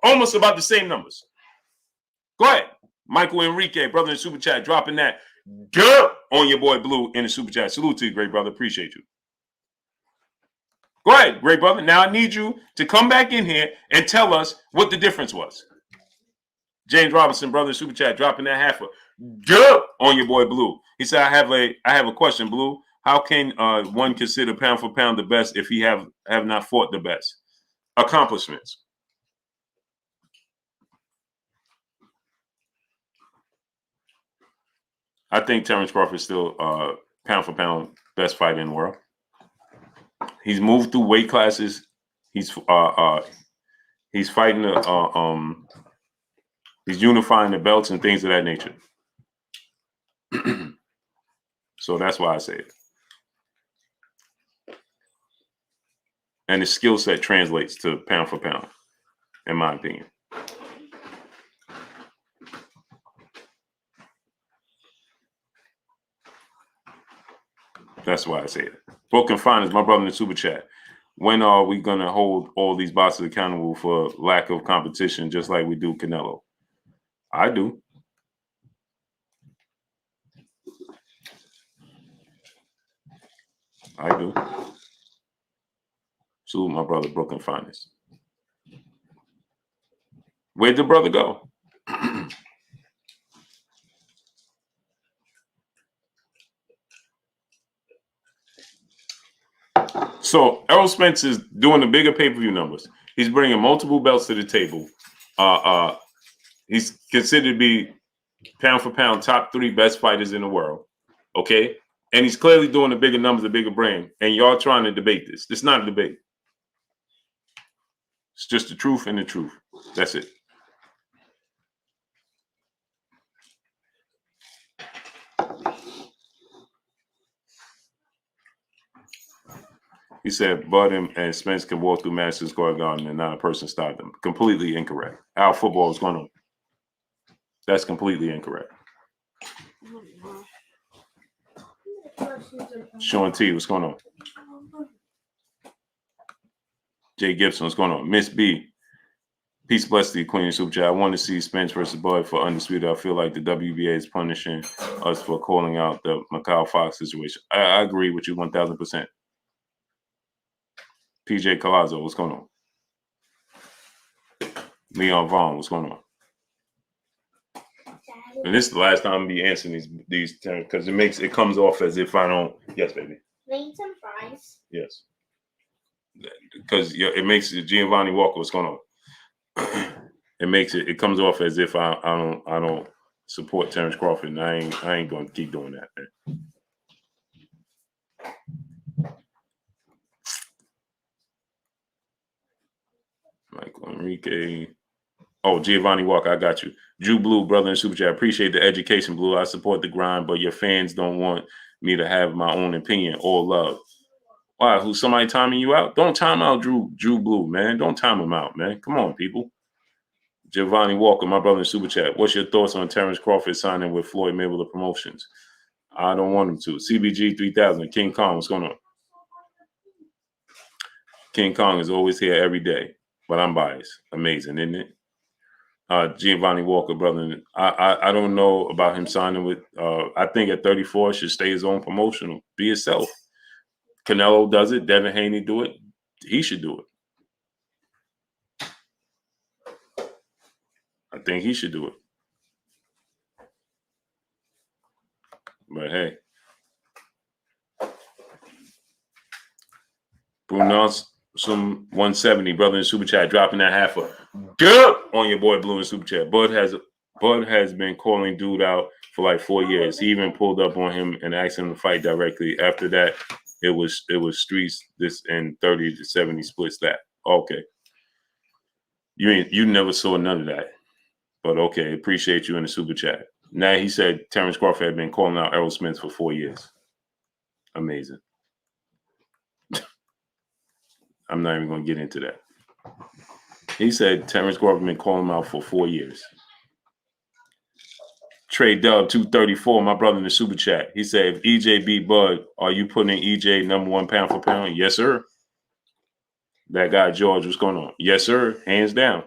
almost about the same numbers. Go ahead. Michael Enrique, brother in the super chat, dropping that on your boy Blue in the super chat. Salute to you, great brother. Appreciate you. Go ahead, great brother. Now I need you to come back in here and tell us what the difference was. James Robinson, brother in the super chat, dropping that half on your boy Blue. He said, I have a question, Blue. How can one consider pound for pound the best if he have not fought the best? Accomplishments. I think Terence Crawford is still pound for pound best fighter in the world. He's moved through weight classes. He's fighting he's unifying the belts and things of that nature. So that's why I say it. And his skill set translates to pound for pound, in my opinion. That's why I say it. Broken Finance, my brother in the super chat. When are we going to hold all these boxers accountable for lack of competition, just like we do Canelo? I do. I do. Salute my brother, Broken Finance. Where'd the brother go? So Errol Spence is doing the bigger pay-per-view numbers. He's bringing multiple belts to the table. He's considered to be pound for pound top 3 best fighters in the world. Okay, and he's clearly doing the bigger numbers, the bigger brand. And y'all trying to debate this. It's not a debate. It's just the truth and the truth. That's it. He said Bud and Spence can walk through Madison Square Garden and not a person stop them. Completely incorrect. Our football is going on. That's completely incorrect. Sean T, what's going on? Jay Gibson, what's going on? Miss B, peace, bless the Queen Super Chat. I want to see Spence versus Bud for Undisputed. I feel like the WBA is punishing us for calling out the Macau Fox situation. I agree with you 1,000%. PJ Colazzo, what's going on? Leon Vaughn, what's going on? And this is the last time I'm gonna be answering these because it comes off as if I don't. Yes, baby. Make some fries. Yes. Because it makes it Giovanni Walker, what's going on? It comes off as if I don't support Terence Crawford, and I ain't gonna keep doing that, man. Michael Enrique. Oh, Giovanni Walker, I got you. Drew Blue, brother in Super Chat. Appreciate the education, Blue. I support the grind, but your fans don't want me to have my own opinion or love. Why? Who's somebody timing you out? Don't time out Drew Blue, man. Don't time him out, man. Come on, people. Giovanni Walker, my brother in Super Chat. What's your thoughts on Terence Crawford signing with Floyd Mayweather Promotions? I don't want him to. CBG 3000, King Kong, what's going on? King Kong is always here every day, but I'm biased. Amazing, isn't it? Giovanni Walker, brother. I don't know about him signing with. I think at 34 should stay his own promotional. Be himself. Canelo does it. Devin Haney do it. He should do it. I think he should do it. But hey, Brunos, some 170, brother in Super Chat, dropping that half a good on your boy Blue in Super Chat. Bud has been calling dude out for like 4 years. He even pulled up on him and asked him to fight directly. After that, it was streets this and 30 to 70 splits that. Okay. You never saw none of that. But okay, appreciate you in the Super Chat. Now he said Terence Crawford had been calling out Errol Spence for 4 years. Amazing. I'm not even going to get into that. He said Terence Crawford been calling him out for 4 years. Trey Dub 234, my brother in the Super Chat. He said, if EJ beat Bud, are you putting EJ number 1 pound for pound? Yes, sir. That guy George, what's going on? Yes, sir. Hands down.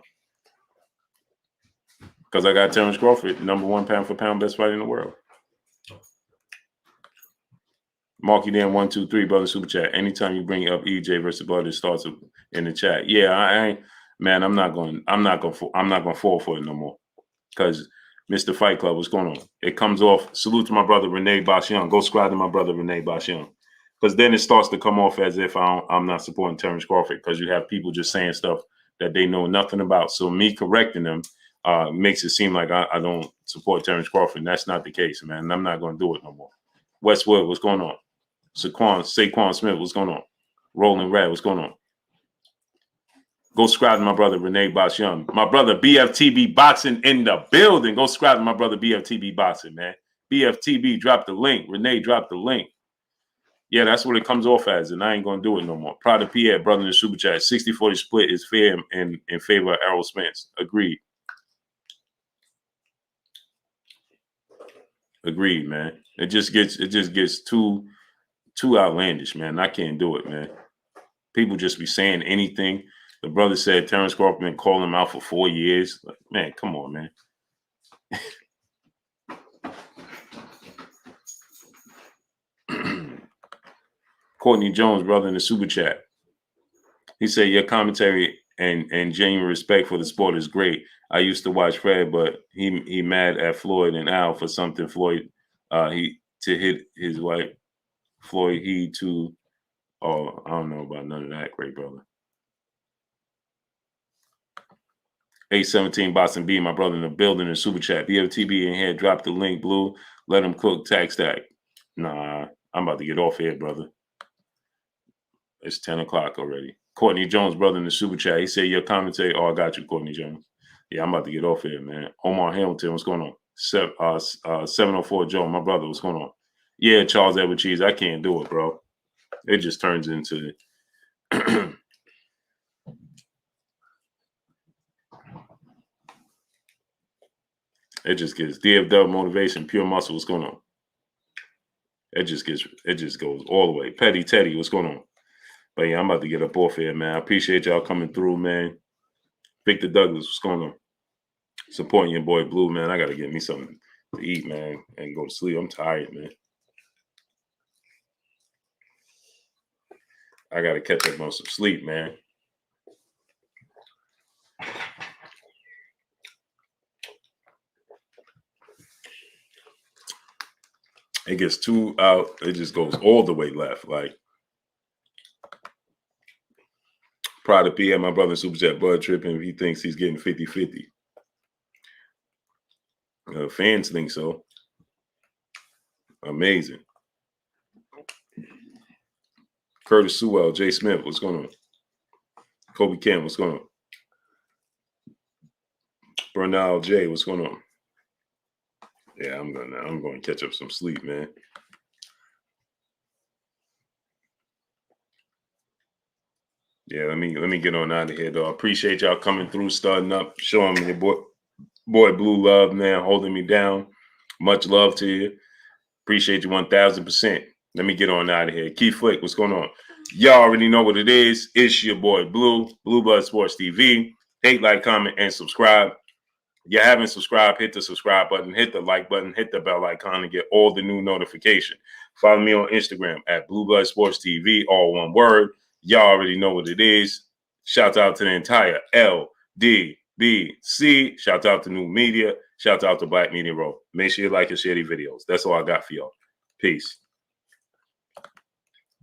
Because I got Terence Crawford, number 1 pound for pound, best fighter in the world. Marky Dan 123, brother Super Chat. Anytime you bring up EJ versus Bud, it starts in the chat. Yeah, I ain't, man. I'm not going to fall for it no more. Because Mr. Fight Club, what's going on? It comes off. Salute to my brother Renee Bashion. Go subscribe to my brother Renee Bashion. Because then it starts to come off as if I'm not supporting Terence Crawford. Because you have people just saying stuff that they know nothing about. So me correcting them makes it seem like I don't support Terence Crawford. And that's not the case, man. And I'm not going to do it no more. Westwood, what's going on? Saquon Smith, what's going on? Rolling Red, what's going on? Go subscribe to my brother Renee Bashion. My brother BFTB Boxing in the building. Go subscribe to my brother BFTB Boxing, man. BFTB, drop the link. Renee, drop the link. Yeah, that's what it comes off as, and I ain't going to do it no more. Proud of Pierre, brother in the Super Chat. 60-40 split is fair in favor of Errol Spence. Agreed. Agreed, man. It just gets too outlandish, man. I can't do it, man. People just be saying anything. The brother said Terence Crawford been calling him out for 4 years. Like, man, come on, man. Courtney Jones, brother in the Super Chat. He said, your commentary and genuine respect for the sport is great. I used to watch Fred, but he mad at Floyd and Al for something Floyd he to hit his wife. Floyd I don't know about none of that, great brother. 817 Boston B, my brother in the building in Super Chat. BFTB in here, drop the link, Blue. Let him cook tax stack. Nah, I'm about to get off here, brother. It's 10 o'clock already. Courtney Jones, brother in the Super Chat. He said, your commentary. Oh, I got you, Courtney Jones. Yeah, I'm about to get off here, man. Omar Hamilton, what's going on? 704 Joe, my brother, what's going on? Yeah, Charles Edward Cheese, I can't do it, bro. It just turns into it just gets DFW motivation, pure muscle, what's going on? It just goes all the way. Petty Teddy, what's going on? But yeah, I'm about to get up off here, man. I appreciate y'all coming through, man. Victor Douglas, what's going on? Supporting your boy Blue, man. I gotta get me something to eat, man, and go to sleep. I'm tired, man. I gotta catch up on some sleep, man. It gets 2 out. It just goes all the way left. Like, Pride of P had my brother Super Chat Bud tripping. He thinks he's getting 50-50. Fans think so. Amazing. Curtis Sewell, Jay Smith, what's going on? Kobe Kent, what's going on? Bernal J, what's going on? Yeah, I'm going to catch up some sleep, man. Yeah, let me get on out of here, though. I appreciate y'all coming through, starting up, showing me your boy Blue love, man, holding me down. Much love to you. Appreciate you 1,000%. Let me get on out of here. Keith Flick, what's going on? Y'all already know what it is. It's your boy Blue, Blue Blood Sports TV. Hate, like, comment, and subscribe. If you haven't subscribed, hit the subscribe button, hit the like button, hit the bell icon to get all the new notification. Follow me on Instagram at Blue Blood Sports TV, all one word. Y'all already know what it is. Shout out to the entire LDBC. Shout out to New Media. Shout out to Black Media Row. Make sure you like and share these videos. That's all I got for y'all. Peace.